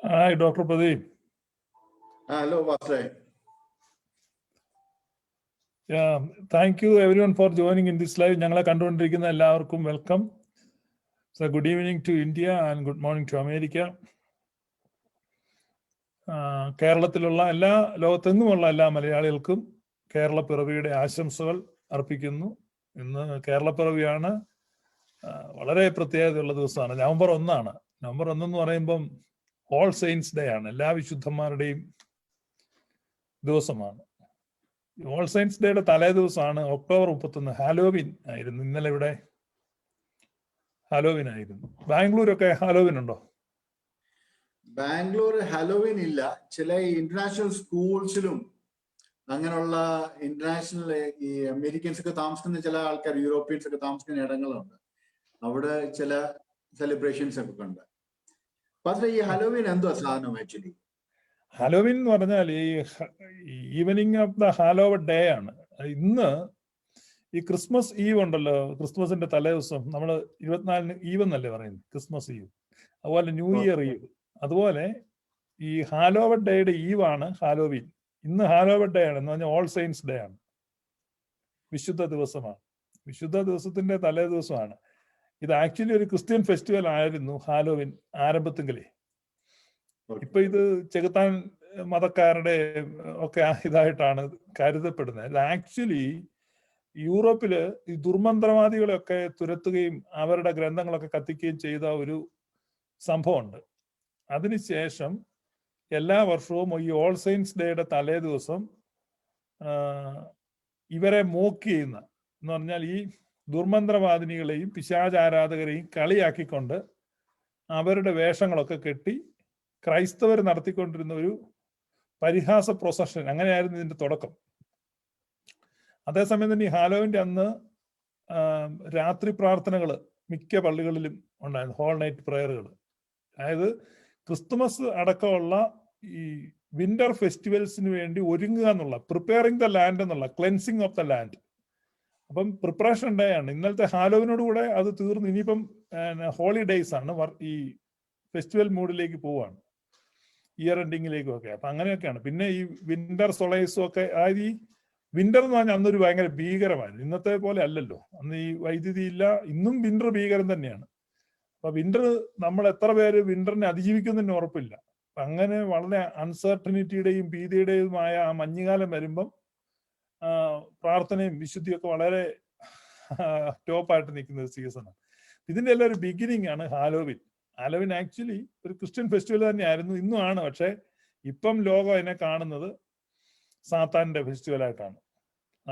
Hi, Dr. Pradeep. Hello, Pastor. Yeah, thank you everyone for joining in this live. ഞങ്ങളെ കണ്ടുകൊണ്ടിരിക്കുന്ന എല്ലാവർക്കും welcome. So good evening to India and good morning to America. കേരളത്തിലുള്ള ലോകത്തെങ്ങുമുള്ള എല്ലാ മലയാളികൾക്കും കേരളപ്പിറവിയുടെ ആശംസകൾ അർപ്പിക്കുന്നു. ഇന്ന് കേരളപ്പിറവിയാണ്. വളരെ പ്രത്യേകതയുള്ള ദിവസമാണ്. നവംബർ 1 നവംബർ 1 എന്ന് പറയുമ്പം ഓൾ സെയിൻസ് ഡേ ആണ്. എല്ലാ വിശുദ്ധന്മാരുടെയും ദിവസമാണ്. ഓൾ സയൻസ് ഡേയുടെ തലേ ദിവസമാണ് ഒക്ടോബർ 31. ഹാലോവിൻ ആയിരുന്നു. ഇന്നലെ ഇവിടെ ഹാലോവിൻ ആയിരുന്നു. ബാംഗ്ലൂരൊക്കെ ഹാലോവിൻ ഉണ്ടോ? ബാംഗ്ലൂർ ഹാലോവിൻ ഇല്ല. ചില ഇന്റർനാഷണൽ സ്കൂൾസിലും അങ്ങനെയുള്ള ഇന്റർനാഷണൽ ഈ അമേരിക്കൻസ് ഒക്കെ താമസിക്കുന്ന ചില ആൾക്കാർ, യൂറോപ്യൻസ് ഒക്കെ താമസിക്കുന്ന ഇടങ്ങളുണ്ട്. അവിടെ ചില സെലിബ്രേഷൻസ് ഒക്കെ ഉണ്ട്. പക്ഷേ ഈ ഹാലോവിൻ എന്തോ സാധനം ആക്ച്വലി? ഹാലോവിൻ എന്ന് പറഞ്ഞാൽ ഈ ഈവനിങ് ഓഫ് ദ ഹാലോവഡ് ഡേ ആണ്. ഇന്ന് ഈ ക്രിസ്മസ് ഈവ് ഉണ്ടല്ലോ, ക്രിസ്മസിന്റെ തലേ ദിവസം നമ്മൾ 24 ഈവ് എന്നല്ലേ പറയുന്നത്, ക്രിസ്മസ് ഈവ്. അതുപോലെ ന്യൂ ഇയർ ഈവ്. അതുപോലെ ഈ ഹാലോവഡ് ഡേയുടെ ഈവാണ് ഹാലോവിൻ. ഇന്ന് ഹാലോവഡ് ഡേ ആണ് എന്ന് പറഞ്ഞാൽ ഓൾ സെയിൻസ് ഡേ ആണ്. വിശുദ്ധ ദിവസമാണ്. വിശുദ്ധ ദിവസത്തിന്റെ തലേ ദിവസമാണ്. ഇത് ആക്ച്വലി ഒരു ക്രിസ്ത്യൻ ഫെസ്റ്റിവൽ ആയിരുന്നു ഹാലോവിൻ ആരംഭത്തിലെ. ഇപ്പൊ ഇത് ചെകുത്താൻ മതക്കാരുടെ ഒക്കെ ഇതായിട്ടാണ് കരുതപ്പെടുന്നത്. ആക്ച്വലി യൂറോപ്പില് ഈ ദുർമന്ത്രവാദികളെയൊക്കെ തുരത്തുകയും അവരുടെ ഗ്രന്ഥങ്ങളൊക്കെ കത്തിക്കുകയും ചെയ്ത ഒരു സംഭവമുണ്ട്. അതിനുശേഷം എല്ലാ വർഷവും ഈ ഓൾ സെയിൻസ് ഡേയുടെ തലേ ദിവസം ഇവരെ മോക്ക് ചെയ്യുന്ന എന്ന് പറഞ്ഞാൽ ഈ ദുർമന്ത്രവാദിനികളെയും പിശാചാരാധകരെയും കളിയാക്കിക്കൊണ്ട് അവരുടെ വേഷങ്ങളൊക്കെ കെട്ടി ക്രൈസ്തവർ നടത്തിക്കൊണ്ടിരുന്ന ഒരു പരിഹാസ പ്രൊസഷൻ, അങ്ങനെയായിരുന്നു ഇതിന്റെ തുടക്കം. അതേസമയം തന്നെ ഈ ഹാലോവിന്റെ അന്ന് രാത്രി പ്രാർത്ഥനകൾ മിക്ക പള്ളികളിലും ഉണ്ടായിരുന്നു, ഹോൾ നൈറ്റ് പ്രയറുകൾ. അതായത് ക്രിസ്തുമസ് അടക്കമുള്ള ഈ വിന്റർ ഫെസ്റ്റിവൽസിന് വേണ്ടി ഒരുങ്ങുക എന്നുള്ള, പ്രിപ്പയറിംഗ് ദ ലാൻഡ് എന്നുള്ള, ക്ലെൻസിങ് ഓഫ് ദ ലാൻഡ്. അപ്പം പ്രിപ്പറേഷൻ ഡേ ആണ്. ഇന്നലത്തെ ഹാലോവിനോട് കൂടെ അത് തീർന്നു. ഇനിയിപ്പം ഹോളിഡേയ്സ് ആണ്. ഈ ഫെസ്റ്റിവൽ മൂഡിലേക്ക് പോവാണ്, ഇയർ എൻഡിങ്ങിലേക്കും ഒക്കെ. അപ്പൊ അങ്ങനെയൊക്കെയാണ്. പിന്നെ ഈ വിന്റർ സൊളൈസും ഒക്കെ, അതായത് ഈ വിന്റർ എന്ന് പറഞ്ഞാൽ അന്നൊരു ഭയങ്കര ഭീകരമായിരുന്നു. ഇന്നത്തെ പോലെ അല്ലല്ലോ. അന്ന് ഈ വൈദ്യുതി ഇല്ല. ഇന്നും വിന്റർ ഭീകരം തന്നെയാണ്. അപ്പൊ വിന്റർ, നമ്മൾ എത്ര പേര് വിന്ററിനെ അതിജീവിക്കുന്നതിന് ഉറപ്പില്ല. അപ്പൊ അങ്ങനെ വളരെ അൺസർട്ടനിറ്റിയുടെയും ഭീതിയുടെയുമായ ആ മഞ്ഞുകാലം വരുമ്പം പ്രാർത്ഥനയും വിശുദ്ധിയൊക്കെ വളരെ ടോപ്പായിട്ട് നിൽക്കുന്ന ഒരു സീസണാണ്. ഇതിന്റെ എല്ലാം ഒരു ബിഗിനിങ് ആണ് ഹാലോവിൻ. ഹാലോവിൻ ആക്ച്വലി ഒരു ക്രിസ്ത്യൻ ഫെസ്റ്റിവൽ തന്നെയായിരുന്നു, ഇന്നും ആണ്. പക്ഷെ ഇപ്പം ലോകം അതിനെ കാണുന്നത് സാത്താന്റെ ഫെസ്റ്റിവൽ ആയിട്ടാണ്.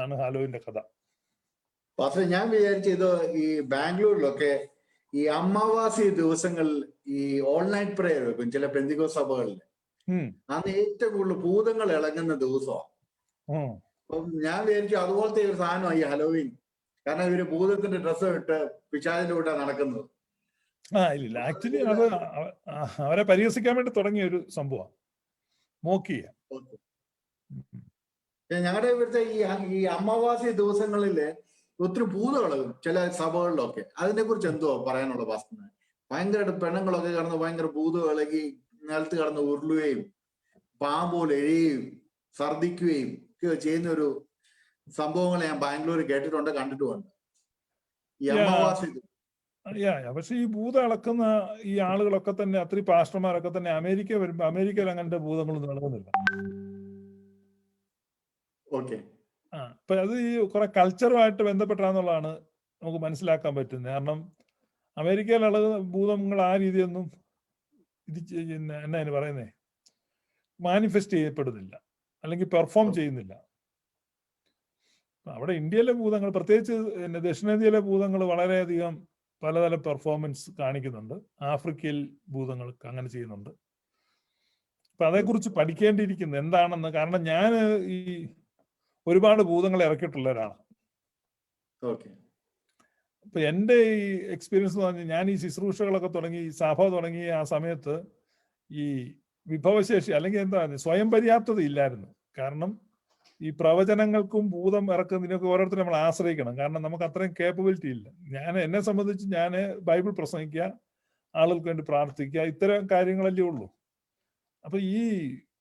ആണ് ഹാലോവിന്റെ കഥ. പക്ഷെ ഞാൻ വിചാരിച്ചത് ഈ ബാംഗ്ലൂരിലൊക്കെ ഈ അമാവാസി ദിവസങ്ങളിൽ ഈ ഓൾ നൈറ്റ് പ്രയർ വെക്കും ചില പെന്തിക്കോസ്ത് സഭകളിൽ. അന്ന് ഏറ്റവും കൂടുതൽ ഭൂതങ്ങൾ ഇളങ്ങുന്ന ദിവസമാണ്. അപ്പം ഞാൻ വിചാരിച്ചു അതുപോലത്തെ ഒരു സാധനമാണ് ഈ ഹലോവിൻ. കാരണം ഇവര് ഭൂതത്തിന്റെ ഡ്രസ്സ് ഇട്ട് പിശാചിന്റെ കൂടെ നടക്കുന്നത്. ഇല്ല, ആക്ച്വലി അത് അവരെ പരിഹസിക്കാൻ വേണ്ടി തുടങ്ങിയ ഒരു സംഭവമാണ്, മോക്ക് ചെയ്യാൻ. ഞങ്ങളുടെ ഇവിടുത്തെ ഈ അമാവാസി ദിവസങ്ങളില് ഒത്തിരി ഭൂതകളകും ചില സഭകളിലൊക്കെ. അതിനെ കുറിച്ച് എന്തോ പറയാനുള്ള വാസ്തവ? ഭയങ്കരമായിട്ട് പെണ്ണുങ്ങളൊക്കെ കടന്ന് ഭയങ്കര ഭൂതം ഇളകി നിലത്ത് കടന്ന് ഉരുളുകയും പാമ്പോൽ എഴുകയും ഛർദിക്കുകയും ഒക്കെ ചെയ്യുന്ന ഒരു സംഭവങ്ങൾ ഞാൻ ബാംഗ്ലൂർ കേട്ടിട്ടുണ്ട്, കണ്ടിട്ടുമുണ്ട്. ഈ അമാവാസി പക്ഷെ ഈ ഭൂതം ഇളക്കുന്ന ഈ ആളുകളൊക്കെ തന്നെ, അത്രയും പാസ്റ്റർമാരൊക്കെ തന്നെ അമേരിക്ക വരുമ്പോ, അമേരിക്കയിൽ അങ്ങനത്തെ ഭൂതങ്ങളൊന്നും ഇളകുന്നില്ല. അപ്പൊ അത് ഈ കുറെ കൾച്ചറുമായിട്ട് ബന്ധപ്പെട്ടാന്നുള്ളതാണ് നമുക്ക് മനസ്സിലാക്കാൻ പറ്റുന്നത്. കാരണം അമേരിക്കയിൽ ഇളകുന്ന ഭൂതങ്ങൾ ആ രീതിയൊന്നും എന്നാ അതിന് പറയുന്നേ, മാനിഫെസ്റ്റ് ചെയ്യപ്പെടുന്നില്ല, അല്ലെങ്കിൽ പെർഫോം ചെയ്യുന്നില്ല. അവിടെ ഇന്ത്യയിലെ ഭൂതങ്ങൾ, പ്രത്യേകിച്ച് ദക്ഷിണേന്ത്യയിലെ ഭൂതങ്ങൾ വളരെയധികം പലതരം പെർഫോമൻസ് കാണിക്കുന്നുണ്ട്. ആഫ്രിക്കയിൽ ഭൂതങ്ങൾക്ക് അങ്ങനെ ചെയ്യുന്നുണ്ട്. അപ്പൊ അതേക്കുറിച്ച് പഠിക്കേണ്ടിയിരിക്കുന്നു എന്താണെന്ന്. കാരണം ഞാൻ ഈ ഒരുപാട് ഭൂതങ്ങൾ ഇറക്കിയിട്ടുള്ള ഒരാളാണ്. അപ്പൊ എൻ്റെ ഈ എക്സ്പീരിയൻസ് എന്ന് പറഞ്ഞാൽ, ഞാൻ ഈ ശുശ്രൂഷകളൊക്കെ തുടങ്ങി, സഭ തുടങ്ങി ആ സമയത്ത് ഈ വിഭവശേഷി അല്ലെങ്കിൽ എന്താ സ്വയം പര്യാപ്തത ഇല്ലായിരുന്നു. കാരണം ഈ പ്രവചനങ്ങൾക്കും ഭൂതം ഇറക്കുന്നതിനൊക്കെ ഓരോരുത്തരും നമ്മൾ ആശ്രയിക്കണം. കാരണം നമുക്ക് അത്രയും കേപ്പബിലിറ്റി ഇല്ല. എന്നെ സംബന്ധിച്ച് ഞാൻ ബൈബിൾ പ്രസംഗിക്കുക, ആളുകൾക്ക് വേണ്ടി പ്രാർത്ഥിക്കുക, ഇത്തരം കാര്യങ്ങളല്ലേ ഉള്ളൂ. അപ്പൊ ഈ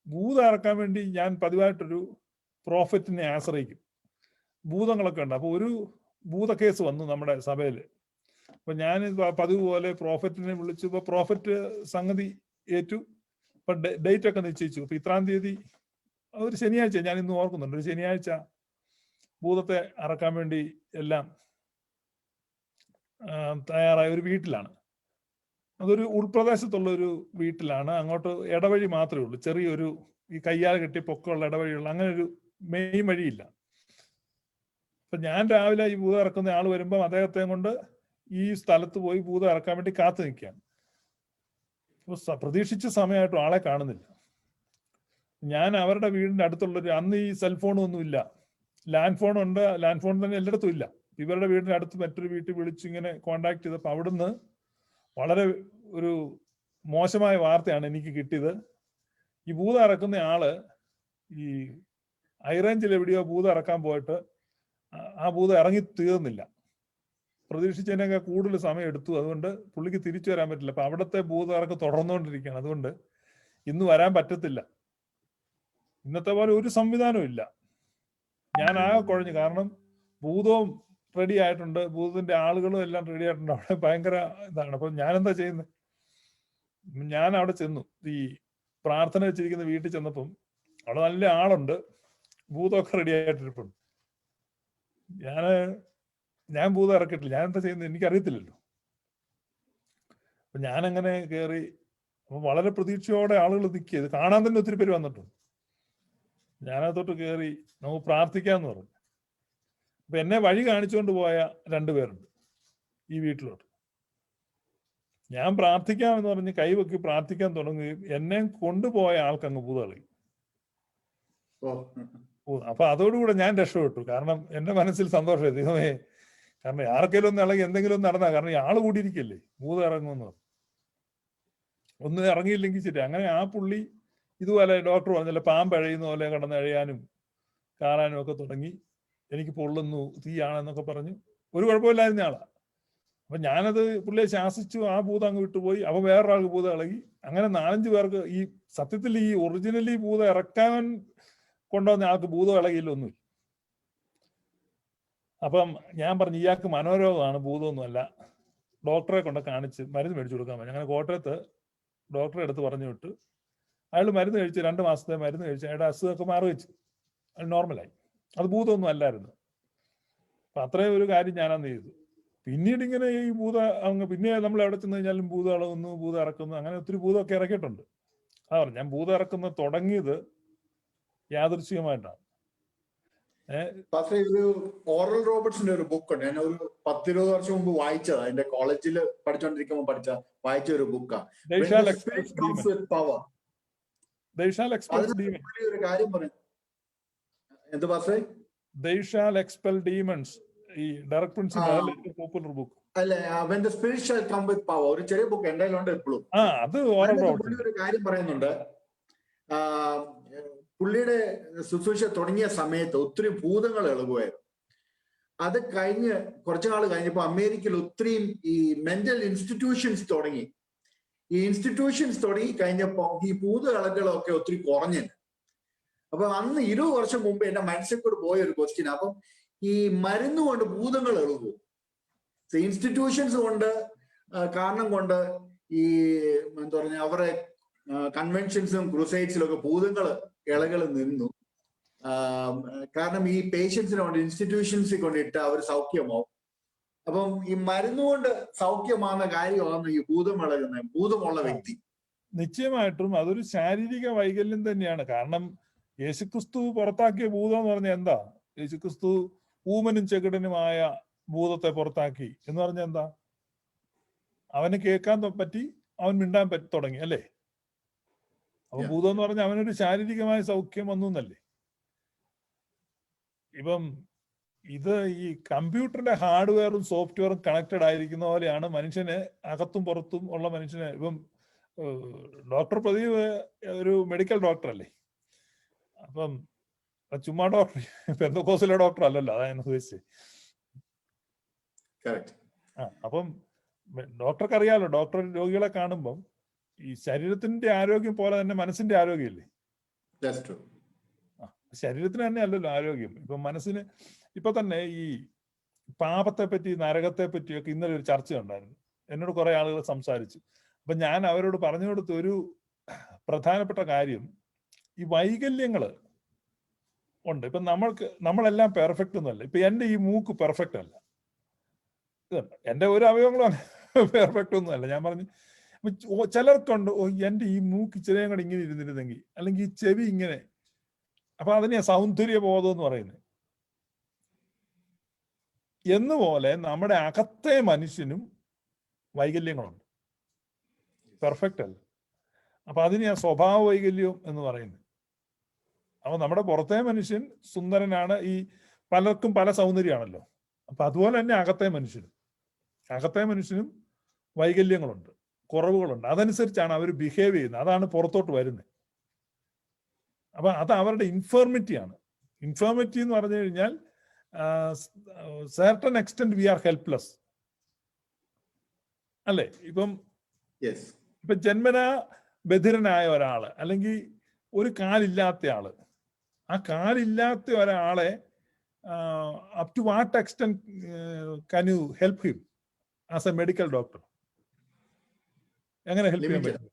ഭൂതം ഇറക്കാൻ വേണ്ടി ഞാൻ പതിവായിട്ടൊരു പ്രോഫറ്റിനെ ആശ്രയിക്കും. ഭൂതങ്ങളൊക്കെ ഉണ്ട്. അപ്പൊ ഒരു ഭൂത കേസ് വന്നു നമ്മുടെ സഭയില്. അപ്പൊ ഞാൻ പതിവ് പോലെ പ്രോഫറ്റിനെ വിളിച്ചു. ഇപ്പൊ പ്രോഫറ്റ് സംഗതി ഏറ്റു. ഇപ്പൊ ഡേറ്റ് ഒക്കെ നിശ്ചയിച്ചു. ഇപ്പൊ ഇത്രാം തീയതി, ഒരു ശനിയാഴ്ച, ഞാൻ ഇന്ന് ഓർക്കുന്നുണ്ട്, ഒരു ശനിയാഴ്ച ഭൂതത്തെ അറക്കാൻ വേണ്ടി എല്ലാം തയ്യാറായ ഒരു വീട്ടിലാണ്. അതൊരു ഉൾപ്രദേശത്തുള്ള ഒരു വീട്ടിലാണ്. അങ്ങോട്ട് ഇടവഴി മാത്രമേ ഉള്ളൂ, ചെറിയൊരു ഈ കയ്യാൽ കെട്ടി പൊക്കമുള്ള ഇടവഴിയുള്ള, അങ്ങനെ ഒരു മെയിൻ വഴിയില്ല. അപ്പൊ ഞാൻ രാവിലെ ഈ ഭൂതം ഇറക്കുന്ന ആൾ വരുമ്പം അദ്ദേഹത്തെ കൊണ്ട് ഈ സ്ഥലത്ത് പോയി ഭൂതം ഇറക്കാൻ വേണ്ടി കാത്തു നിൽക്കുകയാണ്. അപ്പൊ പ്രതീക്ഷിച്ച സമയമായിട്ടും ആളെ കാണുന്നില്ല. ഞാൻ അവരുടെ വീടിന്റെ അടുത്തുള്ളൊരു, അന്ന് ഈ സെൽഫോണും ഒന്നും ഇല്ല, ലാൻഡ് ഫോൺ ഉണ്ട്, ലാൻഡ് ഫോൺ തന്നെ എല്ലായിടത്തും ഇല്ല. ഇവരുടെ വീടിന്റെ അടുത്ത് മറ്റൊരു വീട്ടിൽ വിളിച്ച് ഇങ്ങനെ കോണ്ടാക്ട് ചെയ്തപ്പോൾ അവിടുന്ന് വളരെ ഒരു മോശമായ വാർത്തയാണ് എനിക്ക് കിട്ടിയത്. ഈ ഭൂതം ഇറക്കുന്ന ആള് ഈ ഹൈറേഞ്ചിൽ എവിടെയോ ഭൂതം ഇറക്കാൻ പോയിട്ട് ആ ഭൂതം ഇറങ്ങി തീർന്നില്ല. പ്രതീക്ഷിച്ചതിനൊക്കെ കൂടുതൽ സമയം എടുത്തു. അതുകൊണ്ട് പുള്ളിക്ക് തിരിച്ചു വരാൻ പറ്റില്ല. അപ്പൊ അവിടുത്തെ ഭൂതം ഇറക്ക് തുടർന്നുകൊണ്ടിരിക്കുകയാണ്. അതുകൊണ്ട് ഇന്ന് വരാൻ പറ്റത്തില്ല. ഇന്നത്തെ പോലെ ഒരു സംവിധാനവും ഇല്ല. ഞാൻ ആകെ കുഴഞ്ഞു. കാരണം ഭൂതവും റെഡി ആയിട്ടുണ്ട്, ഭൂതത്തിന്റെ ആളുകളും എല്ലാം റെഡി ആയിട്ടുണ്ട്. അവിടെ ഭയങ്കര ഇതാണ്. അപ്പൊ ഞാൻ എന്താ ചെയ്യുന്നത്? ഞാൻ അവിടെ ചെന്നു, ഈ പ്രാർത്ഥന വെച്ചിരിക്കുന്ന വീട്ടിൽ ചെന്നപ്പം അവിടെ നല്ല ആളുണ്ട്, ഭൂതമൊക്കെ റെഡി ആയിട്ടിരിപ്പുണ്ട്. ഞാൻ ഭൂതം ഇറക്കിയിട്ടില്ല. ഞാൻ എന്താ ചെയ്യുന്നത് എനിക്കറിയത്തില്ലല്ലോ. അപ്പൊ ഞാനങ്ങനെ കയറി. അപ്പൊ വളരെ പ്രതീക്ഷയോടെ ആളുകൾ നിൽക്കുക. ഇത് കാണാൻ തന്നെ ഒത്തിരി പേര് വന്നിട്ടുണ്ട്. ഞാനകത്തോട്ട് കയറി നമുക്ക് പ്രാർത്ഥിക്കാന്ന് പറഞ്ഞു. അപ്പൊ എന്നെ വഴി കാണിച്ചുകൊണ്ട് പോയ 2 പേരുണ്ട് ഈ വീട്ടിലോട്ട്. ഞാൻ പ്രാർത്ഥിക്കാമെന്ന് പറഞ്ഞ് കൈവക്കി പ്രാർത്ഥിക്കാൻ തുടങ്ങി. എന്നെ കൊണ്ടുപോയ ആൾക്കങ്ങ് ഭൂതളി. അപ്പൊ അതോടുകൂടെ ഞാൻ രക്ഷപ്പെട്ടു. കാരണം എന്റെ മനസ്സിൽ സന്തോഷം. ദൈവമേ, കാരണം ആർക്കെങ്കിലും ഒന്ന് ഇളകി എന്തെങ്കിലും നടന്നാ, കാരണം ഈ ആള് കൂടിയിരിക്കല്ലേ, ഭൂതം ഇറങ്ങുമെന്ന് പറഞ്ഞു. ഒന്നും ഇറങ്ങിയില്ലെങ്കിൽ ശരി. അങ്ങനെ ആ പുള്ളി ഇതുപോലെ ഡോക്ടർ പറഞ്ഞല്ലോ, പാമ്പ് അഴയുന്ന പോലെ കിടന്ന് അഴയാനും കാണാനും ഒക്കെ തുടങ്ങി. എനിക്ക് പൊള്ളുന്നു, തീയാണെന്നൊക്കെ പറഞ്ഞു. ഒരു കുഴപ്പമില്ലായിരുന്ന ആളാ. അപ്പൊ ഞാനത് പുള്ളിയെ ശാസിച്ചു. ആ ഭൂതം അങ്ങ് വിട്ടുപോയി. അപ്പൊ വേറൊരാൾക്ക് ഭൂതം ഇളകി. അങ്ങനെ 4-5 പേർക്ക് ഈ സത്യത്തിൽ ഈ ഒറിജിനലി ഭൂതം ഇറക്കാൻ കൊണ്ടുവന്ന ആൾക്ക് ഭൂതം ഇളകിയില്ലൊന്നുമില്ല. അപ്പം ഞാൻ പറഞ്ഞു, ഇയാൾക്ക് മനോരോഗമാണ്, ഭൂതമൊന്നുമല്ല, ഡോക്ടറെ കൊണ്ട് കാണിച്ച് മരുന്ന് മേടിച്ചു കൊടുക്കാൻ പറഞ്ഞു. അങ്ങനെ കോട്ടയത്ത് ഡോക്ടറെ അടുത്ത് പറഞ്ഞു വിട്ട്. അയാൾ മരുന്ന് കഴിച്ച് 2 മാസത്തെ മരുന്ന് കഴിച്ച് അയാളുടെ അസുഖമൊക്കെ മാറി വെച്ചു. അത് നോർമലായി. അത് ഭൂതമൊന്നും അല്ലായിരുന്നു. അപ്പൊ അത്രയും ഒരു കാര്യം ഞാനന്ന് ചെയ്തു. പിന്നീട് ഇങ്ങനെ ഈ ഭൂതം പിന്നെ നമ്മൾ എവിടെ ചെന്ന് കഴിഞ്ഞാലും ഭൂതം ഇളകുന്നു, ഭൂതം ഇറക്കുന്നു, അങ്ങനെ ഒത്തിരി ഭൂതമൊക്കെ ഇറക്കിയിട്ടുണ്ട്. അതാ പറഞ്ഞു, ഞാൻ ഭൂതം ഇറക്കുന്ന തുടങ്ങിയത് യാദൃശ്ചികമായിട്ടാണ്. ഒരു ഓറൽ റോബർട്സിന്റെ ഒരു ബുക്ക് ഉണ്ട്. ഞാൻ ഒരു 10-20 വർഷം മുമ്പ് വായിച്ചത്. അതിന്റെ കോളേജിൽ പഠിച്ചോണ്ടിരിക്കുമ്പോൾ വായിച്ച ഒരു ബുക്കാണ്. ഒരു കാര്യം പറയും. എന്ത് പാസ്റ്റേ? They shall expel demons. ഈ ഡയറക്ട് പ്രിൻസിപ്പിൾ പോപ്പുലർ ബുക്ക് അല്ലെ, when the spirit shall come with power. ഒരു ചെറിയ ബുക്ക് എന്റെ കയ്യിലുണ്ട് എപ്പോഴും. അത് ഒരു കാര്യം പറയുന്നുണ്ട്. പുള്ളിയുടെ ശുശ്രൂഷ തുടങ്ങിയ സമയത്ത് ഒത്തിരി ഭൂതങ്ങൾ ഇളകുമായിരുന്നു. അത് കഴിഞ്ഞ് കുറച്ചു നാൾ കഴിഞ്ഞപ്പോൾ അമേരിക്കയിൽ ഒത്തിരിയും ഈ മെന്റൽ ഇൻസ്റ്റിറ്റ്യൂഷൻസ് തുടങ്ങി. ഈ ഇൻസ്റ്റിറ്റ്യൂഷൻസ് തുടങ്ങി കഴിഞ്ഞപ്പോ ഈ ഭൂത ഇളകളൊക്കെ ഒത്തിരി കുറഞ്ഞു. അപ്പൊ അന്ന് 20 വർഷം മുമ്പ് എന്റെ മനസ്സിൽ കൂടെ പോയ ഒരു ക്വസ്റ്റ്യൻ. അപ്പം ഈ മരുന്ന് കൊണ്ട് ഭൂതങ്ങൾ ഇളകുമോ? ഇൻസ്റ്റിറ്റ്യൂഷൻസ് കൊണ്ട് കാരണം കൊണ്ട് ഈ എന്താ പറഞ്ഞ അവരുടെ കൺവെൻഷൻസും ക്രൂസൈഡ്സിലും ഒക്കെ ഭൂതങ്ങൾ ഇളകൾ നിന്നു. കാരണം ഈ പേഷ്യൻസിനെ കൊണ്ട് ഇൻസ്റ്റിറ്റ്യൂഷൻസിൽ കൊണ്ടിട്ട് അവർ സൗഖ്യമാവും. അപ്പം ഈ മരുന്നുകൊണ്ട് സൗഖ്യമാകുന്ന കാര്യമാണ് ഈ ഭൂതം ഇളകുന്ന ഭൂതമുള്ള വ്യക്തി. നിശ്ചയമായിട്ടും അതൊരു ശാരീരിക വൈകല്യം തന്നെയാണ്. കാരണം യേശുക്രിസ്തു പുറത്താക്കിയ ഭൂതം എന്ന് പറഞ്ഞാൽ എന്താ? യേശുക്രിസ്തു ഊമനും ചെകിടനുമായ ഭൂതത്തെ പുറത്താക്കി എന്ന് പറഞ്ഞാൽ എന്താ? അവന് കേൾക്കാൻ പറ്റി, അവൻ മിണ്ടാൻ തുടങ്ങി, അല്ലേ? അപ്പൊ ഭൂതം എന്ന് പറഞ്ഞാൽ അവനൊരു ശാരീരികമായ സൗഖ്യം വന്നു എന്നല്ലേ? ഇപ്പം ഇത് ഈ കമ്പ്യൂട്ടറിന്റെ ഹാർഡ്വെയറും സോഫ്റ്റ്വെയറും കണക്റ്റഡ് ആയിരിക്കുന്ന പോലെയാണ് മനുഷ്യന് അകത്തും പുറത്തും ഉള്ള മനുഷ്യന്. ഇപ്പം ഡോക്ടർ പ്രദീപ് ഒരു മെഡിക്കൽ ഡോക്ടർ അല്ലേ? അപ്പം ചുമ്മാ ഡോക്ടർ, പെന്തക്കോസിലെ ഡോക്ടർ അല്ലല്ലോ, അതാണ് ഉദ്ദേശിച്ചത്. അപ്പം ഡോക്ടർക്ക് അറിയാലോ, ഡോക്ടർ രോഗികളെ കാണുമ്പം ഈ ശരീരത്തിന്റെ ആരോഗ്യം പോലെ തന്നെ മനസ്സിന്റെ ആരോഗ്യമില്ലേ? That's true. ശരീരത്തിന് തന്നെ അല്ലല്ലോ ആരോഗ്യം. ഇപ്പൊ മനസ്സിന് ഇപ്പൊ തന്നെ ഈ പാപത്തെ പറ്റി നരകത്തെ പറ്റിയൊക്കെ ഇന്നലെ ഒരു ചർച്ച ഉണ്ടായിരുന്നു. എന്നോട് കുറെ ആളുകൾ സംസാരിച്ചു. അപ്പൊ ഞാൻ അവരോട് പറഞ്ഞു കൊടുത്ത ഒരു പ്രധാനപ്പെട്ട കാര്യം, ഈ വൈകല്യങ്ങള് ഉണ്ട്. ഇപ്പൊ നമ്മളെല്ലാം പെർഫെക്റ്റ് ഒന്നുമല്ല. ഇപ്പൊ എന്റെ ഈ മൂക്ക് പെർഫെക്റ്റ് അല്ല, എന്റെ ഒരു അവയവങ്ങളും പെർഫെക്റ്റ് ഒന്നും അല്ല. ഞാൻ പറഞ്ഞു ചിലർക്കുണ്ട്, എന്റെ ഈ മൂക്ക് ഇച്ചിരിയും കൂടെ ഇങ്ങനെ ഇരുന്നിരുന്നെങ്കിൽ, അല്ലെങ്കിൽ ഈ ചെവി ഇങ്ങനെ. അപ്പൊ അതിനെ സൗന്ദര്യബോധം എന്ന് പറയുന്നത്. എന്നുപോലെ നമ്മുടെ അകത്തെ മനുഷ്യനും വൈകല്യങ്ങളുണ്ട്, പെർഫെക്റ്റ് അല്ല. അപ്പൊ അതിനെ സ്വഭാവ വൈകല്യം എന്ന് പറയുന്നത്. അപ്പൊ നമ്മുടെ പുറത്തെ മനുഷ്യൻ സുന്ദരനാണ്, ഈ പലർക്കും പല സൗന്ദര്യമാണല്ലോ. അപ്പൊ അതുപോലെ തന്നെ അകത്തെ മനുഷ്യനും വൈകല്യങ്ങളുണ്ട്, കുറവുകളുണ്ട്. അതനുസരിച്ചാണ് അവർ ബിഹേവ് ചെയ്യുന്നത്, അതാണ് പുറത്തോട്ട് വരുന്നത്. അപ്പൊ അത് അവരുടെ ഇൻഫോർമിറ്റിയാണ്. ഇൻഫോർമിറ്റി എന്ന് പറഞ്ഞു കഴിഞ്ഞാൽ certain extent we are helpless അല്ലേ? ഇപ്പം ജന്മനാ ബധിരനായ ഒരാള്, അല്ലെങ്കിൽ ഒരു കാലില്ലാത്ത ആള്, ആ കാലില്ലാത്ത ഒരാളെ up to what extent can you help him as a medical doctor? എങ്ങനെ ഹെൽപ്പ് ചെയ്യാൻ പറ്റും?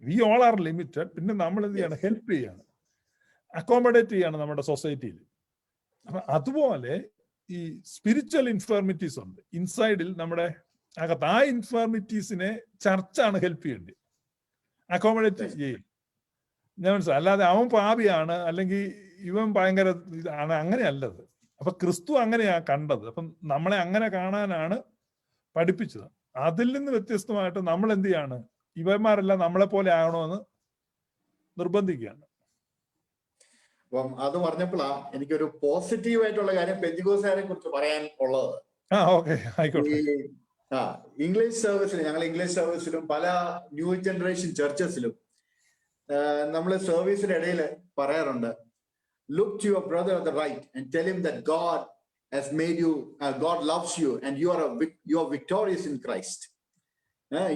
We all are limited. പിന്നെ നമ്മൾ എന്ത് ചെയ്യണം? ഹെൽപ്പ് ചെയ്യാണ്, അക്കോമഡേറ്റ് ചെയ്യാണ് നമ്മുടെ സൊസൈറ്റിയിൽ. അപ്പൊ അതുപോലെ ഈ സ്പിരിച്വൽ ഇൻഫോർമിറ്റീസ് ഉണ്ട് ഇൻസൈഡിൽ, നമ്മുടെ അകത്ത്. ആ ഇൻഫോർമിറ്റീസിനെ ചർച്ചാണ് ഹെൽപ്പ് ചെയ്യേണ്ടത്, അക്കോമഡേറ്റ് ചെയ്യും. ഞാൻ മനസ്സിലായി. അല്ലാതെ അവൻ പാപിയാണ് അല്ലെങ്കിൽ ഇവൻ ഭയങ്കര ഇതാണ്, അങ്ങനെയല്ലത്. അപ്പൊ ക്രിസ്തു അങ്ങനെയാ കണ്ടത്. അപ്പം നമ്മളെ അങ്ങനെ കാണാനാണ് പഠിപ്പിച്ചത്. അതിൽ നിന്ന് വ്യത്യസ്തമായിട്ട് നമ്മൾ എന്ത് ചെയ്യാണ്? ഇവന്മാരെല്ലാം നമ്മളെ പോലെ ആകണമെന്ന് നിർബന്ധിക്കുകയാണ്. അപ്പം അത് പറഞ്ഞപ്പോഴാ എനിക്കൊരു പോസിറ്റീവ് ആയിട്ടുള്ള കാര്യം പെന്തിക്കോസ്തുകാരെ കുറിച്ച് പറയാൻ ഉള്ളത്. ആയിക്കോട്ടെ. ഇംഗ്ലീഷ് സർവീസിലും, ഞങ്ങൾ ഇംഗ്ലീഷ് സർവീസിലും പല ന്യൂ ജനറേഷൻ ചർച്ചസിലും നമ്മൾ സർവീസിന്റെ ഇടയിൽ പറയാറുണ്ട്, look to your brother on the right and tell him that God has made you, God loves you and you are victorious in Christ.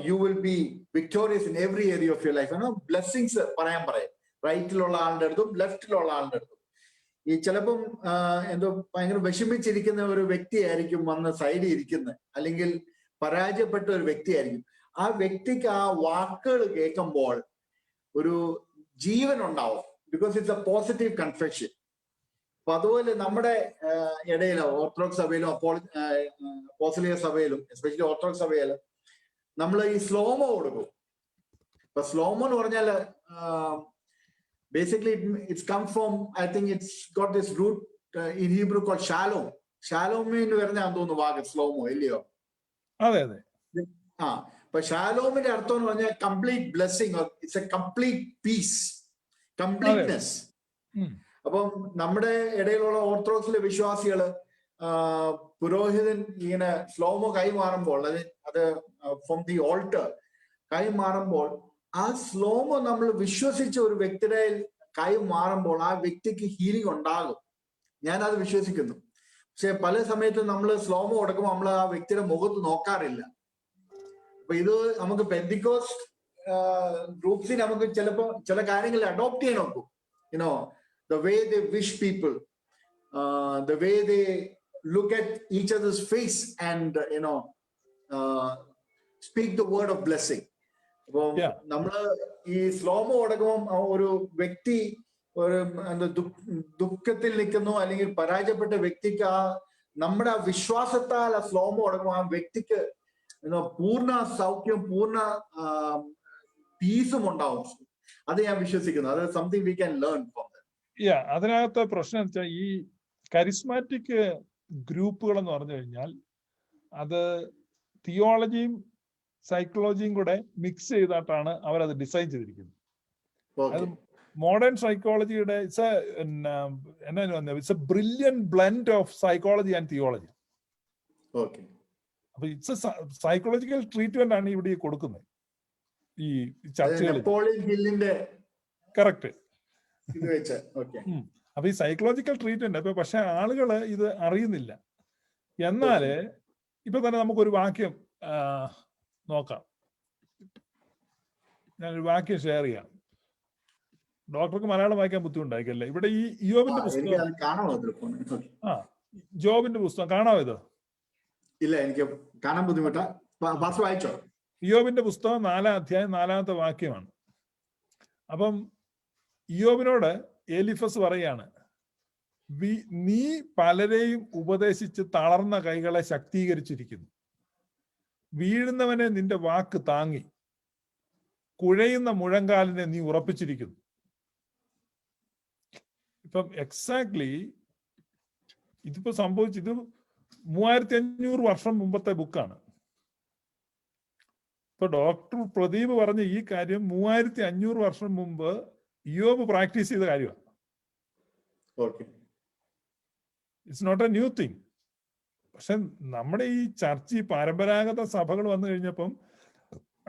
You will be victorious in every area of your life. Blessings പറയാൻ പറയും, റൈറ്റിലുള്ള ആളുടെ അടുത്തും ലെഫ്റ്റിലുള്ള ആളുടെ അടുത്തും. ഈ ചിലപ്പം എന്തോ ഭയങ്കര വിഷമിച്ചിരിക്കുന്ന ഒരു വ്യക്തിയായിരിക്കും വന്ന് സൈഡിൽ ഇരിക്കുന്നത്, അല്ലെങ്കിൽ പരാജയപ്പെട്ട ഒരു വ്യക്തിയായിരിക്കും. ആ വ്യക്തിക്ക് ആ വാക്കുകൾ കേൾക്കുമ്പോൾ ഒരു ജീവൻ ഉണ്ടാവും, because it's A positive confession. അപ്പൊ അതുപോലെ നമ്മുടെ ഇടയിൽ ഓർത്തഡോക്സ് സഭയിലും അപ്പോസ്തലിക സഭയിലും, എസ്പെഷ്യലി ഓർത്തഡോക്സ് സഭയിലും നമ്മൾ ഈ സ്ലോമോ കൊടുക്കും. ഇപ്പൊ സ്ലോമോ എന്ന് പറഞ്ഞാൽ basically it's come from, I think it's got this root in Hebrew called shalom. Shalom എന്ന് പറഞ്ഞാൽ തോന്നുന്നു വാക്ക് സ്ലോമോ, ഇല്ലയോ? അതെ. അപ്പൊ ഷാലോമിന്റെ അർത്ഥം എന്ന് പറഞ്ഞാൽ complete blessing, it's a complete peace, completeness. അപ്പം നമ്മുടെ ഇടയിലുള്ള ഓർത്തഡോക്സിലെ വിശ്വാസികള് പുരോഹിതൻ ഇങ്ങനെ സ്ലോമോ കൈമാറുമ്പോൾ, അത് ഫ്രം ദി ഓൾട്ടർ കൈമാറുമ്പോൾ, ആ സ്ലോമോ നമ്മൾ വിശ്വസിച്ച ഒരു വ്യക്തിയുടെ കൈ മാറുമ്പോൾ ആ വ്യക്തിക്ക് ഹീലിംഗ് ഉണ്ടാകും. ഞാനത് വിശ്വസിക്കുന്നു. പക്ഷെ പല സമയത്തും നമ്മൾ സ്ലോമോ കൊടുക്കുമ്പോൾ നമ്മൾ ആ വ്യക്തിയുടെ മുഖത്ത് നോക്കാറില്ല. അപ്പൊ ഇത് നമുക്ക് പെന്തിക്കോസ്റ്റ് ഗ്രൂപ്പ്സിന് നമുക്ക് ചിലപ്പോൾ ചില കാര്യങ്ങൾ അഡോപ്റ്റ് ചെയ്യാൻ നോക്കും. You know the way they wish people, the way they look at each other's face and speak the word of blessing. അപ്പോൾ നമ്മള് ഈ സ്ലോമോ കൊടുക്കുമ്പോൾ ഒരു വ്യക്തി ഒരു ദുഃഖത്തിൽ നിൽക്കുന്നു അല്ലെങ്കിൽ പരാജയപ്പെട്ട വ്യക്തിക്ക് ആ നമ്മുടെ ആ വിശ്വാസത്താൽ ആ സ്ലോമോ കൊടുക്കുമ്പോൾ ആ വ്യക്തിക്ക് പൂർണ്ണ സൗഖ്യം, പൂർണ്ണ പീസും ഉണ്ടാവും. അത് ഞാൻ വിശ്വസിക്കുന്നു. അത് something we can learn from. അതിനകത്ത് പ്രശ്നം വെച്ചാൽ ഈ കരിസ്മാറ്റിക് ഗ്രൂപ്പുകൾ എന്ന് പറഞ്ഞു കഴിഞ്ഞാൽ അത് തിയോളജിയും സൈക്കോളജിയും കൂടെ മിക്സ് ചെയ്തിട്ടാണ് അവരത് ഡിസൈൻ ചെയ്തിരിക്കുന്നത്. അത് മോഡേൺ സൈക്കോളജിയുടെ it's a brilliant blend of psychology and theology. അപ്പൊ ഇറ്റ്സ് എ സൈക്കോളജിക്കൽ ട്രീറ്റ്മെന്റ് ആണ് ഇവിടെ കൊടുക്കുന്നത് ഈ ചർച്ചകളിൽ. കറക്റ്റ്. അപ്പൊ ഈ സൈക്കോളജിക്കൽ ട്രീറ്റ്മെന്റ് അപ്പൊ പക്ഷെ ആളുകള് ഇത് അറിയുന്നില്ല. എന്നാല് ഇപ്പൊ തന്നെ നമുക്കൊരു വാക്യം നോക്കാം. ഞാനൊരു വാക്യം ഷെയർ ചെയ്യാം. ഡോക്ടർക്ക് മലയാളം വായിക്കാൻ ബുദ്ധിമുട്ടായിരിക്കല്ലേ? ഇവിടെ ഈ ഇയ്യോബിന്റെ എനിക്ക് പുസ്തകം, അത് കാണാമോ? ജോബിന്റെ പുസ്തകം കാണാമോ ഇത്? ഇല്ല, എനിക്ക് കാണാൻ ബുദ്ധിമുട്ടാ. പാസ്റ്റർ വായിച്ചോ? ഇയ്യോബിന്റെ പുസ്തകം 4-ാം അധ്യായം 4-ാമത്തെ വാക്യമാണ്. അപ്പം ഇയ്യോബിനോട് എലിഫസ് പറയാണ്, നീ പലരെയും ഉപദേശിച്ച് തളർന്ന കൈകളെ ശക്തീകരിച്ചിരിക്കുന്നു, വീഴുന്നവനെ നിന്റെ വാക്ക് താങ്ങി, കുഴയുന്ന മുഴങ്കാലിനെ നീ ഉറപ്പിച്ചിരിക്കുന്നു. ഇപ്പം എക്സാക്ട്ലി ഇതിപ്പോ സംഭവിച്ചത് 3500 വർഷം മുമ്പത്തെ ബുക്കാണ്. ഇപ്പൊ ഡോക്ടർ പ്രദീപ് പറഞ്ഞ ഈ കാര്യം 3500 വർഷം മുമ്പ് ഇയ്യോബ് പ്രാക്ടീസ് ചെയ്ത കാര്യമാണ്. It's not a new thing. പക്ഷെ നമ്മുടെ ഈ ചർച്ച, ഈ പരമ്പരാഗത സഭകൾ വന്നു കഴിഞ്ഞപ്പം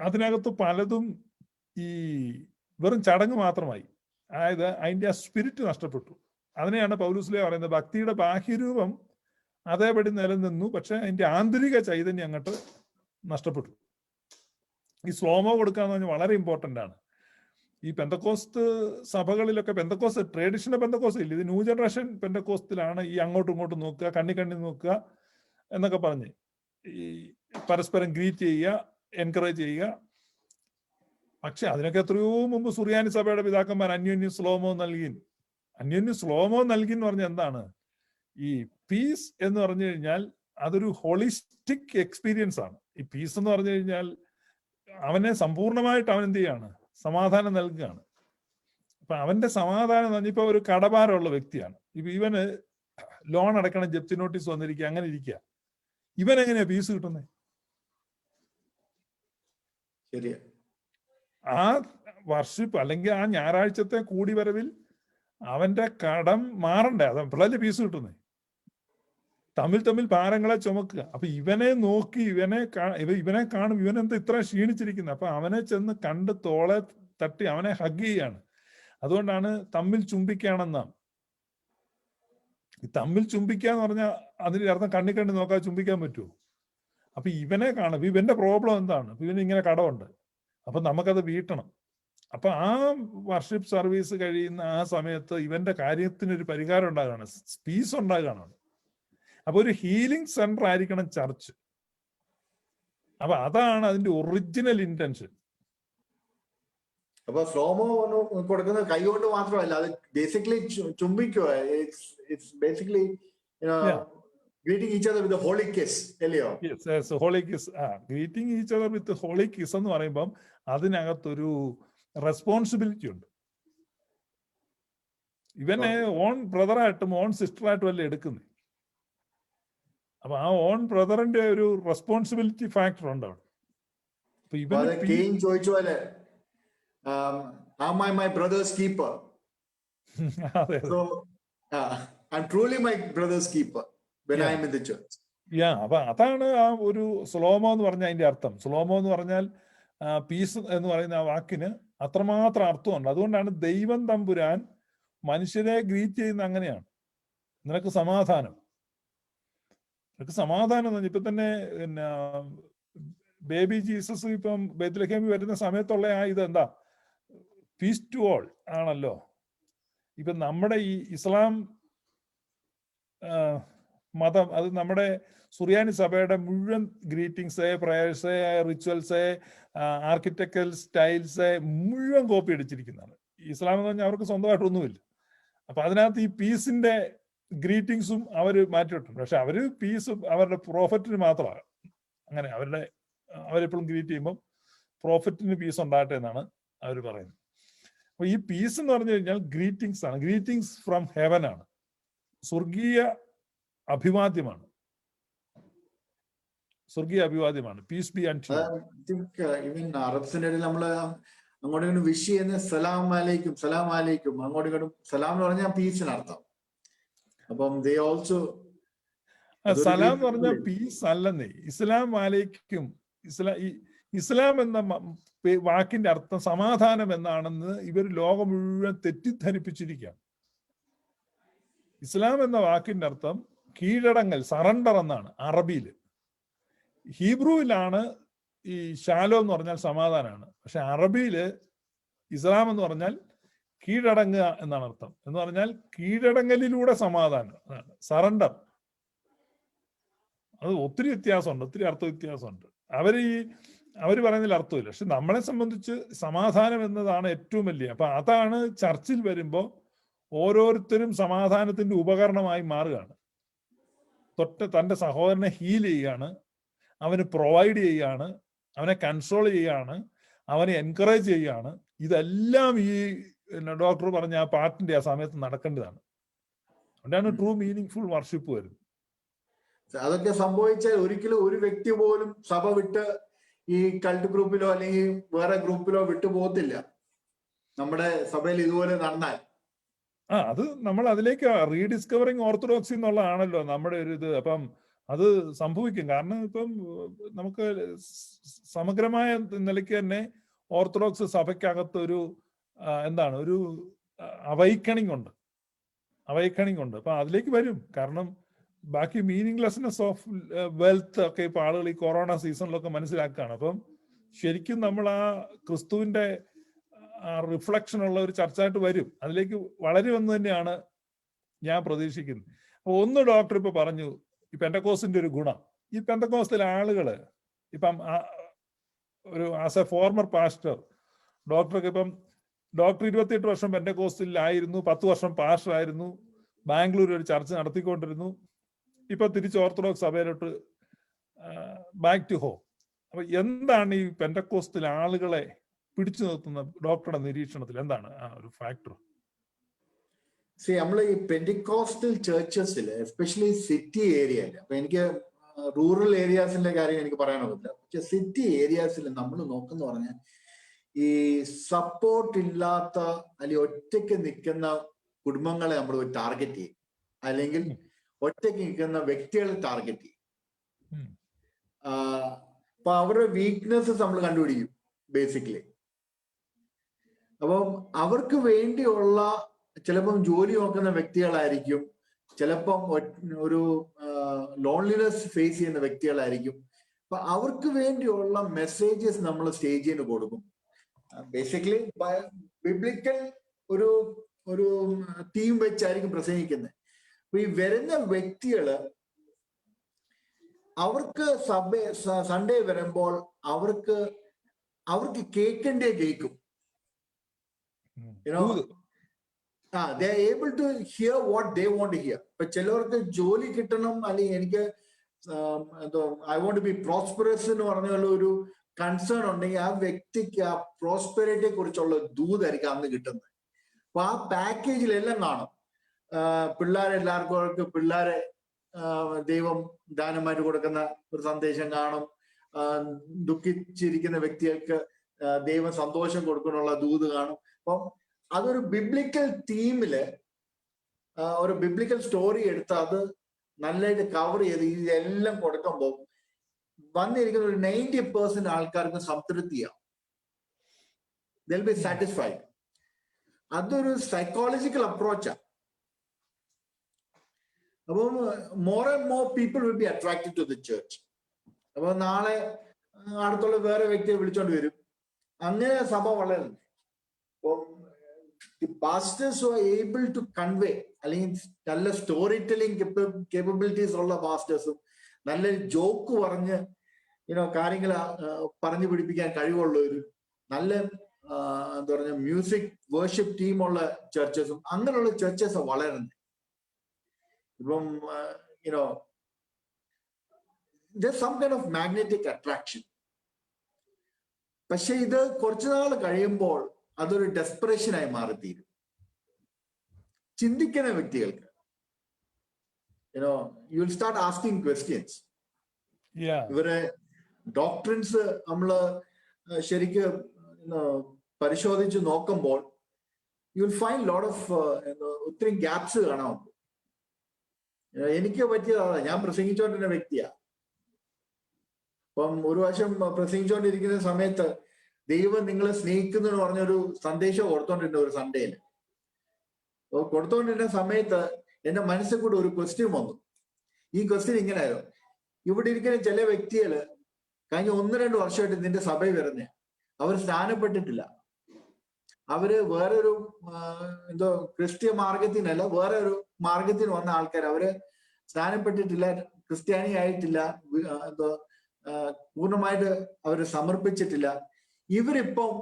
അതിനകത്ത് പലതും ഈ വെറും ചടങ്ങ് മാത്രമായി. അതായത് അതിന്റെ ആ സ്പിരിറ്റ് നഷ്ടപ്പെട്ടു. അതിനെയാണ് പൗലോസ്ലീഹ പറയുന്നത്, ഭക്തിയുടെ ബാഹ്യരൂപം അതേപടി നിലനിന്നു, പക്ഷെ അതിന്റെ ആന്തരിക ചൈതന്യം അങ്ങോട്ട് നഷ്ടപ്പെട്ടു. ഈ സ്ലോമോ കൊടുക്കാന്ന് പറഞ്ഞാൽ വളരെ ഇമ്പോർട്ടന്റ് ആണ്. ഈ പെന്തക്കോസ്ത് സഭകളിലൊക്കെ, പെന്തക്കോസ്റ്റ് ട്രഡീഷണൽ പെന്തക്കോസ്റ്റ് ഇല്ല, ഇത് ന്യൂ ജനറേഷൻ പെന്തക്കോസ്റ്റിലാണ് ഈ അങ്ങോട്ടും ഇങ്ങോട്ടും നോക്കുക, കണ്ണി നോക്കുക എന്നൊക്കെ പറഞ്ഞ് ഈ പരസ്പരം ഗ്രീറ്റ് ചെയ്യുക, എൻകറേജ് ചെയ്യുക. പക്ഷെ അതിനൊക്കെ എത്രയോ മുമ്പ് സുറിയാനി സഭയുടെ പിതാക്കന്മാർ അന്യോന്യം സ്ലോമോ നൽകി. അന്യോന്യം സ്ലോമോ നൽകി എന്ന് പറഞ്ഞാൽ എന്താണ്? ഈ പീസ് എന്ന് പറഞ്ഞു കഴിഞ്ഞാൽ അതൊരു ഹോളിസ്റ്റിക് എക്സ്പീരിയൻസ് ആണ്. ഈ പീസ് എന്ന് പറഞ്ഞു കഴിഞ്ഞാൽ അവനെ സമ്പൂർണമായിട്ട് അവൻ എന്ത് ചെയ്യാണ്? സമാധാനം നൽകുകയാണ്. അപ്പൊ അവന്റെ സമാധാനം എന്ന് പറഞ്ഞാൽ ഇപ്പൊ ഒരു കടഭാരമുള്ള വ്യക്തിയാണ്, ഇപ്പൊ ഇവന് ലോൺ അടക്കണം, ജപ്തി നോട്ടീസ് വന്നിരിക്കുക, അങ്ങനെ ഇരിക്കുക. ഇവൻ എങ്ങനെയാ പീസ് കിട്ടുന്നത്? ആ വർഷിപ്പ് അല്ലെങ്കിൽ ആ ഞായറാഴ്ചത്തെ കൂടിവരവിൽ അവന്റെ കടം മാറണ്ടേ? അപ്പോഴല്ലേ പീസ് കിട്ടുന്നേ. തമ്മിൽ ഭാരങ്ങളെ ചുമക്കുക. അപ്പൊ ഇവനെ നോക്കി ഇവനെ കാണും, ഇവനെന്താ ഇത്ര ക്ഷീണിച്ചിരിക്കുന്നത്? അപ്പൊ അവനെ ചെന്ന് കണ്ട് തോളെ തട്ടി അവനെ ഹഗ് ചെയ്യാണ്. അതുകൊണ്ടാണ് തമ്മിൽ ചുംബിക്കുകയാണെന്നാ. ഈ തമ്മിൽ ചുംബിക്കുക എന്ന് പറഞ്ഞാൽ അതിന്റെ അർത്ഥം കണ്ണി നോക്കാതെ ചുംബിക്കാൻ പറ്റുമോ? അപ്പൊ ഇവനെ കാണും, ഇവന്റെ പ്രോബ്ലം എന്താണ്? ഇവന് ഇങ്ങനെ കടമുണ്ട്, അപ്പൊ നമുക്കത് വീട്ടണം. അപ്പൊ ആ വർഷിപ്പ് സർവീസ് കഴിയുന്ന ആ സമയത്ത് ഇവന്റെ കാര്യത്തിനൊരു പരിഹാരം ഉണ്ടാകുകയാണ്, പീസ് ഉണ്ടാകുകയാണ്. അപ്പൊ ഒരു ഹീലിംഗ് സെന്റർ ആയിരിക്കണം ചർച്ച്. അപ്പൊ അതാണ് അതിന്റെ ഒറിജിനൽ ഇന്റൻഷൻ. അപ്പൊ സ്ലോമോ കൊടുക്കുന്നത് കൈകൊണ്ട് മാത്രമല്ല, അത് ബേസിക്കലി ചുംബിക്കുക. Basically greeting each other with a holy kiss, അല്ലയോ? Yes, holy kiss. Greeting each other with holy kiss എന്ന് പറയുമ്പം അതിനകത്തൊരു റെസ്പോൺസിബിലിറ്റി ഉണ്ട്. ഇവനെ ഓൺ ബ്രദറായിട്ടും ഓൺ സിസ്റ്ററായിട്ടും അല്ലേ എടുക്കുന്നത്. അപ്പൊ ആ ഓൺ ബ്രദറിന്റെ ഒരു റെസ്പോൺസിബിലിറ്റി ഫാക്ടർ ഉണ്ട് അവിടെ. അപ്പൊ ഇവൻ ചോദിച്ച പോലെ am I my brother's keeper? So I'm truly my brother's keeper when I am in the church. അപ്പൊ അതാണ് ആ ഒരു സ്ലോമോ എന്ന് പറഞ്ഞ അതിന്റെ അർത്ഥം. സ്ലോമോ എന്ന് പറഞ്ഞാൽ പീസ് എന്ന് പറയുന്ന ആ വാക്കിന് അത്രമാത്രം അർത്ഥമുണ്ട്. അതുകൊണ്ടാണ് ദൈവം തമ്പുരാൻ മനുഷ്യരെ ഗ്രീറ്റ് ചെയ്യുന്ന അങ്ങനെയാണ്. നിനക്ക് സമാധാനം, നിനക്ക് സമാധാനം എന്ന് പറഞ്ഞാൽ ഇപ്പൊ തന്നെ പിന്നെ ബേബി ജീസസ് ഇപ്പം ബെത്ലഹേമിൽ വരുന്ന സമയത്തുള്ള ആ ഇതെന്താ? പീസ് ടു ഓൾ ആണല്ലോ. ഇപ്പൊ നമ്മുടെ ഈ ഇസ്ലാം മതം, അത് നമ്മുടെ സുറിയാനി സഭയുടെ മുഴുവൻ greetings, prayers, rituals, architectural styles മുഴുവൻ കോപ്പി അടിച്ചിരിക്കുന്നതാണ്. ഇസ്ലാം എന്ന് പറഞ്ഞാൽ അവർക്ക് സ്വന്തമായിട്ടൊന്നുമില്ല. അപ്പൊ അതിനകത്ത് ഈ പീസിന്റെ ഗ്രീറ്റിംഗ്സും അവർ മാറ്റിയിട്ടുണ്ട്. പക്ഷെ അവര് പീസ് അവരുടെ പ്രോഫറ്റിന് മാത്രമാണ്. അങ്ങനെ അവരെപ്പോഴും ഗ്രീറ്റ് ചെയ്യുമ്പോൾ പ്രോഫറ്റിന് പീസ് ഉണ്ടാകട്ടെ എന്നാണ് അവർ പറയുന്നത്. അപ്പൊ ഈ പീസ് എന്ന് പറഞ്ഞു കഴിഞ്ഞാൽ ഗ്രീറ്റിംഗ്സ് ആണ്. ഗ്രീറ്റിംഗ്സ് ഫ്രം ഹെവൻ ആണ്, സ്വർഗീയ അഭിവാദ്യമാണ്. സ്വർഗീയ അഭിവാദ്യമാണ്. പീസ് ബി ആൻഡ് ഈവൻ അറബ്സിന്റെ ഇടയിൽ നമ്മള് അങ്ങോട്ടും ഇങ്ങോട്ടും വിഷ് ചെയ്യുന്ന സലാം അലൈക്കും, സലാം അലൈക്കും, അങ്ങോട്ടും ഇങ്ങോട്ടും സലാം എന്ന് പറഞ്ഞാൽ പീസിന് അർത്ഥം. അപ്പം ദേ ഓൾസോ സലാം എന്ന് പറഞ്ഞാൽ പീസ് അല്ലെന്നേ. ഇസ്ലാം അലൈക്കും, ഇസ്ലാം എന്ന വാക്കിന്റെ അർത്ഥം സമാധാനം എന്നാണെന്ന് ഇവർ ലോകം മുഴുവൻ തെറ്റിദ്ധരിപ്പിച്ചിരിക്കുകയാണ്. ഇസ്ലാം എന്ന വാക്കിന്റെ അർത്ഥം കീഴടങ്ങൽ, സറണ്ടർ എന്നാണ് അറബിയിൽ. ഹീബ്രുവിലാണ് ഈ ഷാലോ എന്ന് പറഞ്ഞാൽ സമാധാനമാണ്. പക്ഷെ അറബിയില് ഇസ്ലാം എന്ന് പറഞ്ഞാൽ കീഴടങ്ങുക എന്നാണ് അർത്ഥം. എന്ന് പറഞ്ഞാൽ കീഴടങ്ങലിലൂടെ സമാധാനം, സറണ്ടർ. അത് ഒത്തിരി വ്യത്യാസമുണ്ട്, ഒത്തിരി അർത്ഥ വ്യത്യാസമുണ്ട്. അവര് പറയുന്നതിൽ അർത്ഥമില്ല. പക്ഷെ നമ്മളെ സംബന്ധിച്ച് സമാധാനം എന്നതാണ് ഏറ്റവും വലിയ. അപ്പൊ അതാണ് ചർച്ചിൽ വരുമ്പോൾ ഓരോരുത്തരും സമാധാനത്തിന്റെ ഉപകരണമായി മാറുകയാണ്. തന്റെ സഹോദരനെ ഹീൽ ചെയ്യുകയാണ്, അവന് പ്രൊവൈഡ് ചെയ്യുകയാണ്, അവനെ കൺട്രോൾ ചെയ്യുകയാണ്, അവനെ എൻകറേജ് ചെയ്യുകയാണ്. ഇതെല്ലാം ഈ ഡോക്ടർ പറഞ്ഞ ആ പാട്ടിന്റെ ആ സമയത്ത് നടക്കേണ്ടതാണ്. അതുകൊണ്ടാണ് ട്രൂ മീനിങ് ഫുൾ വർഷിപ്പ് വരുന്നത്. അതൊക്കെ സംഭവിച്ചാൽ ഒരിക്കലും ഒരു വ്യക്തി പോലും സഭ വിട്ട് ഈ കൾട്ട് ഗ്രൂപ്പിലോ അല്ലെങ്കിൽ വേറെ ഗ്രൂപ്പിലോ വിട്ടു പോകത്തില്ല. നമ്മുടെ സഭയിൽ ഇതുപോലെ നടന്നാൽ അത് നമ്മൾ അതിലേക്ക് റീഡിസ്കവറിങ് ഓർത്തഡോക്സി എന്നുള്ളതാണല്ലോ നമ്മുടെ ഒരു ഇത്. അപ്പം അത് സംഭവിക്കും. കാരണം ഇപ്പം നമുക്ക് സമഗ്രമായ നിലയ്ക്ക് തന്നെ ഓർത്തഡോക്സ് സഭയ്ക്കകത്ത് ഒരു എന്താണ് ഒരു അവൈക്കണിങ് ഉണ്ട്. അപ്പൊ അതിലേക്ക് വരും. കാരണം ബാക്കി മീനിങ്ലെസ്നെസ് ഓഫ് വെൽത്ത് ഒക്കെ ഇപ്പൊ ആളുകൾ ഈ കൊറോണ സീസണിലൊക്കെ മനസ്സിലാക്കുകയാണ്. അപ്പം ശരിക്കും നമ്മൾ ആ ക്രിസ്തുവിന്റെ റിഫ്ലക്ഷൻ ഉള്ള ഒരു ചർച്ചയായിട്ട് വരും. അതിലേക്ക് വളരുമെന്ന് തന്നെയാണ് ഞാൻ പ്രതീക്ഷിക്കുന്നത്. അപ്പൊ ഒന്ന് ഡോക്ടർ ഇപ്പൊ പറഞ്ഞു ഈ പെന്തക്കോസ്റ്റിന്റെ ഒരു ഗുണം. ഈ പെന്തക്കോസ്റ്റിലെ ആളുകള് ഇപ്പം ഒരു ആസ് എ ഫോർമർ പാസ്റ്റർ ഡോക്ടർക്ക് ഇപ്പം ഡോക്ടർ 28 വർഷം പെന്തക്കോസ്റ്റിലായിരുന്നു, 10 വർഷം പാസ്റ്റർ ആയിരുന്നു, ബാംഗ്ലൂർ ഒരു ചർച്ച നടത്തിക്കൊണ്ടിരുന്നു. ഇപ്പൊ തിരിച്ച് ഓർത്തഡോക്സ് സഭയിലോട്ട് ബാക്ക് ടു ഹോം. അപ്പൊ എന്താണ് ഈ പെന്തക്കോസ്റ്റിൽ ആളുകളെ പിടിച്ചു നിർത്തുന്ന ഡോക്ടറുടെ നിരീക്ഷണത്തിൽ എന്താണ് ആ ഒരു ഫാക്ടർ? നമ്മൾ ഈ പെന്റിക്കോസ്റ്റൽ ചർച്ചസിൽ എസ്പെഷ്യലി സിറ്റി ഏരിയയിൽ, അപ്പൊ എനിക്ക് റൂറൽ ഏരിയാസിന്റെ കാര്യം എനിക്ക് പറയാനൊക്കില്ല, പക്ഷെ സിറ്റി ഏരിയാസിൽ നമ്മൾ നോക്കുന്ന പറഞ്ഞാൽ ഈ സപ്പോർട്ട് ഇല്ലാത്ത അല്ലെങ്കിൽ ഒറ്റയ്ക്ക് നിൽക്കുന്ന കുടുംബങ്ങളെ നമ്മൾ ടാർഗറ്റ് ചെയ്യും, അല്ലെങ്കിൽ ഒറ്റയ്ക്ക് നിൽക്കുന്ന വ്യക്തികളെ ടാർഗറ്റ് ചെയ്യും. അപ്പൊ അവരുടെ വീക്ക്നെസ്സസ് നമ്മൾ കണ്ടുപിടിക്കും ബേസിക്കലി. അപ്പം അവർക്ക് വേണ്ടിയുള്ള ചിലപ്പം ജോലി നോക്കുന്ന വ്യക്തികളായിരിക്കും, ചിലപ്പം ഒരു ലോൺലിനെസ് ഫേസ് ചെയ്യുന്ന വ്യക്തികളായിരിക്കും. അപ്പൊ അവർക്ക് വേണ്ടിയുള്ള മെസ്സേജസ് നമ്മൾ സ്റ്റേജിന് കൊടുക്കും. ബേസിക്കലി ബിബ്ലിക്കൽ ഒരു ഒരു തീം വെച്ചായിരിക്കും പ്രസംഗിക്കുന്നത്. അപ്പൊ ഈ വരുന്ന വ്യക്തികള് അവർക്ക് സൺഡേ വരുമ്പോൾ അവർക്ക് കേൾക്കേണ്ടേ കേൾക്കും. they are able to hear what they want to hear. ഇപ്പൊ ചിലവർക്ക് ജോലി കിട്ടണം, അല്ലെങ്കിൽ എനിക്ക് എന്തോ I want to be prosperous എന്ന് പറഞ്ഞുള്ള ഒരു കൺസേൺ ഉണ്ടെങ്കിൽ ആ വ്യക്തിക്ക് ആ പ്രോസ്പെരിറ്റിയെ കുറിച്ചുള്ള ദൂതായിരിക്കും അന്ന് കിട്ടുന്നത്. അപ്പൊ ആ പാക്കേജിലെല്ലാം കാണും. പിള്ളേരെ ദൈവം ദാനമായിട്ട് കൊടുക്കുന്ന ഒരു സന്ദേശം കാണും. ദുഃഖിച്ചിരിക്കുന്ന വ്യക്തികൾക്ക് ദൈവം സന്തോഷം കൊടുക്കാനുള്ള ദൂത് കാണും. അപ്പം അതൊരു ബിബ്ലിക്കൽ തീമില് ഒരു ബിബ്ലിക്കൽ സ്റ്റോറി എടുത്ത് അത് നല്ലതായിട്ട് കവർ ചെയ്ത് ഇതെല്ലാം കൊടുക്കുമ്പോൾ വന്നിരിക്കുന്ന ഒരു 90% ആൾക്കാർക്ക് സംതൃപ്തിയാവും. they'll be satisfied. അതൊരു സൈക്കോളജിക്കൽ അപ്രോച്ചാണ്. അപ്പം more and more people will be attracted to the church. അപ്പൊ നാളെ അടുത്തുള്ള വേറെ വ്യക്തിയെ വിളിച്ചോണ്ട് വരും. അങ്ങനെ സഭ വളരുന്നു. അപ്പം pastors are able to convey, അല്ലെങ്കിൽ നല്ല സ്റ്റോറി ടെല്ലിംഗ് കേപ്പബിലിറ്റീസ് ഉള്ള പാസ്റ്റേഴ്സും നല്ല ജോക്ക് പറഞ്ഞ് കാര്യങ്ങൾ പറഞ്ഞു പിടിപ്പിക്കാൻ കഴിവുള്ളവരും നല്ല എന്താ പറഞ്ഞ മ്യൂസിക് വേർഷിപ്പ് ടീമുള്ള ചർച്ചസും അങ്ങനെയുള്ള ചർച്ചസ് വളരുന്നത്. ഇപ്പം there's some kind of magnetic attraction. പക്ഷെ ഇത് കുറച്ചുനാൾ കഴിയുമ്പോൾ അതൊരു ഡെസ്പറേഷനായി മാറിത്തീരും. ചിന്തിക്കുന്ന വ്യക്തികൾക്ക് you will start asking questions. ഇവരെ ഡോക്ട്രിൻസ് നമ്മള് ശരിക്ക് പരിശോധിച്ച് നോക്കുമ്പോൾ you will find lot of ഒത്തിരി ഗ്യാപ്സ് കാണാറുണ്ട്. എനിക്ക് പറ്റിയതാണ്, ഞാൻ പ്രസംഗിച്ചുകൊണ്ടിരുന്ന വ്യക്തിയാ. അപ്പം ഒരു വർഷം പ്രസംഗിച്ചുകൊണ്ടിരിക്കുന്ന സമയത്ത് ദൈവം നിങ്ങളെ സ്നേഹിക്കുന്നു എന്ന് പറഞ്ഞൊരു സന്ദേശം കൊടുത്തോണ്ടിരുന്ന ഒരു സൺഡേയില്. കൊടുത്തോണ്ടിരുന്ന സമയത്ത് എന്റെ മനസ്സിൽ കൂടെ ഒരു ക്വസ്റ്റ്യൻ വന്നു. ഈ ക്വസ്റ്റ്യൻ ഇങ്ങനെയായിരുന്നു: ഇവിടെ ഇരിക്കുന്ന ചില വ്യക്തികള് കഴിഞ്ഞ 1-2 വർഷമായിട്ട് നിന്റെ സഭയിൽ വരുന്ന അവർ സ്നാനപ്പെട്ടിട്ടില്ല. അവര് വേറൊരു എന്തോ ക്രിസ്ത്യ മാർഗത്തിനല്ല, വേറെ ഒരു മാർഗത്തിന് വന്ന ആൾക്കാർ. അവര് സ്നാനപ്പെട്ടിട്ടില്ല, ക്രിസ്ത്യാനി ആയിട്ടില്ല, എന്തോ പൂർണ്ണമായിട്ട് അവര് സമർപ്പിച്ചിട്ടില്ല. ഇവരിപ്പം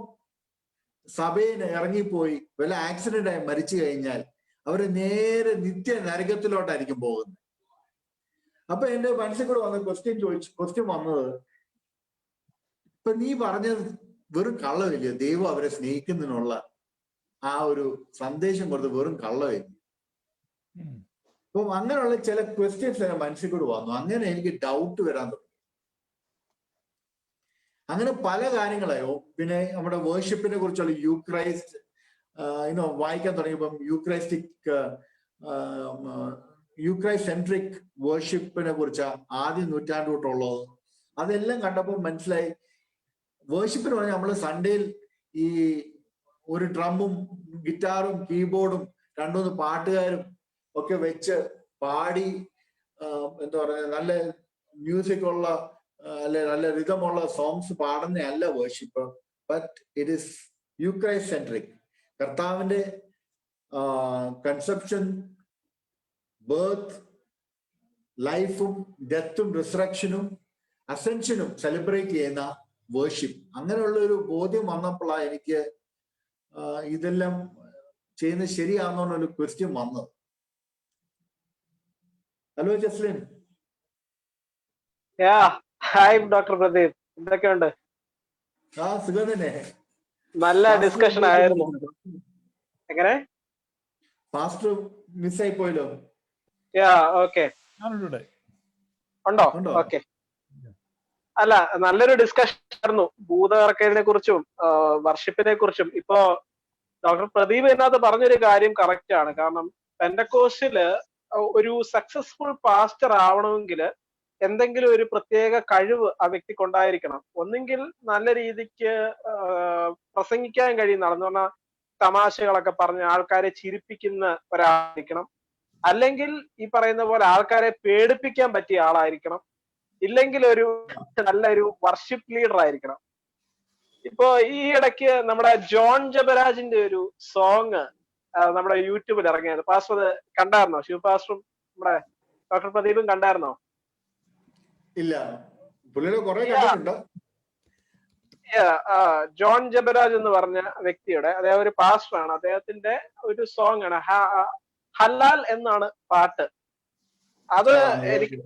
സഭയിൽ ഇറങ്ങിപ്പോയി വല്ല ആക്സിഡന്റ് ആയി മരിച്ചു കഴിഞ്ഞാൽ അവര് നേരെ നിത്യ നരകത്തിലോട്ടായിരിക്കും പോകുന്നത്. അപ്പൊ എന്റെ മനസ്സിൽ കൂടെ വന്ന ക്വസ്റ്റ്യൻ വന്നത്, ഇപ്പൊ നീ പറഞ്ഞത് വെറും കള്ളമില്ലയോ? ദൈവം അവരെ സ്നേഹിക്കുന്നതിനുള്ള ആ ഒരു സന്ദേശം കൊടുത്ത് വെറും കള്ളമില്ല. അപ്പം അങ്ങനെയുള്ള ചില ക്വസ്റ്റ്യൻസ് എന്റെ മനസ്സിൽ കൂടെ വന്നു. അങ്ങനെ എനിക്ക് ഡൗട്ട് വരാൻ തുടങ്ങി. അങ്ങനെ പല കാര്യങ്ങളായോ. പിന്നെ നമ്മുടെ വേർഷിപ്പിനെ കുറിച്ചുള്ള യൂക്രൈസ്റ്റ് വായിക്കാൻ തുടങ്ങിയപ്പം യൂക്രൈസ്റ്റ് സെൻട്രിക് വേർഷിപ്പിനെ കുറിച്ച് ആദ്യ നൂറ്റാണ്ട് തൊട്ടുള്ളത് അതെല്ലാം കണ്ടപ്പോൾ മനസ്സിലായി. വേർഷിപ്പിന് പറഞ്ഞാൽ നമ്മൾ സൺഡേയിൽ ഈ ഒരു ഡ്രമ്മും ഗിറ്റാറും കീബോർഡും 2-3 പാട്ടുകാരും ഒക്കെ വെച്ച് പാടി എന്താ പറയുക, നല്ല മ്യൂസിക് ഉള്ള അല്ലെ നല്ല റിതമുള്ള സോങ്സ് പാടുന്ന അല്ല worship. But it is Eucharist centric. കർത്താവിന്റെ കൺസെപ്ഷൻ, ബർത്ത്, ലൈഫും ഡെത്തും റിസറക്ഷനും അസെൻഷനും സെലിബ്രേറ്റ് ചെയ്യുന്ന വേർഷിപ്പ്. അങ്ങനെയുള്ള ഒരു ബോധ്യം വന്നപ്പോഴാണ് എനിക്ക് ഇതെല്ലാം ചെയ്യുന്നത് ശരിയാണെന്നൊരു ക്വസ്റ്റ്യൻ വന്നത്. Hello Jaslin. Hi doctor Pradeep, എന്തൊക്കെയുണ്ട്? സുഖം തന്നെ. നല്ല ഡിസ്കഷൻ ആയിരുന്നു. എങ്ങനെ പാസ്റ്റർ മിസ്സായി പോയല്ലോ? ഓക്കെ, ഉണ്ടോ? ഓക്കെ. അല്ല, നല്ലൊരു ഡിസ്കഷൻ ആയിരുന്നു. ഭൂതകറക്കലിനെ കുറിച്ചും വർഷിപ്പിനെ കുറിച്ചും. ഇപ്പോ ഡോക്ടർ പ്രദീപ് ഇതിനകത്ത് പറഞ്ഞൊരു കാര്യം കറക്റ്റ് ആണ്. കാരണം പെന്തക്കോസ്റ്റില് ഒരു സക്സസ്ഫുൾ പാസ്റ്റർ ആവണമെങ്കിൽ എന്തെങ്കിലും ഒരു പ്രത്യേക കഴിവ് ആ വ്യക്തിക്കുണ്ടായിരിക്കണം. ഒന്നെങ്കിൽ നല്ല രീതിക്ക് പ്രസംഗിക്കാൻ കഴിയുന്ന ആളെന്ന് പറഞ്ഞാൽ തമാശകളൊക്കെ പറഞ്ഞ് ആൾക്കാരെ ചിരിപ്പിക്കുന്ന ഒരാളായിരിക്കണം. അല്ലെങ്കിൽ ഈ പറയുന്ന പോലെ ആൾക്കാരെ പേടിപ്പിക്കാൻ പറ്റിയ ആളായിരിക്കണം. ഇല്ലെങ്കിൽ ഒരു നല്ലൊരു വർഷിപ്പ് ലീഡർ ആയിരിക്കണം. ഇപ്പോ ഈ ഇടയ്ക്ക് നമ്മുടെ ജോൺ ജബരാജിന്റെ ഒരു സോങ് നമ്മുടെ യൂട്യൂബിൽ ഇറങ്ങിയത്. പാസ്റ്റർ കണ്ടായിരുന്നോ? ശിവ പാസ്റ്ററും നമ്മുടെ ഡോക്ടർ പ്രദീപും കണ്ടായിരുന്നോ? ഇല്ല, കുറെ കണ്ടിട്ടുണ്ട്. ജോൺ ജബരാജ് എന്ന് പറഞ്ഞ വ്യക്തിയുടെ, അദ്ദേഹം ഒരു പാസ്റ്ററാണ്, അദ്ദേഹത്തിന്റെ ഒരു സോങ് ആണ് ഹലാൽ എന്നാണ് പാട്ട്. അത് എനിക്ക്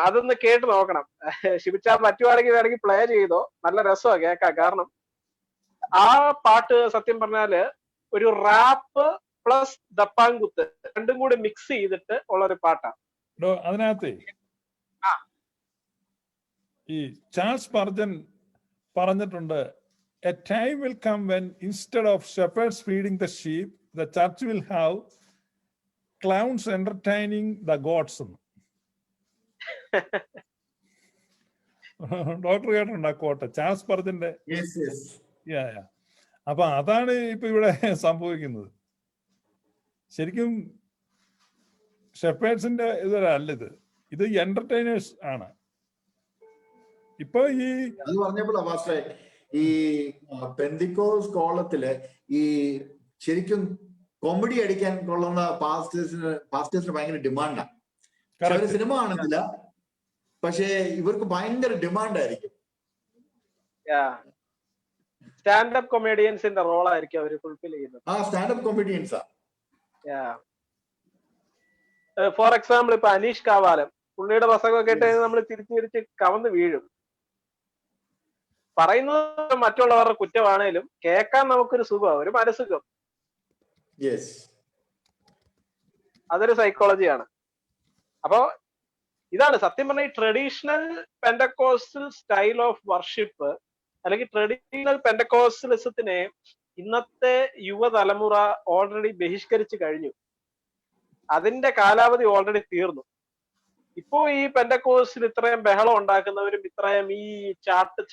അതൊന്ന് കേട്ട് നോക്കണം. ശിപിച്ചാൽ പറ്റുവാണെങ്കിൽ വേണമെങ്കിൽ പ്ലേ ചെയ്തോ, നല്ല രസമാണ് കേൾക്കാം. കാരണം ആ പാട്ട് സത്യം പറഞ്ഞാല് ഒരു റാപ്പ് പ്ലസ് ദപ്പാങ്കുത്ത് രണ്ടും കൂടി മിക്സ് ചെയ്തിട്ട് ഉള്ള ഒരു പാട്ടാണ്. അതിനകത്ത് ഈ ചാൾസ് സ്പർജൻ പറഞ്ഞിട്ടുണ്ട്, a time will come when instead of shepherds feeding the sheep the church will have clowns entertaining the gods എന്ന്. ഡോക്ടർ കേട്ടിട്ടുണ്ട് ആ കോട്ട, ചാൾസ് സ്പർജന്റെ. അപ്പൊ അതാണ് ഇപ്പൊ ഇവിടെ സംഭവിക്കുന്നത്. ശരിക്കും ഷെപ്പേർഡ്സിന്റെ ഇതല്ല, ഇത് എന്റർടൈനേഴ്സ് ആണ്. ഇപ്പൊ ഈ അത് പറഞ്ഞപ്പോഴാ പാസ്റ്ററെ, ഈ പെന്തിക്കോസ് കോളത്തില് ഈ ശരിക്കും കോമഡി അടിക്കാൻ കൊള്ളുന്ന പാസ്റ്റേഴ്സിന് ഭയങ്കര ഡിമാൻഡാണ്. അവര് സിനിമ കാണുന്നില്ല, പക്ഷേ ഇവർക്ക് ഭയങ്കര ഡിമാൻഡായിരിക്കും. സ്റ്റാൻഡപ്പ് കൊമേഡിയൻസിന്റെ റോളായിരിക്കും അവർ ഫുൾഫിൽ ചെയ്യുന്നത്. സ്റ്റാൻഡപ്പ് കൊമേഡിയൻസാ. ഫോർ എക്സാമ്പിൾ ഇപ്പൊ അനീഷ് കാവാലം, പുള്ളിയുടെ പ്രസംഗം കേട്ട് നമ്മൾ തിരിച്ച് കവന്ന് വീഴും. പറയുന്നത് മറ്റുള്ളവരുടെ കുറ്റമാണേലും കേൾക്കാൻ നമുക്കൊരു സുഖം, ഒരു മനസുഖം. അതൊരു സൈക്കോളജിയാണ്. അപ്പോ ഇതാണ് സത്യം പറഞ്ഞ ഈ traditional Pentecostal style of worship അല്ലെങ്കിൽ ട്രഡീഷണൽ പെന്തക്കോസ്റ്റലിസത്തിനെ ഇന്നത്തെ യുവതലമുറ ഓൾറെഡി ബഹിഷ്കരിച്ചു കഴിഞ്ഞു. അതിന്റെ കാലാവധി ഓൾറെഡി തീർന്നു. ഇപ്പോ ഈ പെന്തക്കോസ്റ്റിൽ ഇത്രയും ബഹളം ഉണ്ടാക്കുന്നവരും ഇത്രയും ഈ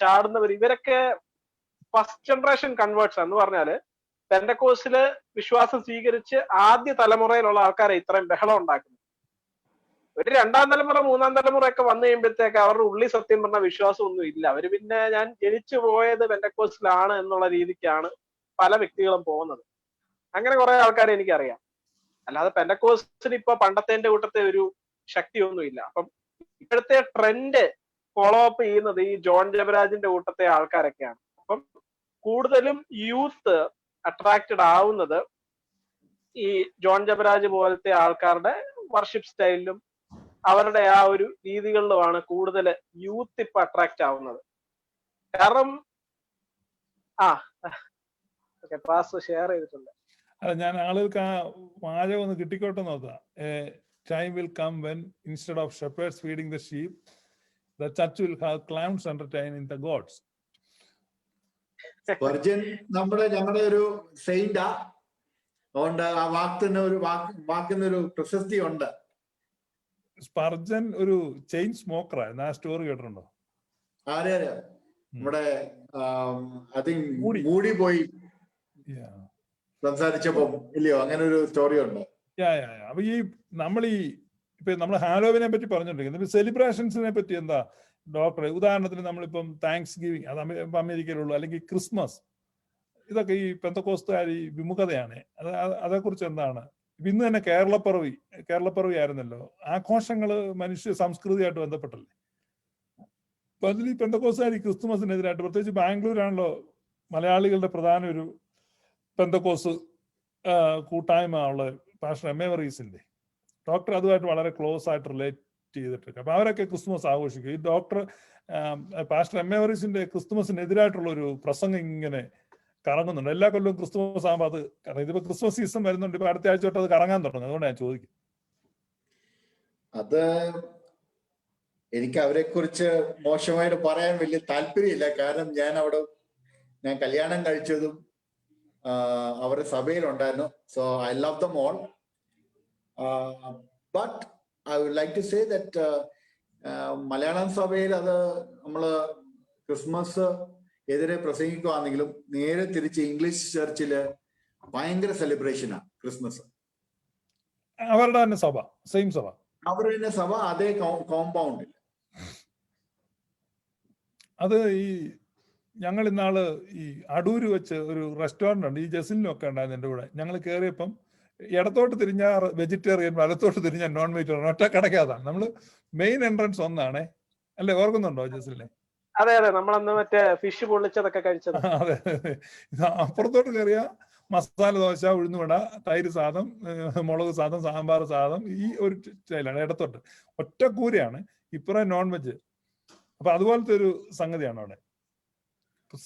ചാടുന്നവരും ഇവരൊക്കെ ഫസ്റ്റ് ജനറേഷൻ കൺവേർട്സ് എന്ന് പറഞ്ഞാല് പെന്തക്കോസ്റ്റില് വിശ്വാസം സ്വീകരിച്ച് ആദ്യ തലമുറയിലുള്ള ആൾക്കാരെ ഇത്രയും ബഹളം ഉണ്ടാക്കുന്നത്. ഒരു 2ാം തലമുറ 3ാം തലമുറ ഒക്കെ വന്നു കഴിയുമ്പോഴത്തേക്ക് അവരുടെ ഉള്ളിൽ സത്യം പറഞ്ഞ വിശ്വാസം ഒന്നും ഇല്ല. അവര് പിന്നെ ഞാൻ ജനിച്ചു പോയത് പെന്തക്കോസ്റ്റിലാണ് എന്നുള്ള രീതിക്കാണ് പല വ്യക്തികളും പോകുന്നത്. അങ്ങനെ കുറെ ആൾക്കാരെ എനിക്കറിയാം. അല്ലാതെ പെന്തക്കോസ്റ്റിന് ഇപ്പൊ പണ്ടത്തെ കൂട്ടത്തെ ഒരു ശക്തിയൊന്നും ഇല്ല. അപ്പം ഇപ്പോഴത്തെ ട്രെൻഡ് ഫോളോ അപ്പ് ചെയ്യുന്നത് ഈ ജോൺ ജബരാജിന്റെ കൂട്ടത്തെ ആൾക്കാരൊക്കെയാണ്. അപ്പം കൂടുതലും യൂത്ത് അട്രാക്റ്റഡ് ആവുന്നത് ഈ ജോൺ ജബരാജ് പോലത്തെ ആൾക്കാരുടെ വർഷിപ്പ് സ്റ്റൈലിലും അവരുടെ ആ ഒരു രീതികളിലുമാണ് കൂടുതൽ യൂത്ത് ഇപ്പൊ അട്രാക്റ്റ് ആവുന്നത്. കാരണം ക്ലാസ് ഷെയർ ചെയ്തിട്ടുണ്ട്. അല്ല, ഞാൻ ആളുകൾക്ക് ആ വാചകം ഒന്ന് കിട്ടിക്കോട്ടെ നോക്കാം. Time will come when instead of shepherds feeding the sheep, the church will have clowns entertaining the gods. Spurgeon ഞങ്ങളുടെ ഒരു സെയിന്റാ. അതുകൊണ്ട് ആ വാക്കിനൊരു പ്രശസ്തി ഉണ്ട്. സ്പർജൻ ഒരു ചെയിൻ സ്മോക്കറായിരുന്നു. ആ സ്റ്റോറി കേട്ടിട്ടുണ്ടോ? ആരെ നമ്മുടെ മൂടി പോയി സംസാരിച്ചപ്പോ ഇല്ലയോ, അങ്ങനെ ഒരു സ്റ്റോറി ഉണ്ട്. അപ്പൊ നമ്മൾ ഹാലോവിനെ പറ്റി പറഞ്ഞിട്ടുണ്ടെങ്കിൽ സെലിബ്രേഷൻസിനെ പറ്റി എന്താ ഡോക്ടറെ? ഉദാഹരണത്തിന് നമ്മളിപ്പം താങ്ക്സ് ഗിവിങ്, അത് അമേരിക്കയിലുള്ളൂ, അല്ലെങ്കിൽ ക്രിസ്മസ്, ഇതൊക്കെ ഈ പെന്തക്കോസ്തുകാർ ഈ വിമുഖതയാണ്. അതേക്കുറിച്ച് എന്താണ്? ഇന്ന് തന്നെ കേരളപ്പിറവി ആയിരുന്നല്ലോ. ആഘോഷങ്ങള് മനുഷ്യ സംസ്കൃതിയായിട്ട് ബന്ധപ്പെട്ടല്ലേ. അപ്പൊ അതിൽ ഈ പെന്തക്കോസ്തുകാർ ഈ ക്രിസ്തുമസിനെതിരായിട്ട്, പ്രത്യേകിച്ച് ബാംഗ്ലൂരാണല്ലോ മലയാളികളുടെ പ്രധാന ഒരു പെന്തക്കോസ് കൂട്ടായ്മ ഉള്ള പാസ്റ്റർ എം എ വർഗീസിന്റെ. ഡോക്ടർ അതുമായിട്ട് വളരെ ക്ലോസ് ആയിട്ട് റിലേറ്റ് ചെയ്തിട്ടുണ്ട്. അപ്പൊ അവരൊക്കെ ക്രിസ്മസ് ആഘോഷിക്കും. ഈ പാസ്റ്റർ എം എ വർഗീസിന്റെ ക്രിസ്തുമസിനെതിരായിട്ടുള്ള ഒരു പ്രസംഗം ഇങ്ങനെ കറങ്ങുന്നുണ്ട്. എല്ലാ കൊല്ലവും ക്രിസ്തുമസ് ആകുമ്പോൾ അത്, കാരണം ഇതിപ്പോ ക്രിസ്മസ് സീസൺ വരുന്നുണ്ട്, ഇപ്പൊ അടുത്ത ആഴ്ച തൊട്ട് അത് കറങ്ങാൻ തുടങ്ങും. അതുകൊണ്ട് ഞാൻ ചോദിക്കും. അത് എനിക്ക് അവരെ കുറിച്ച് മോശമായിട്ട് പറയാൻ വലിയ താല്പര്യമില്ല. കാരണം ഞാൻ കല്യാണം കഴിച്ചതും അവരുടെ സഭയിലുണ്ടായിരുന്നു. So I love them all. But I would like to say that Malayalam സഭയിൽ അത് നമ്മള് ക്രിസ്മസ് എതിരെ പ്രസംഗിക്കുകയാണെങ്കിലും നേരെ തിരിച്ച് ഇംഗ്ലീഷ് ചർച്ചില് ഭയങ്കര സെലിബ്രേഷനാണ് ക്രിസ്മസ്. അവരുടെ തന്നെ സഭ, സെയിം സഭ, അവരുടെ തന്നെ സഭ, അതേ കോമ്പൗണ്ടിൽ. അത് ഞങ്ങൾ ഇന്നാള് ഈ അടൂര് വെച്ച് ഒരു റെസ്റ്റോറന്റ് ഉണ്ട്, ഈ ജസിലിനൊക്കെ ഉണ്ടായിരുന്നു എൻ്റെ കൂടെ. ഞങ്ങൾ കയറിയപ്പം ഇടത്തോട്ട് തിരിഞ്ഞ വെജിറ്റേറിയൻ, വലത്തോട്ട് തിരിഞ്ഞ നോൺ വെജിറ്റേറിയൻ, ഒറ്റ കടക്കാതാണ്. നമ്മള് മെയിൻ എൻട്രൻസ് ഒന്നാണേ, അല്ലെ? ഓർക്കുന്നുണ്ടോ ജസിലിനെ? അതെ, നമ്മളന്ന് മറ്റേ ഫിഷ് പൊള്ളിച്ചതൊക്കെ കഴിച്ചത്. അതെ, അപ്പുറത്തോട്ട് കയറിയ മസാല ദോശ, ഉഴുന്നുവട, തൈര് സാദം, മുളക് സാദം, സാമ്പാർ സാദം, ഈ ഒരു സ്റ്റൈലാണ്. ഇടത്തോട്ട് ഒറ്റ കൂരയാണ്, ഇപ്പുറം നോൺ വെജ്. അപ്പൊ അതുപോലത്തെ ഒരു സംഗതിയാണ് അവിടെ.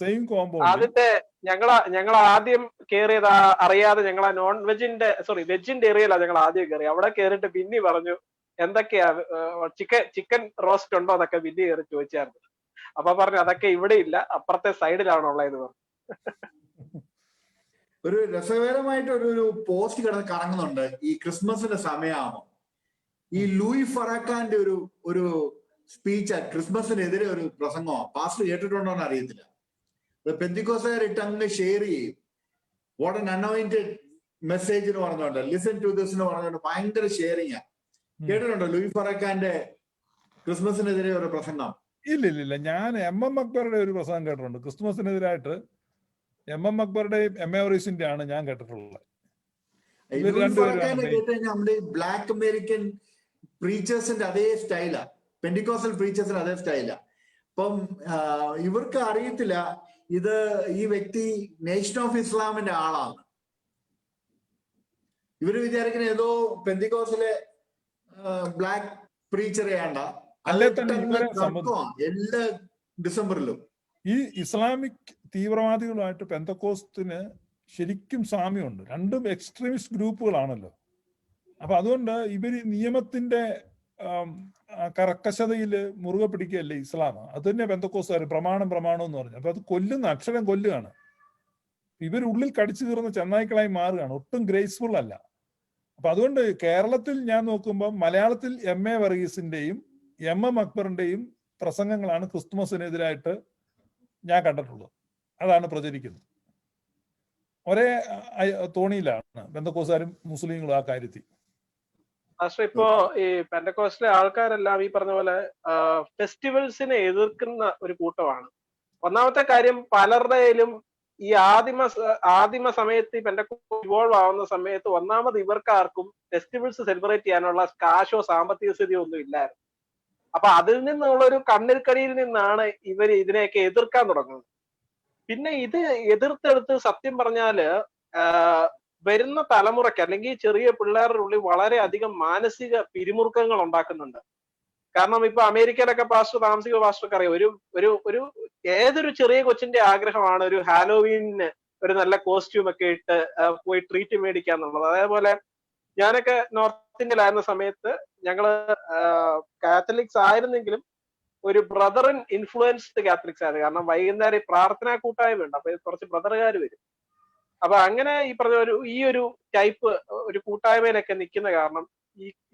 Same compound. ആദ്യത്തെ ഞങ്ങൾ ആദ്യം കയറിയത് അറിയാതെ ഞങ്ങൾ ആ വെജിന്റെ ഏരിയയിലാ ഞങ്ങൾ ആദ്യം കയറി. അവിടെ കയറിയിട്ട് പിന്നെ പറഞ്ഞു എന്തൊക്കെയാ ചിക്കൻ റോസ്റ്റ് ഉണ്ടോ എന്നൊക്കെ പിന്നെ കയറി ചോദിച്ചായിരുന്നു. അപ്പൊ പറഞ്ഞു അതൊക്കെ ഇവിടെ ഇല്ല, അപ്പുറത്തെ സൈഡിലാണുള്ളത് പറഞ്ഞു. ഒരു രസകരമായിട്ട് ഒരു പോസ്റ്റ് കറങ്ങുന്നുണ്ട്. ഈ ക്രിസ്മസിന്റെ സമയമാണോ ഈ ലൂയി ഫറാക്കാന്റെ ഒരു സ്പീച്ച് ക്രിസ്മസിനെതിരെ ഒരു പ്രസംഗമാണ്. പാസ്റ്റർ കേട്ടിട്ടുണ്ടോ എന്ന് അറിയത്തില്ല. പെന്തിക്കോസുകാരിട്ട് അങ്ങ് ഷെയർ ചെയ്യും. വാട്ട് ആൻ അനോയിന്റഡ് മെസ്സേജ് എന്ന് പറഞ്ഞുകൊണ്ട്, ലിസൺ ടു ദിസ് എന്ന് പറഞ്ഞുകൊണ്ട് ഭയങ്കര ഷെയറിംഗ്. കേട്ടിട്ടുണ്ടോ ലൂയി ഫറാക്കാന്റെ ക്രിസ്മസിനെതിരെ ഒരു പ്രസംഗം? ഇല്ല, ഞാൻ എം എം അക്ബറുടെ ഒരു പ്രസംഗം കേട്ടിട്ടുണ്ട് ക്രിസ്മസിനെതിരായിട്ട്. എം എം അക്ബറുടെയും എം എ വറീസിന്റെ ആണ് ഞാൻ കേട്ടിട്ടുള്ളത്. നമ്മുടെ ബ്ലാക്ക് അമേരിക്കൻ പ്രീച്ചേഴ്സിന്റെ അതേ സ്റ്റൈലാ, പെന്റിക്കോസ്റ്റൽ പ്രീച്ചേഴ്സിന്റെ അതേ സ്റ്റൈലാ. അപ്പം ഇവർക്ക് അറിയത്തില്ല ഈ വ്യക്തി നേഷൻ ഓഫ് ഇസ്ലാമിന്റെ ആളാണ്. ഇവര് വിചാരിക്കുന്ന ഏതോ പെന്തിക്കോസിലെ ബ്ലാക്ക് പ്രീച്ചറെയാണ്ട എല്ലാ ഡിസംബറിലും. ഈ ഇസ്ലാമിക് തീവ്രവാദികളുമായിട്ട് പെന്തക്കോസ്തിന് ശരിക്കും സാമ്യമുണ്ട്. രണ്ടും എക്സ്ട്രീമിസ്റ്റ് ഗ്രൂപ്പുകളാണല്ലോ. അപ്പൊ അതുകൊണ്ട് ഇവര് നിയമത്തിന്റെ കർക്കശതയിൽ മുറുകെ പിടിക്കുകയല്ലേ ഇസ്ലാം. അത് തന്നെ പെന്തക്കോസ്തുകാർ പ്രമാണം എന്ന് പറഞ്ഞു. അപ്പൊ അത് അക്ഷരം കൊല്ലുകയാണ്. ഇവരുള്ളിൽ കടിച്ചു കീറുന്ന ചെന്നായ്ക്കളായി മാറുകയാണ്. ഒട്ടും ഗ്രേസ്ഫുൾ അല്ല. അപ്പൊ അതുകൊണ്ട് കേരളത്തിൽ ഞാൻ നോക്കുമ്പോൾ മലയാളത്തിൽ എം എ വർഗീസിന്റെയും എം എം അക്ബറിന്റെയും പ്രസംഗങ്ങളാണ് ക്രിസ്തുമസിനെതിരായിട്ട് ഞാൻ കണ്ടിട്ടുള്ളത്. അതാണ് പ്രചരിക്കുന്നത്. ഒരേ തോണിയിലാണ് പെന്തക്കോസ്തുകാരും മുസ്ലിങ്ങളും ആ കാര്യത്തിൽ. പക്ഷെ ഇപ്പോ ഈ പെന്റക്കോസ്റ്റിലെ ആൾക്കാരെല്ലാം ഈ പറഞ്ഞ പോലെ ഫെസ്റ്റിവൽസിനെ എതിർക്കുന്ന ഒരു കൂട്ടമാണ്. ഒന്നാമത്തെ കാര്യം, പലരുടെയിലും ഈ ആദിമ സമയത്ത് ഈ പെന്റക്കോസ്റ്റ് ഇവോൾവ് ആവുന്ന സമയത്ത് ഒന്നാമത് ഇവർക്കാർക്കും ഫെസ്റ്റിവൽസ് സെലിബ്രേറ്റ് ചെയ്യാനുള്ള കാശോ സാമ്പത്തിക സ്ഥിതിയോ ഒന്നും ഇല്ലായിരുന്നു. അപ്പൊ അതിൽ നിന്നുള്ള ഒരു കണ്ണിൽക്കടിയിൽ നിന്നാണ് ഇവർ ഇതിനെയൊക്കെ എതിർക്കാൻ തുടങ്ങുന്നത്. പിന്നെ ഇത് എതിർത്തെടുത്ത് സത്യം പറഞ്ഞാല് വരുന്ന തലമുറയ്ക്ക് അല്ലെങ്കിൽ ചെറിയ പിള്ളേരുടെ ഉള്ളിൽ വളരെയധികം മാനസിക പിരിമുറുക്കങ്ങൾ ഉണ്ടാക്കുന്നുണ്ട്. കാരണം ഇപ്പൊ അമേരിക്കയിലൊക്കെ താമസിക്കുന്ന പാസ്റ്റർക്ക് അറിയാം, ഒരു ഏതൊരു ചെറിയ കൊച്ചിന്റെ ആഗ്രഹമാണ് ഒരു ഹാലോവീനിന് ഒരു നല്ല കോസ്റ്റ്യൂം ഒക്കെ ഇട്ട് പോയി ട്രീറ്റ് മേടിക്കുക എന്നുള്ളത്. അതേപോലെ ഞാനൊക്കെ നോർത്ത് ഇന്ത്യയിലായിരുന്ന സമയത്ത് ഞങ്ങള് കാത്തലിക്സ് ആയിരുന്നെങ്കിലും ഒരു ബ്രദറിൻ ഇൻഫ്ലുവൻസ്ഡ് കാത്തലിക്സ് ആയിരുന്നു. കാരണം വൈകുന്നേരം ഈ പ്രാർത്ഥനാ കൂട്ടായ്മ ഉണ്ട്, അപ്പൊ കുറച്ച് ബ്രദറുകാർ വരും. അപ്പൊ അങ്ങനെ ഈ പറഞ്ഞ ഈ ഒരു ടൈപ്പ് ഒരു കൂട്ടായ്മയിലൊക്കെ നിൽക്കുന്ന കാരണം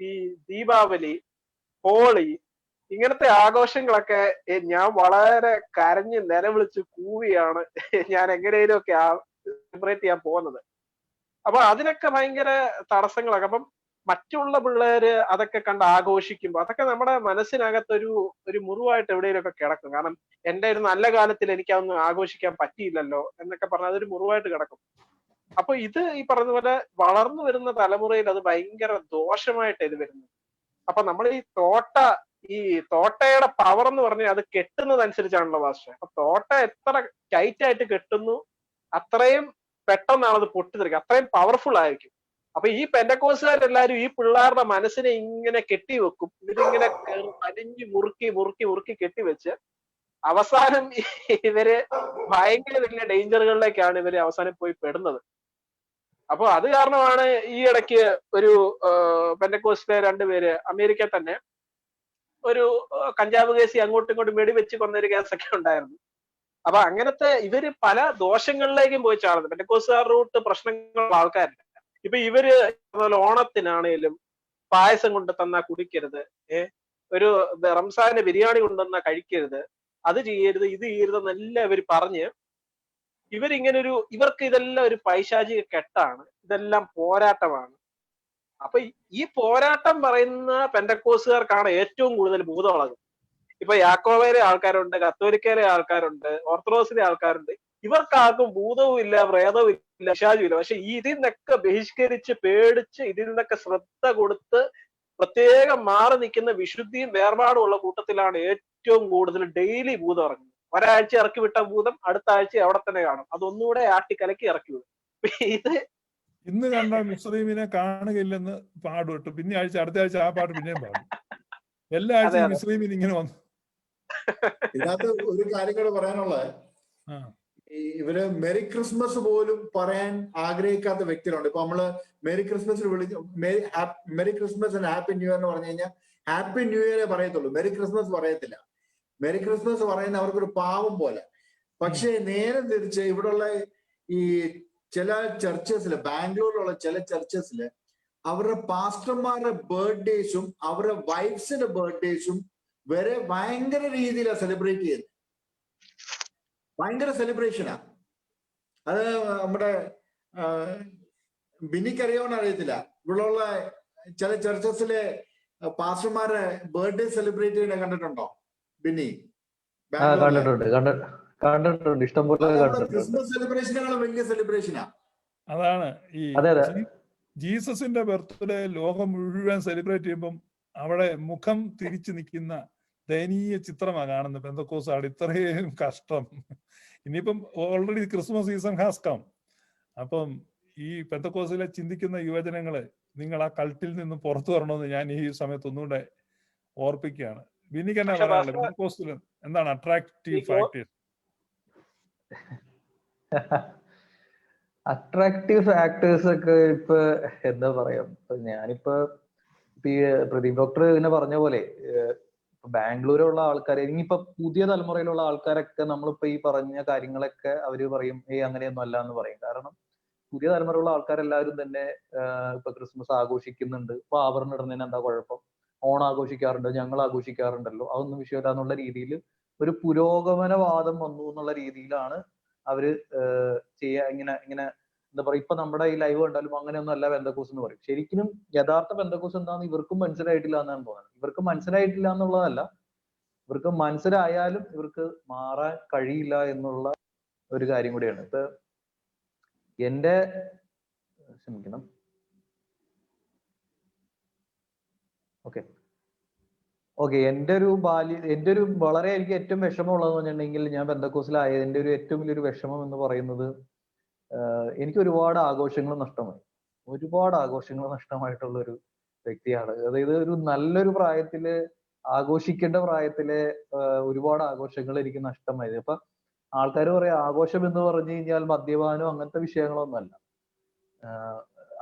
ഈ ദീപാവലി, ഹോളി ഇങ്ങനത്തെ ആഘോഷങ്ങളൊക്കെ ഞാൻ വളരെ കരഞ്ഞ് നിലവിളിച്ച് കൂവിയാണ് ഞാൻ എങ്ങനെയും ഒക്കെ സെലിബ്രേറ്റ് ചെയ്യാൻ പോകുന്നത്. അപ്പൊ അതിനൊക്കെ ഭയങ്കര തടസ്സങ്ങളൊക്കെ. അപ്പം മറ്റുള്ള പിള്ളേര് അതൊക്കെ കണ്ട് ആഘോഷിക്കുമ്പോൾ അതൊക്കെ നമ്മുടെ മനസ്സിനകത്തൊരു മുറിവായിട്ട് എവിടെയെങ്കിലുമൊക്കെ കിടക്കും. കാരണം എന്റെ ഒരു നല്ല കാലത്തിൽ എനിക്ക് അതൊന്നും ആഘോഷിക്കാൻ പറ്റിയില്ലല്ലോ എന്നൊക്കെ പറഞ്ഞാൽ അതൊരു മുറിവായിട്ട് കിടക്കും. അപ്പൊ ഇത് ഈ പറഞ്ഞ പോലെ വളർന്നു വരുന്ന തലമുറയിൽ അത് ഭയങ്കര ദോഷമായിട്ട് ഇത് വരുന്നത്. അപ്പൊ നമ്മൾ ഈ തോട്ടയുടെ പവർ എന്ന് പറഞ്ഞാൽ അത് കെട്ടുന്നതനുസരിച്ചാണല്ലോ ഭാഷ. അപ്പൊ തോട്ട എത്ര ടൈറ്റ് ആയിട്ട് കെട്ടുന്നു അത്രയും പെട്ടെന്നാണ് അത് പൊട്ടിത്തെറിക്കുക, അത്രയും പവർഫുൾ ആയിരിക്കും. അപ്പൊ ഈ പെന്റക്കോസുകാരെല്ലാരും ഈ പിള്ളേരുടെ മനസ്സിനെ ഇങ്ങനെ കെട്ടിവെക്കും. ഇവരിങ്ങനെ അലിഞ്ഞു മുറുക്കി കെട്ടിവെച്ച് അവസാനം ഇവര് ഭയങ്കര വലിയ ഡേഞ്ചറുകളിലേക്കാണ് ഇവര് അവസാനം പോയി പെടുന്നത്. അപ്പൊ അത് കാരണമാണ് ഈ ഇടയ്ക്ക് ഒരു പെന്റക്കോസ്റ്റിലെ 2 പേര് അമേരിക്കയിൽ തന്നെ ഒരു കഞ്ചാവ് കേസി അങ്ങോട്ടും ഇങ്ങോട്ടും വെടിവെച്ച് കൊന്നൊരു കേസൊക്കെ ഉണ്ടായിരുന്നു. അപ്പൊ അങ്ങനത്തെ ഇവര് പല ദോഷങ്ങളിലേക്കും പോയി ചാടുന്നു. പെന്റക്കോസ്റ്റുകാർ റൂട്ട് പ്രശ്നങ്ങളുള്ള ആൾക്കാരില്ല. ഇപ്പൊ ഇവര് ഓണത്തിനാണേലും പായസം കൊണ്ട് തന്നാ കുടിക്കരുത്, ഒരു റംസാന് ബിരിയാണി കൊണ്ടുവന്നാ കഴിക്കരുത്, അത് ചെയ്യരുത്, ഇത് ചെയ്യരുതെന്നെല്ലാം ഇവർ പറഞ്ഞ് ഇവർക്ക് ഇതെല്ലാം ഒരു പൈശാചിക കെട്ടാണ്, ഇതെല്ലാം പോരാട്ടമാണ്. അപ്പൊ ഈ പോരാട്ടം പറയുന്ന പെന്റക്കോസുകാർക്കാണ് ഏറ്റവും കൂടുതൽ ഭൂതമുള്ളത്. ഇപ്പൊ യാക്കോബയിലെ ആൾക്കാരുണ്ട്, കത്തോലിക്കയിലെ ആൾക്കാരുണ്ട്, ഓർത്തഡോക്സിലെ ആൾക്കാരുണ്ട്. ഇവർക്കാർക്കും ഭൂതവും ഇല്ല, പ്രേതവും ഇല്ല, പിശാചും ഇല്ല. പക്ഷെ ഇതിൽ നിന്നൊക്കെ ബഹിഷ്കരിച്ച് പേടിച്ച് ഇതിൽ നിന്നൊക്കെ ശ്രദ്ധ കൊടുത്ത് പ്രത്യേകം മാറി നിൽക്കുന്ന വിശുദ്ധിയും വേർപാടും ഉള്ള കൂട്ടത്തിലാണ് ഏറ്റവും കൂടുതൽ ഡെയിലി ഭൂതം ഇറങ്ങുന്നത്. ഒരാഴ്ച ഇറക്കി വിട്ട ഭൂതം അടുത്ത ആഴ്ച അവിടെ തന്നെ കാണും, അതൊന്നുകൂടെ ആട്ടിക്കലക്കി ഇറക്കി വിടും. ഇത് ഇന്ന് കണ്ട മുസ്ലിമിനെ കാണുകയില്ലെന്ന് പാടുപെട്ടു, പിന്നെ അടുത്ത ആഴ്ച ആ പാട്ട് പിന്നെയും പാടും. എല്ലാ ആഴ്ചയും മുസ്ലിമിന് ഇങ്ങനെ വന്നു. ഇതിനകത്ത് ഒരു കാര്യം കൂടെ പറയാനുള്ളത്, ഇവര് മെറി ക്രിസ്മസ് പോലും പറയാൻ ആഗ്രഹിക്കാത്ത വ്യക്തികളുണ്ട്. ഇപ്പൊ നമ്മള് മെറി ക്രിസ്മസിന് merry Christmas and happy new year എന്ന് പറഞ്ഞു കഴിഞ്ഞാൽ ഹാപ്പി ന്യൂ ഇയറെ പറയത്തുള്ളൂ, മെറി ക്രിസ്മസ് പറയത്തില്ല. മെറി ക്രിസ്മസ് പറയുന്ന അവർക്കൊരു പാവം പോലെ. പക്ഷെ നേരെ തിരിച്ച് ഇവിടെയുള്ള ഈ ചില ചർച്ചസില്, ബാംഗ്ലൂരിലുള്ള ചില ചർച്ചസില് അവരുടെ പാസ്റ്റർമാരുടെ ബർത്ത്ഡേസും അവരുടെ വൈഫ്സിന്റെ ബർത്ത്ഡേസും വരെ ഭയങ്കര രീതിയിലാണ് സെലിബ്രേറ്റ് ചെയ്യുന്നത്. ഭയങ്കര സെലിബ്രേഷനാ. അത് നമ്മുടെ ബിന്നിക്കറിയോന്ന് അറിയത്തില്ല, ഇവിടെയുള്ള ചില ചർച്ചസിലെ പാസ്റ്റർമാരെ ബർത്ത്ഡേ സെലിബ്രേറ്റ് ചെയ്യുന്ന കണ്ടിട്ടുണ്ടോ ബിന്നി? കണ്ടിട്ടുണ്ട്, ഇഷ്ടംപോലെ ക്രിസ്മസ് സെലിബ്രേഷനേക്കാളും വലിയ സെലിബ്രേഷനാ. അതാണ് ഈ ജീസസിന്റെ ബർത്ത്ഡേ ലോകം മുഴുവൻ സെലിബ്രേറ്റ് ചെയ്യുമ്പം അവിടെ മുഖം തിരിച്ചു നിൽക്കുന്ന ദയനീയ ചിത്രമാണ് കാണുന്നത്. പെന്തക്കോസ്താണ് ഇത്രയും കഷ്ടം. ഇനിയിപ്പം already Christmas season has come. അപ്പം ഈ പെന്തക്കോസിലെ ചിന്തിക്കുന്ന യുവജനങ്ങളെ നിങ്ങൾ ആ കൾട്ടിൽ നിന്ന് പുറത്തു വരണമെന്ന് ഞാൻ ഈ സമയത്ത് ഒന്നുകൂടെ ഓർപ്പിക്കുകയാണ്. ബിന്നിക്ക് എന്നാ പറയാനുള്ളത്? പെന്തക്കോസ്റ്റിൽ എന്താണ് അട്രാക്റ്റീവ് ഫാക്ടേഴ്സ്? അട്രാക്റ്റീവ് ഫാക്ടേഴ്സ് ഒക്കെ ഇപ്പൊ എന്താ പറയാ, ഞാനിപ്പോ പ്രദീപ് ഡോക്ടർ ഇതിനെ പറഞ്ഞ പോലെ ബാംഗ്ലൂരുള്ള ആൾക്കാർ, ഇനിയിപ്പോ പുതിയ തലമുറയിലുള്ള ആൾക്കാരൊക്കെ നമ്മളിപ്പോ ഈ പറഞ്ഞ കാര്യങ്ങളൊക്കെ അവര് പറയും അങ്ങനെയൊന്നും അല്ല എന്ന് പറയും. കാരണം പുതിയ തലമുറയുള്ള ആൾക്കാരെല്ലാവരും തന്നെ ഇപ്പൊ ക്രിസ്മസ് ആഘോഷിക്കുന്നുണ്ട്, ഇപ്പൊ ആഭരണം ഇടുന്നതിന് എന്താ കുഴപ്പം, ഓണം ആഘോഷിക്കാറുണ്ട്, ഞങ്ങൾ ആഘോഷിക്കാറുണ്ടല്ലോ, അതൊന്നും വിഷയമില്ല എന്നുള്ള രീതിയിൽ ഒരു പുരോഗമനവാദം വന്നു എന്നുള്ള രീതിയിലാണ് അവര് ഇങ്ങനെ എന്താ പറയുക, ഇപ്പൊ നമ്മുടെ ഈ ലൈവ് കണ്ടാലും അങ്ങനെയൊന്നും അല്ല പെന്തക്കോസ് എന്ന് പറയും. ശരിക്കും യഥാർത്ഥ പെന്തക്കോസ് എന്താണെന്ന് ഇവർക്കും മനസ്സിലായിട്ടില്ല എന്നാണ് തോന്നുന്നത്. ഇവർക്ക് മനസ്സിലായിട്ടില്ല എന്നുള്ളതല്ല, ഇവർക്ക് മനസ്സിലായാലും ഇവർക്ക് മാറാൻ കഴിയില്ല എന്നുള്ള ഒരു കാര്യം കൂടിയാണ്. ഇപ്പൊ എന്റെ ക്ഷമിക്കണം, ഓക്കെ എന്റെ ഒരു വളരെ എനിക്ക് ഏറ്റവും വിഷമമുള്ളതെന്ന് പറഞ്ഞിട്ടുണ്ടെങ്കിൽ, ഞാൻ പെന്തക്കോസിലായതിന്റെ ഒരു ഏറ്റവും വലിയൊരു വിഷമം എന്ന് പറയുന്നത്, എനിക്ക് ഒരുപാട് ആഘോഷങ്ങൾ നഷ്ടമായിട്ടുള്ള ഒരു വ്യക്തിയാണ്. അതായത് ഒരു നല്ലൊരു പ്രായത്തില് ആഘോഷിക്കേണ്ട പ്രായത്തിലെ ഒരുപാട് ആഘോഷങ്ങൾ എനിക്ക് നഷ്ടമായത്. അപ്പൊ ആൾക്കാർ പറയാം ആഘോഷം എന്ന് പറഞ്ഞു കഴിഞ്ഞാൽ മദ്യപാനം അങ്ങനത്തെ വിഷയങ്ങളൊന്നുമല്ല.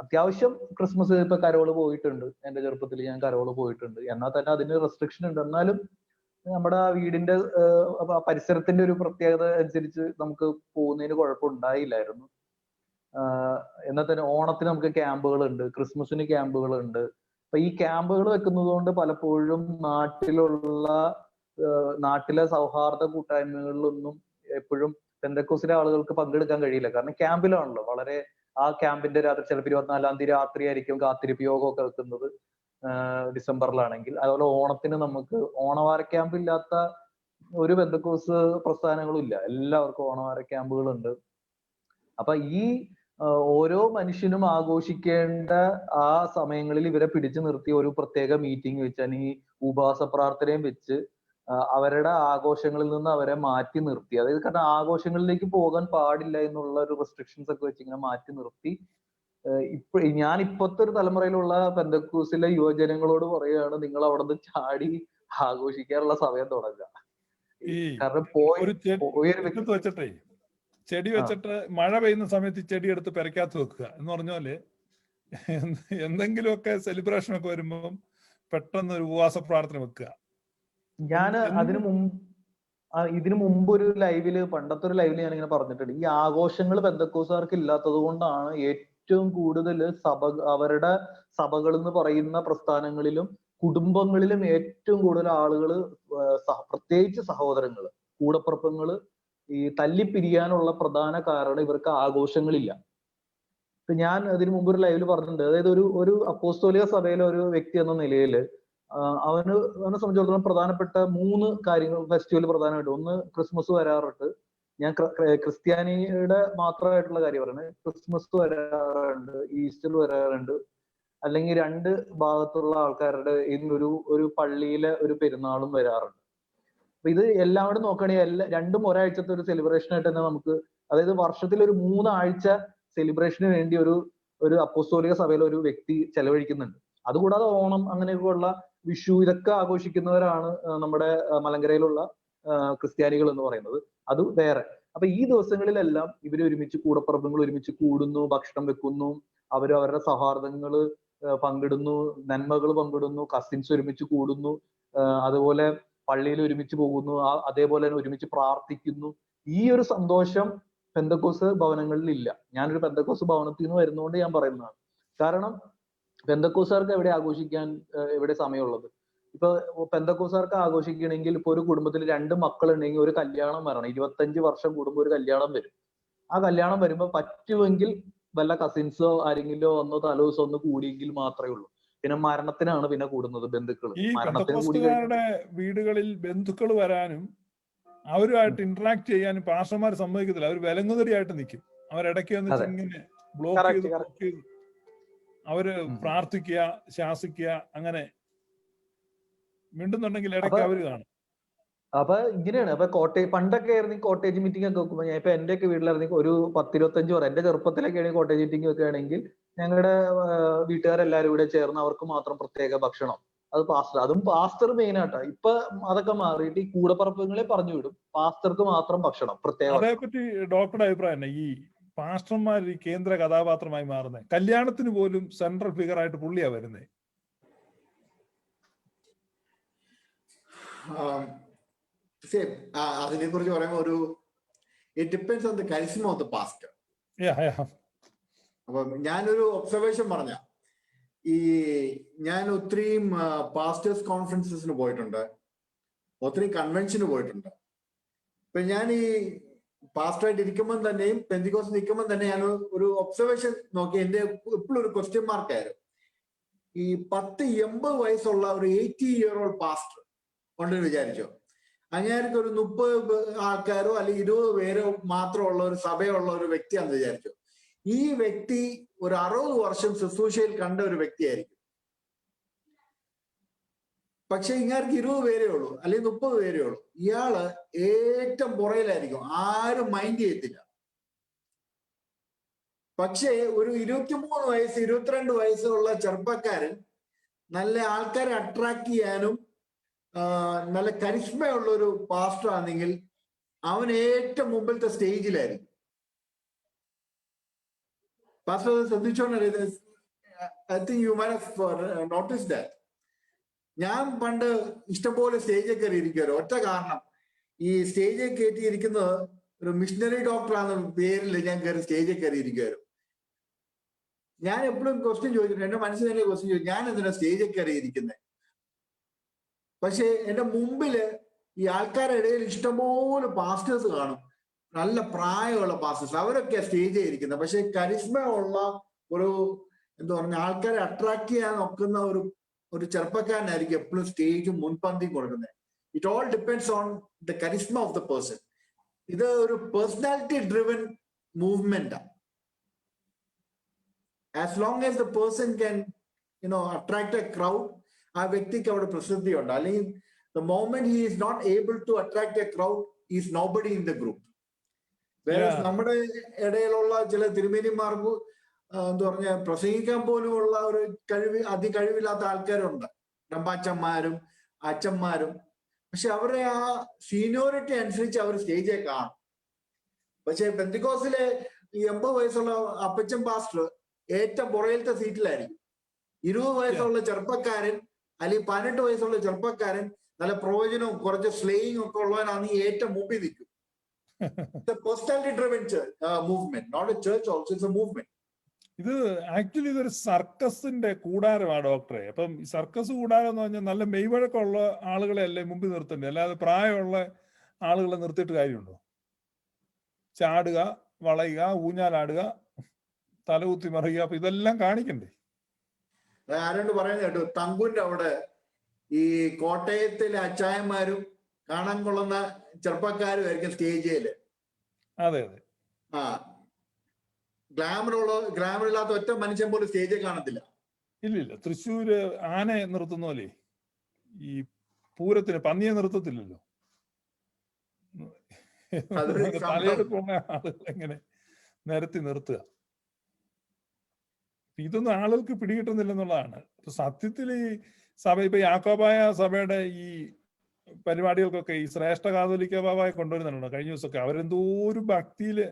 അത്യാവശ്യം ക്രിസ്മസ് ഇപ്പൊ കരോള് പോയിട്ടുണ്ട്, എന്റെ ചെറുപ്പത്തിൽ ഞാൻ കരോള് പോയിട്ടുണ്ട്. എന്നാൽ തന്നെ അതിന് റെസ്ട്രിക്ഷൻ ഉണ്ട്. എന്നാലും നമ്മുടെ വീടിന്റെ പരിസരത്തിന്റെ ഒരു പ്രത്യേകത അനുസരിച്ച് നമുക്ക് പോകുന്നതിന് കുഴപ്പമുണ്ടായില്ലായിരുന്നു. എന്നാൽ തന്നെ ഓണത്തിന് നമുക്ക് ക്യാമ്പുകളുണ്ട്, ക്രിസ്മസിന് ക്യാമ്പുകളുണ്ട്. അപ്പൊ ഈ ക്യാമ്പുകൾ വെക്കുന്നത് കൊണ്ട് പലപ്പോഴും നാട്ടിലെ സൗഹാർദ്ദ കൂട്ടായ്മകളിലൊന്നും എപ്പോഴും പെന്തക്കോസിലെ ആളുകൾക്ക് പങ്കെടുക്കാൻ കഴിയില്ല. കാരണം ക്യാമ്പിലാണല്ലോ. വളരെ ആ ക്യാമ്പിന്റെ രാത്രി ചിലപ്പോൾ 24-ാം തീയതി രാത്രി ആയിരിക്കും കാത്തിരിപ്പ് യോഗമൊക്കെ വെക്കുന്നത്, ഡിസംബറിലാണെങ്കിൽ. അതുപോലെ ഓണത്തിന് നമുക്ക് ഓണവാര ക്യാമ്പ് ഇല്ലാത്ത ഒരു പെന്തക്കോസ് പ്രസ്ഥാനങ്ങളും ഇല്ല. എല്ലാവർക്കും ഓണവാര ക്യാമ്പുകളുണ്ട്. അപ്പൊ ഈ ഓരോ മനുഷ്യനും ആഘോഷിക്കേണ്ട ആ സമയങ്ങളിൽ ഇവരെ പിടിച്ചു നിർത്തി ഒരു പ്രത്യേക മീറ്റിംഗ് വെച്ച് അല്ലെങ്കിൽ ഉപവാസ പ്രാർത്ഥനയും വെച്ച് അവരുടെ ആഘോഷങ്ങളിൽ നിന്ന് അവരെ മാറ്റി നിർത്തി. അതായത് കാരണം ആഘോഷങ്ങളിലേക്ക് പോകാൻ പാടില്ല എന്നുള്ള ഒരു റെസ്ട്രിക്ഷൻസ് ഒക്കെ വെച്ച് ഇങ്ങനെ മാറ്റി നിർത്തി. ഞാൻ ഇപ്പോഴത്തെ ഒരു തലമുറയിലുള്ള പെന്തക്കോസിലെ യുവജനങ്ങളോട് പറയുകയാണ്, നിങ്ങൾ അവിടെ നിന്ന് ചാടി ആഘോഷിക്കാനുള്ള സമയം തുടങ്ങുക. കാരണം വെച്ചിട്ടേ ചെടി വെച്ചിട്ട് മഴ പെയ്യുന്ന സമയത്ത് ചെടി എടുത്ത് പെരക്കകത്ത് വെക്കുക എന്ന് പറഞ്ഞാല് എന്തെങ്കിലുമൊക്കെ സെലിബ്രേഷൻ ഒക്കെ വരുമ്പം പെട്ടെന്ന് ഒരു ഉപവാസ പ്രാർത്ഥന വെക്കുക. ഞാൻ ഇതിനു മുമ്പ് ഒരു ലൈവില്, പണ്ടത്തെ ഒരു ലൈവില് ഞാൻ ഇങ്ങനെ പറഞ്ഞിട്ടുണ്ട്, ഈ ആഘോഷങ്ങൾ പെന്തക്കോസുകാർക്ക് ഇല്ലാത്തത് കൊണ്ടാണ് ഏറ്റവും കൂടുതൽ അവരുടെ സഭകൾ എന്ന് പറയുന്ന പ്രസ്ഥാനങ്ങളിലും കുടുംബങ്ങളിലും ഏറ്റവും കൂടുതൽ ആളുകൾ, പ്രത്യേകിച്ച് സഹോദരങ്ങള്, കൂടപ്പിറപ്പങ്ങള് ഈ തല്ലിപ്പിരിയാനുള്ള പ്രധാന കാരണം ഇവർക്ക് ആഘോഷങ്ങളില്ല. ഇപ്പൊ ഞാൻ അതിനു മുമ്പ് ഒരു ലൈവില് പറഞ്ഞിട്ടുണ്ട്, അതായത് ഒരു അപ്പോസ്തോലിക സഭയിലെ ഒരു വ്യക്തി എന്ന നിലയിൽ അവനെ സംബന്ധിച്ചിടത്തോളം പ്രധാനപ്പെട്ട 3 കാര്യങ്ങൾ ഫെസ്റ്റിവൽ പ്രധാനമായിട്ട്. ഒന്ന്, ക്രിസ്മസ് വരാറുണ്ട്. ഞാൻ ക്രിസ്ത്യാനിയുടെ മാത്രമായിട്ടുള്ള കാര്യം പറയുന്നത്. ക്രിസ്മസ് വരാറുണ്ട്, ഈസ്റ്റർ വരാറുണ്ട്, അല്ലെങ്കിൽ 2 ഭാഗത്തുള്ള ആൾക്കാരുടെ ഒരു പള്ളിയിലെ ഒരു പെരുന്നാളും വരാറുണ്ട്. അപ്പൊ ഇത് എല്ലാം കൂടെ നോക്കുകയാണെങ്കിൽ രണ്ടും ഒരാഴ്ചത്തെ ഒരു സെലിബ്രേഷൻ ആയിട്ട് തന്നെ നമുക്ക്, അതായത് വർഷത്തിൽ ഒരു 3 ആഴ്ച സെലിബ്രേഷന് വേണ്ടി ഒരു അപ്പോസ്തോലിക സഭയിൽ ഒരു വ്യക്തി ചെലവഴിക്കുന്നുണ്ട്. അതുകൂടാതെ ഓണം, അങ്ങനെയൊക്കെയുള്ള വിഷു, ഇതൊക്കെ ആഘോഷിക്കുന്നവരാണ് നമ്മുടെ മലങ്കരയിലുള്ള ക്രിസ്ത്യാനികൾ എന്ന് പറയുന്നത്. അത് വേറെ. അപ്പൊ ഈ ദിവസങ്ങളിലെല്ലാം ഇവർ ഒരുമിച്ച്, കൂടപ്പിറപ്പുകൾ ഒരുമിച്ച് കൂടുന്നു, ഭക്ഷണം വെക്കുന്നു, അവരവരുടെ സൗഹാർദ്ദങ്ങള് പങ്കിടുന്നു, നന്മകൾ പങ്കിടുന്നു, കസിൻസ് ഒരുമിച്ച് കൂടുന്നു, അതുപോലെ പള്ളിയിൽ ഒരുമിച്ച് പോകുന്നു, അതേപോലെ തന്നെ ഒരുമിച്ച് പ്രാർത്ഥിക്കുന്നു. ഈ ഒരു സന്തോഷം പെന്തക്കോസ് ഭവനങ്ങളിൽ ഇല്ല. ഞാനൊരു പെന്തക്കോസ് ഭവനത്തിൽ നിന്ന് വരുന്നതുകൊണ്ട് ഞാൻ പറയുന്നതാണ്. കാരണം പെന്തക്കോസുകാർക്ക് എവിടെ സമയമുള്ളത്? ഇപ്പൊ പെന്തക്കോസുകാർക്ക് ആഘോഷിക്കണമെങ്കിൽ ഇപ്പൊ ഒരു കുടുംബത്തിൽ 2 മക്കളുണ്ടെങ്കിൽ ഒരു കല്യാണം വരണം. 25 വർഷം കൂടുമ്പോൾ ഒരു കല്യാണം വരും. ആ കല്യാണം വരുമ്പോൾ പറ്റുമെങ്കിൽ വല്ല കസിൻസോ ആരെങ്കിലോ ഒന്നോ തലേദിവസം ഒന്ന് കൂടിയെങ്കിൽ മാത്രമേ ഉള്ളൂ. പിന്നെ മരണത്തിനാണ് പിന്നെ കൂടുന്നത് ബന്ധുക്കൾ. ഈ പെന്തക്കോസ്തുകാരുടെ വീടുകളിൽ ബന്ധുക്കൾ വരാനും അവരുമായിട്ട് ഇന്ററാക്ട് ചെയ്യാനും പാസ്റ്റർമാർ സമ്മതിക്കത്തില്ല. അവർ വിലങ്ങുതടിയായിട്ട് നിൽക്കും. അവരിടയ്ക്ക് വന്നിട്ട് ഇങ്ങനെ ബ്ലോക്ക് ചെയ്ത് അവര് പ്രാർത്ഥിക്കുക, ശാസിക്കുക, അങ്ങനെ മിണ്ടുന്നുണ്ടെങ്കിൽ ഇടയ്ക്ക് അവര് കാണും. അപ്പൊ ഇങ്ങനെയാണ്. അപ്പൊ പണ്ടൊക്കെ ആയിരുന്നു കോട്ടേജ് മീറ്റിംഗ് ഒക്കെ വെക്കുമ്പോൾ, ഞാൻ ഇപ്പൊ എന്റെയൊക്കെ വീട്ടിലായിരുന്നു ഒരു 10-25 വരെ, എന്റെ ചെറുപ്പത്തിലൊക്കെ ആണെങ്കിൽ കോട്ടേജ് മീറ്റിംഗ് വെക്കുകയാണെങ്കിൽ ഞങ്ങളുടെ വീട്ടുകാരെല്ലാവരും കൂടെ ചേർന്ന് അവർക്ക് മാത്രം പ്രത്യേക ഭക്ഷണം. അതും പാസ്റ്റർ മെയിൻ ആയിട്ടാ. ഇപ്പൊ അതൊക്കെ മാറിയിട്ട് ഈ കൂടപ്പറപ്പുകളെ പറഞ്ഞു വിടും, പാസ്റ്റർക്ക് മാത്രം ഭക്ഷണം പ്രത്യേകം. അതേപറ്റി ഡോക്ടറുടെ അഭിപ്രായം തന്നെ, ഈ പാസ്റ്റർമാർ ഈ കേന്ദ്ര കഥാപാത്രമായി മാറുന്നത്, കല്യാണത്തിന് പോലും സെൻട്രൽ ഫിഗർ ആയിട്ട് പുള്ളിയാ വരുന്നത്. അതിനെ കുറിച്ച് പറയുമ്പോൾ it depends on the charisma of the pastor. അപ്പൊ ഞാനൊരു ഒബ്സർവേഷൻ പറഞ്ഞ, ഞാൻ ഒത്തിരിയും പാസ്റ്റേഴ്സ് കോൺഫറൻസസിന് പോയിട്ടുണ്ട്, ഒത്തിരി കൺവെൻഷന് പോയിട്ടുണ്ട്. ഇപ്പൊ ഞാൻ ഈ പാസ്റ്ററായിട്ട് ഇരിക്കുമ്പോൾ തന്നെയും പെന്തിക്കോസ് നിൽക്കുമ്പോൾ തന്നെ ഞാൻ ഒരു ഒബ്സർവേഷൻ നോക്കി. എന്റെ എപ്പോഴും ഒരു ക്വസ്റ്റ്യൻ മാർക്കായിരുന്നു. ഈ 80 വയസ്സുള്ള ഒരു 80-year-old പാസ്റ്റർ ഉണ്ടെന്ന് വിചാരിച്ചോ. അങ്ങേർക്ക് ഒരു 30 ആൾക്കാരോ അല്ലെങ്കിൽ 20 പേരോ മാത്രമുള്ള ഒരു സഭയുള്ള ഒരു വ്യക്തിയാണെന്ന് വിചാരിച്ചോ. ഈ വ്യക്തി ഒരു 60 വർഷം ശുശ്രൂഷയിൽ കണ്ട ഒരു വ്യക്തിയായിരിക്കും. പക്ഷെ ഇങ്ങാർക്ക് 20 പേരേ ഉള്ളൂ അല്ലെങ്കിൽ 30 പേരേ ഉള്ളൂ. ഇയാള് ഏറ്റവും പുറയിലായിരിക്കും, ആരും മൈൻഡ് ചെയ്യത്തില്ല. പക്ഷേ ഒരു 23 വയസ്സ് 22 വയസ്സുള്ള ചെറുപ്പക്കാരൻ നല്ല ആൾക്കാരെ അട്രാക്ട് ചെയ്യാനും നല്ല കരിസ്മയുള്ള ഒരു പാസ്റ്റർ ആണെങ്കിൽ അവൻ ഏറ്റവും മുമ്പിലത്തെ സ്റ്റേജിലായിരിക്കും. പാസ്റ്റർ ശ്രദ്ധിച്ചോണ്ട്, I think you might have notice that. ഞാൻ പണ്ട് ഇഷ്ടംപോലെ സ്റ്റേജിൽ കയറി ഇരിക്കുമല്ലോ. ഒറ്റ കാരണം, ഈ സ്റ്റേജിൽ കയറ്റിയിരിക്കുന്നത് ഒരു മിഷണറി ഡോക്ടറാണെന്ന പേരിൽ ഞാൻ കയറി സ്റ്റേജിൽ കയറി ഇരിക്കുമായിരുന്നു. ഞാൻ എപ്പോഴും ക്വസ്റ്റ്യൻ ചോദിച്ചിട്ടുണ്ട്, എന്റെ മനസ്സിൽ തന്നെ ക്വസ്റ്റ്യൻ ചോദിച്ചു, ഞാൻ എന്തിനാ സ്റ്റേജിൽ കയറി ഇരിക്കുന്നത്? പക്ഷെ എന്റെ മുമ്പില് ഈ ആൾക്കാരുടെ ഇടയിൽ ഇഷ്ടംപോലെ പാസ്റ്റേഴ്സ് കാണും, നല്ല പ്രായമുള്ള പാസ്റ്റേഴ്സ്. അവരൊക്കെ സ്റ്റേജിൽ ഇരിക്കുന്നത്. പക്ഷെ കരിസ്മ ഉള്ള ഒരു എന്താ പറഞ്ഞ ആൾക്കാരെ അട്രാക്ട് ചെയ്യാൻ നോക്കുന്ന ഒരു ചെറുപ്പക്കാരനായിരിക്കും എപ്പോഴും സ്റ്റേജും മുൻപന്തിയും കൊടുക്കുന്നത്. It all depends on the charisma of the person. ഇത് ഒരു പേഴ്സണാലിറ്റി ഡ്രിവൻ മൂവ്മെന്റാണ്. As long as the person can attract a crowd, ആ വ്യക്തിക്ക് അവിടെ പ്രസിദ്ധി ഉണ്ട്. അല്ലെങ്കിൽ the moment he is not able to attract a crowd, is nobody in the group. വേറെ നമ്മുടെ ഇടയിലുള്ള ചില തിരുമേനിമാർക്ക് എന്താ പറഞ്ഞ പ്രസംഗിക്കാൻ പോലുമുള്ള ഒരു അതികഴിവില്ലാത്ത ആൾക്കാരുണ്ട്, ഡമ്പാച്ചന്മാരും അച്ഛന്മാരും. പക്ഷെ അവരുടെ ആ സീനിയോറിറ്റി അനുസരിച്ച് അവർ സ്റ്റേജിൽ കാണും. പക്ഷെ പെന്തിക്കോസിലെ ഈ 80 വയസ്സുള്ള അപ്പച്ചൻ പാസ്റ്റർ ഏറ്റവും പുറയിലത്തെ സീറ്റിലായിരിക്കും. 20 വയസ്സുള്ള ചെറുപ്പക്കാരൻ അല്ലെങ്കിൽ 18 വയസ്സുള്ള ചെറുപ്പക്കാരൻ നല്ല പ്രവചനവും കുറച്ച് സ്ലേയിങ് ഒക്കെ ഉള്ളവനാണ് ഈ ഏറ്റവും മുമ്പിൽ നിൽക്കും. Personality driven movement, not a church, also it's a movement. ഇത് ആക്ച്വലി ഇതൊരു സർക്കസിന്റെ കൂടാരമാണ് ഡോക്ടറെ. അപ്പം ഈ സർക്കസ് കൂടാരം എന്ന് പറഞ്ഞാൽ നല്ല മെയ്വഴക്കമുള്ള ആളുകളെ അല്ലേ മുമ്പിൽ നിർത്തേണ്ടത്, അല്ലാതെ പ്രായമുള്ള ആളുകളെ നിർത്തിയിട്ട് കാര്യമുണ്ടോ? ചാടുക, വളയുക, ഊഞ്ഞാലാടുക, തലകുത്തി മറിയുക, അപ്പൊ ഇതെല്ലാം കാണിക്കണ്ടേ? ആരോട് പറയുന്നത് കേട്ടോ, തങ്കുന്റെ അവിടെ ഈ കോട്ടയത്തിലെ അച്ചായന്മാരും കാണാൻ കൊള്ളുന്ന ചെറുപ്പക്കാരും ആയിരിക്കും സ്റ്റേജില്. അതെ അതെ. ആ ഗ്ലാമർ ഇല്ലാത്ത ഒറ്റ മനുഷ്യൻ പോലും സ്റ്റേജിൽ കാണത്തില്ല. ഇല്ലില്ല. തൃശ്ശൂര് ആനയെ നിർത്തുന്ന പോലെ ഈ പൂരത്തിന് പന്നിയെ നിർത്തത്തില്ലല്ലോ. തലയെടുപ്പുള്ള ആളുകൾ എങ്ങനെ നിരത്തി നിർത്തുക? ഇതൊന്നും ആളുകൾക്ക് പിടികിട്ടുന്നില്ലെന്നുള്ളതാണ് സത്യത്തിൽ. ഈ സഭ ഇപ്പൊ യാക്കോബായ സഭയുടെ ഈ പരിപാടികൾക്കൊക്കെ ഈ ശ്രേഷ്ഠ കാതോലിക്ക ബാബായെ കൊണ്ടുവരുന്നുണ്ടോ കഴിഞ്ഞ ദിവസമൊക്കെ? അവരെന്തോ ഒരു ഭക്തിയില്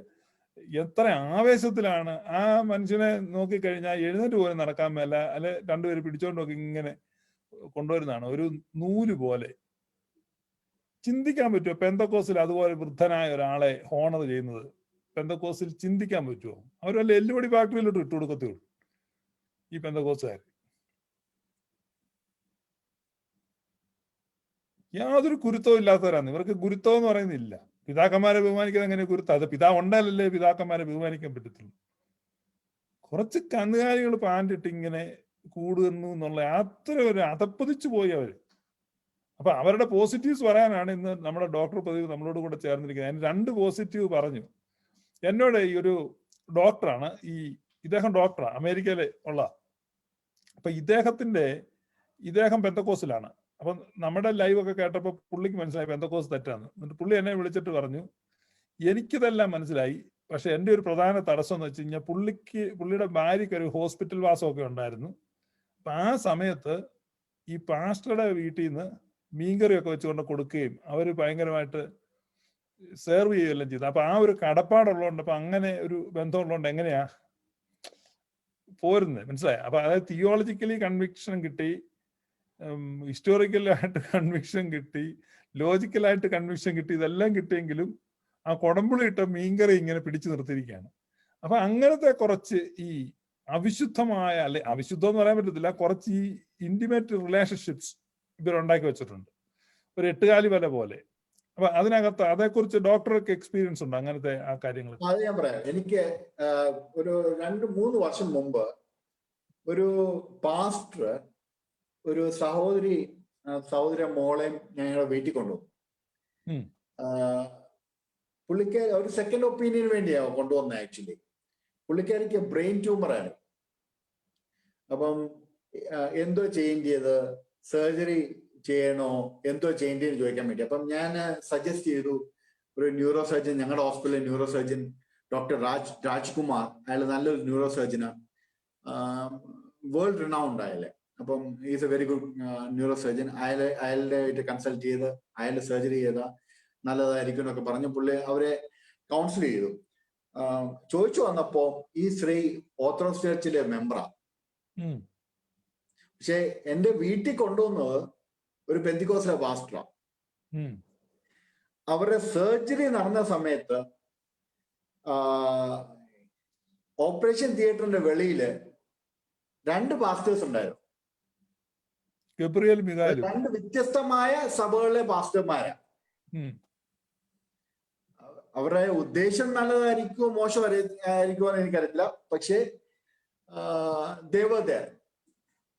എത്ര ആവേശത്തിലാണ് ആ മനുഷ്യനെ നോക്കിക്കഴിഞ്ഞാൽ എഴുന്നേറ്റ് പോലും നടക്കാൻ മേല, അല്ലെ രണ്ടുപേര് പിടിച്ചോണ്ട് നോക്കി ഇങ്ങനെ കൊണ്ടുവരുന്നതാണ് ഒരു നൂല് പോലെ. ചിന്തിക്കാൻ പറ്റുമോ പെന്തക്കോസിൽ അതുപോലെ വൃദ്ധനായ ഒരാളെ ഹോണർ ചെയ്യുന്നത്? പെന്തക്കോസിൽ ചിന്തിക്കാൻ പറ്റുമോ? അവർ വല്ല എല്ലുപൊടി ഫാക്ടറിയിലോട്ട് ഇട്ടു കൊടുക്കത്തേ ഉള്ളൂ ഈ പെന്തക്കോസുകാർ. യാതൊരു ഗുരുത്വവും ഇല്ലാത്തവരാണ് ഇവർക്ക്. ഗുരുത്വം എന്ന് പറയുന്നില്ല. പിതാക്കന്മാരെ ബഹുമാനിക്കുന്നത് എങ്ങനെ ഗുരുത്വം? അത് പിതാവ് ഉണ്ടാലല്ലേ പിതാക്കന്മാരെ ബഹുമാനിക്കാൻ പറ്റത്തുള്ളൂ. കുറച്ച് കന്നുകാലികൾ പാൻറിട്ട് ഇങ്ങനെ കൂടുന്നു എന്നുള്ള അത്ര ഒരു അതപ്പതിച്ചു പോയി അവര്. അപ്പൊ അവരുടെ പോസിറ്റീവ്സ് പറയാനാണ് ഇന്ന് നമ്മുടെ ഡോക്ടർ പ്രദീപ് നമ്മളോട് കൂടെ ചേർന്നിരിക്കുന്നത്. അതിന് 2 പോസിറ്റീവ് പറഞ്ഞു. എന്നോട് ഈ ഒരു ഡോക്ടറാണ്, ഇദ്ദേഹം ഡോക്ടറാണ്, അമേരിക്കയിലെ ഉള്ള. അപ്പൊ ഇദ്ദേഹം പെന്തക്കോസിലാണ്. അപ്പൊ നമ്മുടെ ലൈവ് ഒക്കെ കേട്ടപ്പോൾ പുള്ളിക്ക് മനസ്സിലായി പെന്തക്കോസ് തെറ്റാന്ന്. എന്നിട്ട് പുള്ളി എന്നെ വിളിച്ചിട്ട് പറഞ്ഞു, എനിക്കിതെല്ലാം മനസ്സിലായി, പക്ഷെ എൻ്റെ ഒരു പ്രധാന തടസ്സം എന്ന് വെച്ച് കഴിഞ്ഞാൽ പുള്ളിയുടെ ഭാര്യയ്ക്ക് ഒരു ഹോസ്പിറ്റൽ വാസമൊക്കെ ഉണ്ടായിരുന്നു. അപ്പൊ ആ സമയത്ത് ഈ പാസ്റ്ററുടെ വീട്ടിൽ നിന്ന് മീൻകറിയൊക്കെ വെച്ചുകൊണ്ട് കൊടുക്കുകയും അവര് ഭയങ്കരമായിട്ട് സെർവ് ചെയ്യുകയെല്ലാം ചെയ്തു. അപ്പൊ ആ ഒരു കടപ്പാടുള്ളതുകൊണ്ട്, അപ്പൊ അങ്ങനെ ഒരു ബന്ധമുള്ളതുകൊണ്ട് എങ്ങനെയാ പോരുന്നത് മനസ്സിലായി? അപ്പൊ അതായത് തിയോളജിക്കലി കൺവിക്ഷൻ കിട്ടി, ഹിസ്റ്റോറിക്കലായിട്ട് കൺവിക്ഷൻ കിട്ടി, ലോജിക്കലായിട്ട് കൺവിക്ഷൻ കിട്ടി, ഇതെല്ലാം കിട്ടിയെങ്കിലും ആ കൊടമ്പുളി ഇട്ട മീൻകറി ഇങ്ങനെ പിടിച്ചു നിർത്തിയിരിക്കുകയാണ്. അപ്പൊ അങ്ങനത്തെ കുറച്ച് ഈ അവിശുദ്ധമായ, അല്ലെ അവിശുദ്ധം എന്ന് പറയാൻ പറ്റത്തില്ല, കുറച്ച് ഈ ഇന്റിമേറ്റ് റിലേഷൻഷിപ്സ് ഇവരുണ്ടാക്കി വെച്ചിട്ടുണ്ട്. ഒരു 8 കാലി വല പോലെ. അപ്പൊ അതിനകത്ത് അതേക്കുറിച്ച് ഡോക്ടർക്ക് എക്സ്പീരിയൻസ് ഉണ്ട് അങ്ങനത്തെ ആ കാര്യങ്ങൾ? അത് ഞാൻ പറയാം. എനിക്ക് ഒരു 2-3 വർഷം മുമ്പ് ഒരു പാസ്റ്റർ ഒരു സഹോദരി മോളെയും ഞങ്ങളുടെ വീട്ടിൽ കൊണ്ടുവന്നു. പുള്ളിക്കാരി ഒരു സെക്കൻഡ് ഒപ്പീനിയന് വേണ്ടിയാണ് കൊണ്ടുവന്നത്. ആക്ച്വലി പുള്ളിക്കാരിക്ക് ബ്രെയിൻ ട്യൂമറാണ്. അപ്പം എന്തോ ചെയ്യേണ്ടത്, സർജറി ചെയ്യണോ, എന്തോ ചെയ്യേണ്ടതെന്ന് ചോദിക്കാൻ വേണ്ടി. അപ്പം ഞാൻ സജസ്റ്റ് ചെയ്തു ഒരു ന്യൂറോ സർജൻ, ഞങ്ങളുടെ ഹോസ്പിറ്റലിലെ ന്യൂറോ സർജൻ ഡോക്ടർ രാജ്കുമാർ. അയാൾ നല്ലൊരു ന്യൂറോ സർജനാണ്, വേൾഡ് റിനൗണ്ട് അയാളെ. അപ്പം is A very good neuro surgeon. അയാളുടെ ആയിട്ട് കൺസൾട്ട് ചെയ്ത് അയാൾ സർജറി ചെയ്താൽ നല്ലതായിരിക്കും എന്നൊക്കെ പറഞ്ഞ് പുള്ളി അവരെ കൗൺസിൽ ചെയ്തു. ചോദിച്ചു വന്നപ്പോ ഈ സ്ത്രീ ഓർത്തഡോക്സ് ചർച്ചിലെ മെമ്പറാ. പക്ഷെ എന്റെ വീട്ടിൽ കൊണ്ടുവന്നത് ഒരു പെന്തിക്കോസ്തല പാസ്റ്ററാ. അവരുടെ സർജറി നടന്ന സമയത്ത് ഓപ്പറേഷൻ തിയേറ്ററിന്റെ വെളിയില് 2 പാസ്റ്റേഴ്സ് ഉണ്ടായിരുന്നു. Gabriel Michael. 2 വ്യത്യസ്തമായ സഭകളിലെ പാസ്റ്റർമാരാ. അവരുടെ ഉദ്ദേശം നല്ലതായിരിക്കുമോ മോശമായിരിക്കുമോ എന്ന് എനിക്കറിയില്ല. പക്ഷേ ദേവത.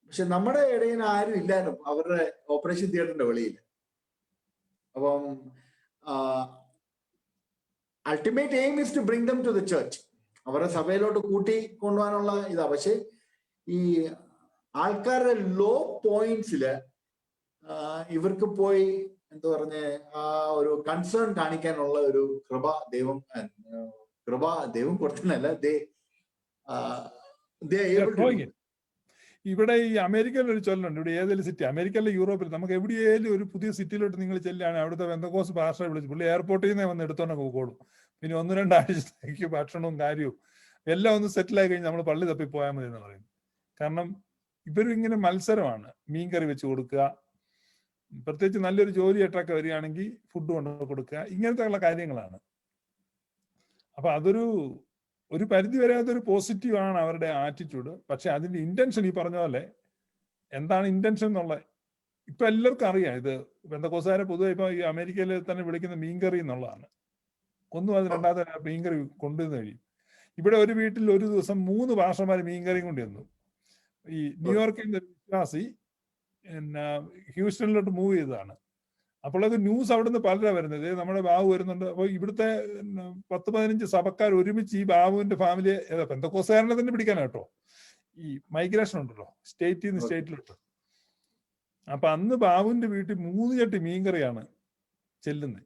പക്ഷെ നമ്മുടെ ഇടയിൽ ആരും ഇല്ലായിരുന്നു അവരുടെ ഓപ്പറേഷൻ തിയേറ്ററിന്റെ വെളിയിൽ. അപ്പം ultimate aim is to bring them to the church. അവരുടെ സഭയിലോട്ട് കൂട്ടി കൊണ്ടുപോകാനുള്ള ഇതാ. പക്ഷെ ഈ ആൾക്കാരുടെ ലോ പോയിന്റ്സില് ഇവർക്ക് പോയി എന്താ പറഞ്ഞ ആ ഒരു കൺസേൺ കാണിക്കാനുള്ള ഒരു കൃപ ദൈവം കൊടുക്കുന്നല്ല. ഇവിടെ ഈ അമേരിക്കയിൽ ഒരു ചൊല്ലുണ്ട്. ഇവിടെ ഏതെങ്കിലും സിറ്റി, അമേരിക്കയിലെ യൂറോപ്പിൽ, നമുക്ക് എവിടെയെങ്കിലും ഒരു പുതിയ സിറ്റിയിലോട്ട് നിങ്ങൾ ചെല്ലുകയാണ്, അവിടുത്തെ പെന്തക്കോസ്ത് പാസ്റ്ററെ വിളിച്ച് പുള്ളി എയർപോർട്ടിൽ നിന്ന് വന്ന് എടുത്തോണ്ടൊക്കെ പോയിക്കോളും. പിന്നെ 1-2 ആഴ്ചത്തേക്ക് ഭക്ഷണവും കാര്യവും എല്ലാം ഒന്ന് സെറ്റിലായി കഴിഞ്ഞ് നമ്മൾ പള്ളി തപ്പി പോയാൽ മതി എന്ന് പറയും. കാരണം ഇവരിങ്ങനെ മത്സരമാണ്. മീൻകറി വെച്ച് കൊടുക്കുക, പ്രത്യേകിച്ച് നല്ലൊരു ജോലിയായിട്ടൊക്കെ വരികയാണെങ്കിൽ ഫുഡ് കൊണ്ട് കൊടുക്കുക, ഇങ്ങനത്തെ ഉള്ള കാര്യങ്ങളാണ്. അപ്പൊ ഒരു പരിധി വരെ അതൊരു പോസിറ്റീവ് ആണ് അവരുടെ ആറ്റിറ്റ്യൂഡ്. പക്ഷെ അതിന്റെ ഇന്റൻഷൻ, ഈ പറഞ്ഞ പോലെ എന്താണ് ഇന്റൻഷൻ എന്നുള്ള ഇപ്പൊ എല്ലാവർക്കും അറിയാം. ഇത് പെന്തക്കോസ്തുകാരെ പൊതുവെ ഇപ്പൊ ഈ അമേരിക്കയിൽ തന്നെ വിളിക്കുന്ന മീൻകറി എന്നുള്ളതാണ്. ഒന്നും അത് രണ്ടാമത്തെ മീൻകറി കൊണ്ടുവന്ന് കഴിയും. ഇവിടെ ഒരു വീട്ടിൽ ഒരു ദിവസം 3 പാസ്റ്റർമാർ മീൻകറിയും കൊണ്ടുവന്നു. ഈ ന്യൂയോർക്കിൽ നിന്ന് വിശ്വാസി ഹ്യൂസ്റ്റണിലോട്ട് മൂവ് ചെയ്തതാണ്. അപ്പോൾ അത് ന്യൂസ് അവിടുന്ന് പലരാണ് വരുന്നത്. നമ്മുടെ ബാബു വരുന്നുണ്ട്. അപ്പോൾ ഇവിടുത്തെ 10-15 സഭക്കാർ ഒരുമിച്ച് ഈ ബാബുവിന്റെ ഫാമിലിയെ പെന്തക്കോസ്തുകാരനെ തന്നെ പിടിക്കാനാട്ടോ ഈ മൈഗ്രേഷൻ ഉണ്ടല്ലോ, സ്റ്റേറ്റിൽ നിന്ന് സ്റ്റേറ്റിലോട്ട്. അപ്പൊ അന്ന് ബാബുവിന്റെ വീട്ടിൽ 3 ചട്ടി മീൻകറിയാണ് ചെല്ലുന്നത്.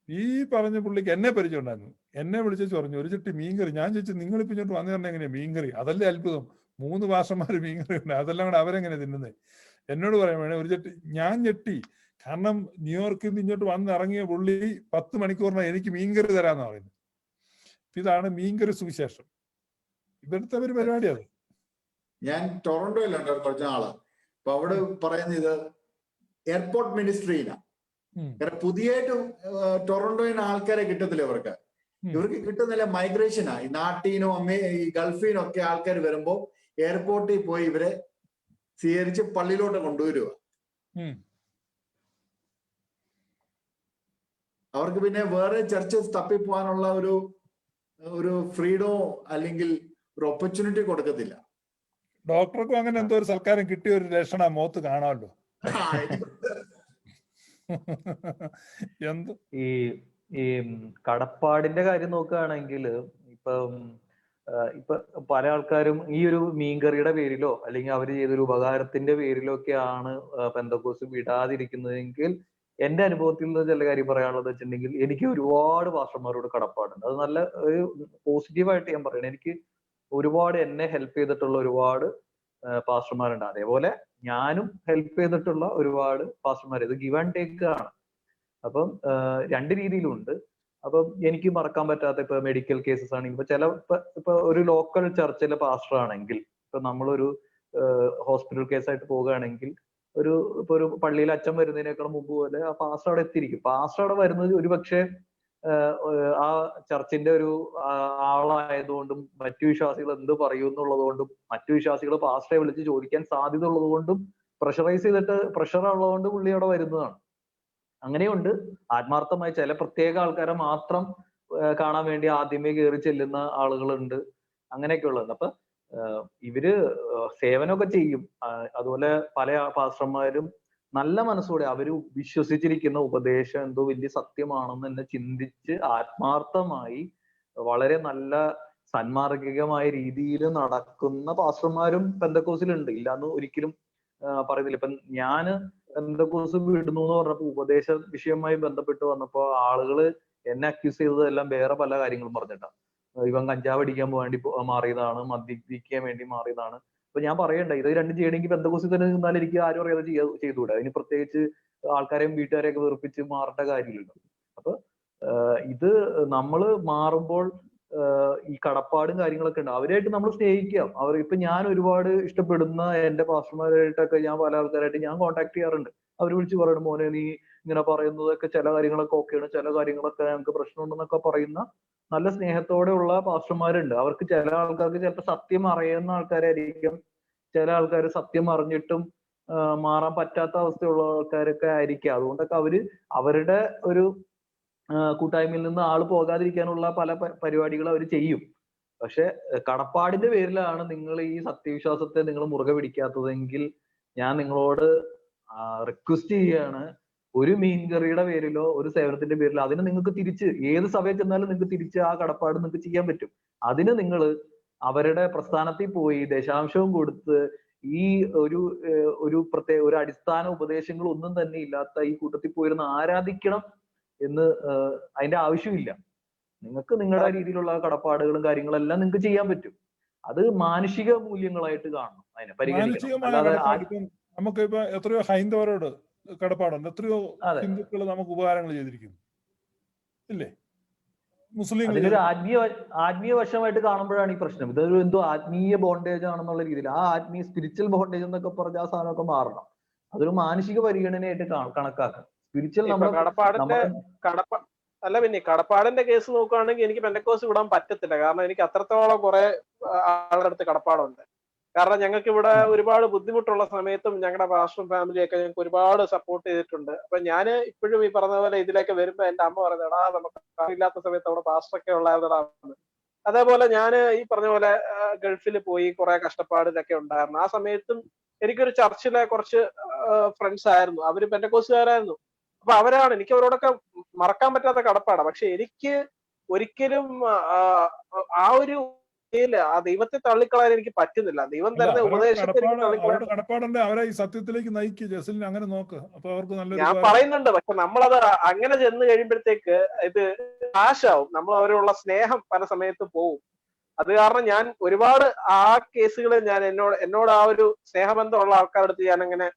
ഈ പറഞ്ഞ പുള്ളിക്ക് എന്നെ പരിചയം ഉണ്ടായിരുന്നു. എന്നെ വിളിച്ചു പറഞ്ഞു, ഒരു ചട്ടി മീൻകറി. ഞാൻ ചോദിച്ചു, നിങ്ങളിപ്പോ ഇങ്ങോട്ട് വന്നു പറഞ്ഞാൽ എങ്ങനെയാ മീൻകറി? അതല്ലേ അത്ഭുതം, 3 പാസ്റ്റർമാർ മീൻകറി ഉണ്ട്, അതെല്ലാം കൂടെ അവരെങ്ങനെ തിന്നുന്നത്? എന്നോട് പറയാൻ വേണേ ഒരു ചട്ടി. ഞാൻ ഞെട്ടി. കാരണം ന്യൂയോർക്കിൽ നിന്ന് ഇങ്ങോട്ട് വന്ന് ഇറങ്ങിയ പുള്ളി 10 മണിക്കൂറിനാണ് എനിക്ക് മീൻകറി തരാന്ന് പറയുന്നത്. ഇതാണ് മീൻകറി സുവിശേഷം. ഇവിടുത്തെ ഒരു പരിപാടി അത്. ഞാൻ ടൊറന്റോയിലുണ്ട് കുറച്ച് നാള്. അപ്പൊ അവിടെ പറയുന്ന ഇത് എയർപോർട്ട് മിനിസ്ട്രിയിലാണ്. പുതിയായിട്ട് ടൊറന്റോയിൽ ആൾക്കാരെ കിട്ടത്തില്ല ഇവർക്ക് കിട്ടുന്നില്ല. മൈഗ്രേഷനാ. ഈ നാട്ടീനോ ഈ ഗൾഫീനോ ഒക്കെ ആൾക്കാർ വരുമ്പോ എയർപോർട്ടിൽ പോയി ഇവരെ സ്വീകരിച്ച് പള്ളിയിലോട്ട് കൊണ്ടുവരിക. അവർക്ക് പിന്നെ വേറെ ചർച്ചസ് തപ്പിപ്പോവാനുള്ള ഒരു ഫ്രീഡമോ അല്ലെങ്കിൽ ഒരു ഓപ്പർച്യൂണിറ്റി കൊടുക്കത്തില്ല. ഡോക്ടർക്കും അങ്ങനെ എന്തോ ഒരു സൽക്കാരം കിട്ടിയ ഒരു ലക്ഷണ മുഖത്ത് കാണാമല്ലോ. ഈ കടപ്പാടിന്റെ കാര്യം നോക്കുകയാണെങ്കിൽ ഇപ്പൊ പല ആൾക്കാരും ഈ ഒരു മീൻകറിയുടെ പേരിലോ അല്ലെങ്കിൽ അവർ ചെയ്തൊരു ഉപകാരത്തിന്റെ പേരിലോ ഒക്കെയാണ് പെന്തക്കോസ്ത് വിടാതിരിക്കുന്നതെങ്കിൽ എന്റെ അനുഭവത്തിൽ നിന്ന് ചില കാര്യം പറയാനുള്ളത് വെച്ചിട്ടുണ്ടെങ്കിൽ എനിക്ക് ഒരുപാട് പാസ്റ്റർമാരോട് കടപ്പാടുണ്ട്. അത് നല്ല ഒരു പോസിറ്റീവായിട്ട് ഞാൻ പറയണേ. എനിക്ക് ഒരുപാട് എന്നെ ഹെൽപ്പ് ചെയ്തിട്ടുള്ള ഒരുപാട് പാസ്റ്റർമാരുണ്ട്. അതേപോലെ ഞാനും ഹെൽപ്പ് ചെയ്തിട്ടുള്ള ഒരുപാട് പാസ്റ്റർമാർ. ഇത് ഗിവ് ആൻഡ് ടേക്ക് ആണ്. അപ്പം 2 രീതിയിലുണ്ട്. അപ്പം എനിക്ക് മറക്കാൻ പറ്റാത്ത ഇപ്പൊ മെഡിക്കൽ കേസസ് ആണെങ്കിൽ ഇപ്പൊ ഒരു ലോക്കൽ ചർച്ചിലെ പാസ്റ്റർ ആണെങ്കിൽ ഇപ്പൊ നമ്മളൊരു ഹോസ്പിറ്റൽ കേസായിട്ട് പോവുകയാണെങ്കിൽ ഇപ്പൊ ഒരു പള്ളിയിൽ അച്ഛൻ വരുന്നതിനേക്കാൾ മുമ്പ് പോലെ ആ പാസ്റ്റർ അവിടെ എത്തിയിരിക്കും. പാസ്റ്റർ അവിടെ വരുന്നത് ഒരുപക്ഷെ ആ ചർച്ചിന്റെ ഒരു ആളായതുകൊണ്ടും മറ്റു വിശ്വാസികൾ എന്ത് പറയൂ എന്നുള്ളതുകൊണ്ടും മറ്റു വിശ്വാസികൾ പാസ്റ്ററെ വിളിച്ച് ചോദിക്കാൻ സാധ്യത ഉള്ളത് കൊണ്ടും പ്രഷർ ഉള്ളതുകൊണ്ട് പുള്ളി അവിടെ വരുന്നതാണ്. അങ്ങനെയുണ്ട്. ആത്മാർത്ഥമായി ചില പ്രത്യേക ആൾക്കാരെ മാത്രം കാണാൻ വേണ്ടി ആദ്യമേ കയറി ചെല്ലുന്ന ആളുകളുണ്ട്. അങ്ങനെയൊക്കെ ഉള്ളത്. അപ്പൊ ഇവര് സേവനമൊക്കെ ചെയ്യും. അതുപോലെ പല പാസ്റ്റർമാരും നല്ല മനസ്സോടെ അവര് വിശ്വസിച്ചിരിക്കുന്ന ഉപദേശം എന്തോ വലിയ സത്യമാണെന്ന് തന്നെ ചിന്തിച്ച് ആത്മാർത്ഥമായി വളരെ നല്ല സന്മാർഗികമായ രീതിയിൽ നടക്കുന്ന പാസ്റ്റർമാരും പെന്തക്കോസിലുണ്ട്. ഇല്ലാന്ന് ഒരിക്കലും പറയുന്നില്ല. ഇപ്പൊ ഞാന് പെന്തക്കോസ് വിടുന്നു എന്ന് പറഞ്ഞപ്പോ ഉപദേശ വിഷയവുമായി ബന്ധപ്പെട്ട് വന്നപ്പോ ആളുകള് എന്നെ അക്യൂസ് ചെയ്തതെല്ലാം വേറെ പല കാര്യങ്ങളും പറഞ്ഞിട്ടാണ്. ഇവൻ കഞ്ചാവ് അടിക്കാൻ വേണ്ടി മാറിയതാണ്, മദ്യപിക്കാൻ വേണ്ടി മാറിയതാണ്. അപ്പൊ ഞാൻ പറയണ്ട, ഇത് രണ്ടും ചെയ്യണമെങ്കിൽ പെന്തക്കോസിൽ തന്നെ നിന്നാൽ എനിക്ക് ആരും അറിയാതെ ചെയ്തുകൂടെ. അതിന് പ്രത്യേകിച്ച് ആൾക്കാരെയും വീട്ടുകാരെയൊക്കെ വെറുപ്പിച്ച് മാറേണ്ട കാര്യമില്ലല്ലോ. അപ്പൊ ഇത് നമ്മള് മാറുമ്പോൾ ഈ കടപ്പാടും കാര്യങ്ങളൊക്കെ ഉണ്ട്. അവരായിട്ട് നമ്മൾ സ്നേഹിക്കാം. ഇപ്പൊ ഞാൻ ഒരുപാട് ഇഷ്ടപ്പെടുന്ന എന്റെ പാസ്റ്റർമാരായിട്ടൊക്കെ ഞാൻ പല ആൾക്കാരായിട്ട് ഞാൻ കോൺടാക്ട് ചെയ്യാറുണ്ട്. അവർ വിളിച്ച് പറയണം, മോനെ നീ ഇങ്ങനെ പറയുന്നതൊക്കെ ചില കാര്യങ്ങളൊക്കെ ഓക്കെയാണ്, ചില കാര്യങ്ങളൊക്കെ ഞങ്ങൾക്ക് പ്രശ്നമുണ്ടെന്നൊക്കെ പറയുന്ന നല്ല സ്നേഹത്തോടെയുള്ള പാസ്റ്റർമാരുണ്ട്. അവർക്ക് ചില ആൾക്കാർക്ക് ചിലപ്പോൾ സത്യം അറിയുന്ന ആൾക്കാരായിരിക്കും, ചില ആൾക്കാർ സത്യം അറിഞ്ഞിട്ടും മാറാൻ പറ്റാത്ത അവസ്ഥയുള്ള ആൾക്കാരൊക്കെ ആയിരിക്കാം. അതുകൊണ്ടൊക്കെ അവരുടെ ഒരു കൂട്ടായ്മയിൽ നിന്ന് ആള് പോകാതിരിക്കാനുള്ള പല പരിപാടികൾ അവർ ചെയ്യും. പക്ഷെ കടപ്പാടിന്റെ പേരിലാണ് നിങ്ങൾ ഈ സത്യവിശ്വാസത്തെ നിങ്ങൾ മുറുകെ പിടിക്കാത്തതെങ്കിൽ ഞാൻ നിങ്ങളോട് റിക്വസ്റ്റ് ചെയ്യാണ്, ഒരു മീൻകറിയുടെ പേരിലോ ഒരു സേവനത്തിന്റെ പേരിലോ അതിന് നിങ്ങൾക്ക് തിരിച്ച് ഏത് സഭയിൽ ചെന്നാലും നിങ്ങൾക്ക് തിരിച്ച് ആ കടപ്പാട് നിങ്ങൾക്ക് ചെയ്യാൻ പറ്റും. അതിന് നിങ്ങൾ അവരുടെ പ്രസ്ഥാനത്തിൽ പോയി ദശാംശവും കൊടുത്ത് ഈ ഒരു പ്രത്യേക ഒരു അടിസ്ഥാന ഉപദേശങ്ങൾ ഒന്നും തന്നെ ഇല്ലാത്ത ഈ കൂട്ടത്തിൽ പോയിരുന്ന് ആരാധിക്കണം എന്ന് അതിന്റെ ആവശ്യമില്ല. നിങ്ങൾക്ക് നിങ്ങളുടെ രീതിയിലുള്ള കടപ്പാടുകളും കാര്യങ്ങളും എല്ലാം നിങ്ങൾക്ക് ചെയ്യാൻ പറ്റും. അത് മാനുഷിക മൂല്യങ്ങളായിട്ട് കാണണം, അതിനെ പരിഗണിക്കണം. നമുക്കിപ്പോ എത്രയോ ഹൈന്ദവരോട് കടപ്പാടുണ്ട്, എത്രയോ ഹിന്ദുക്കൾ നമുക്ക് ഉപകാരങ്ങൾ ചെയ്തിരിക്കുന്നു, ഇല്ലേ? മുസ്ലിം അതിനൊരു ആത്മീയ വശമായിട്ട് കാണുമ്പോഴാണ് ഈ പ്രശ്നം. ഇതൊരു എന്തോ ആത്മീയ ബോണ്ടേജ് ആണെന്നുള്ള രീതിയിൽ ആ ആത്മീയ സ്പിരിച്വൽ ബോണ്ടേജ് എന്നൊക്കെ പറഞ്ഞ ആ സാധനമൊക്കെ മാറണം. അതൊരു മാനുഷിക പരിഗണനയായിട്ട് കണക്കാക്കണം. സ്പിരിച്വൽ അല്ല, പിന്നെ കടപ്പാടിന്റെ കേസ് നോക്കുകയാണെങ്കിൽ എനിക്ക് പെന്തക്കോസ് വിടാൻ പറ്റത്തില്ല. കാരണം എനിക്ക് അത്രത്തോളം കുറെ ആളുടെ അടുത്ത് കടപ്പാടുണ്ട്. കാരണം ഞങ്ങൾക്ക് ഇവിടെ ഒരുപാട് ബുദ്ധിമുട്ടുള്ള സമയത്തും ഞങ്ങളുടെ പാസ്റ്റർ ഫാമിലിയൊക്കെ ഞങ്ങൾക്ക് ഒരുപാട് സപ്പോർട്ട് ചെയ്തിട്ടുണ്ട്. അപ്പൊ ഞാൻ ഇപ്പോഴും ഈ പറഞ്ഞ പോലെ ഇതിലേക്ക് വരുമ്പോ എന്റെ അമ്മ പറയുന്നതാ, നമുക്ക് ഇല്ലാത്ത സമയത്ത് അവിടെ പാസ്റ്ററൊക്കെ ഉള്ളായിരുന്നതാണ്. അതേപോലെ ഞാൻ ഈ പറഞ്ഞ പോലെ ഗൾഫിൽ പോയി കുറെ കഷ്ടപ്പാടിലൊക്കെ ഉണ്ടായിരുന്നു. ആ സമയത്തും എനിക്കൊരു ചർച്ചിലെ കുറച്ച് ഫ്രണ്ട്സ് ആയിരുന്നു, അവര് പെന്തക്കോസുകാരായിരുന്നു. അപ്പൊ അവരാണ് എനിക്ക് അവരോടൊക്കെ മറക്കാൻ പറ്റാത്ത കടപ്പാടാണ്. പക്ഷെ എനിക്ക് ഒരിക്കലും ആ ഒരു ആ ദൈവത്തെ തള്ളിക്കളയാൻ എനിക്ക് പറ്റുന്നില്ല. ദൈവം തരുന്ന ഉപദേശത്തെ കടപ്പാടുണ്ട്, അവരെ ഈ സത്യത്തിലേക്ക് നയിക്കുക. ജസലിന് അങ്ങനെ നോക്ക്, അപ്പൊ അവർക്ക് നല്ല ഞാൻ പറയുന്നുണ്ട്. പക്ഷെ നമ്മളത് അങ്ങനെ ചെന്ന് കഴിയുമ്പോഴത്തേക്ക് ഇത് നാശാവും. നമ്മൾ അവരോടുള്ള സ്നേഹം പല സമയത്ത് പോവും. അത് കാരണം ഞാൻ ഒരുപാട് ആ കേസുകൾ ഞാൻ എന്നോട് ആ ഒരു സ്നേഹബന്ധമുള്ള ആൾക്കാരുടെ അടുത്ത് ഞാൻ അങ്ങനെ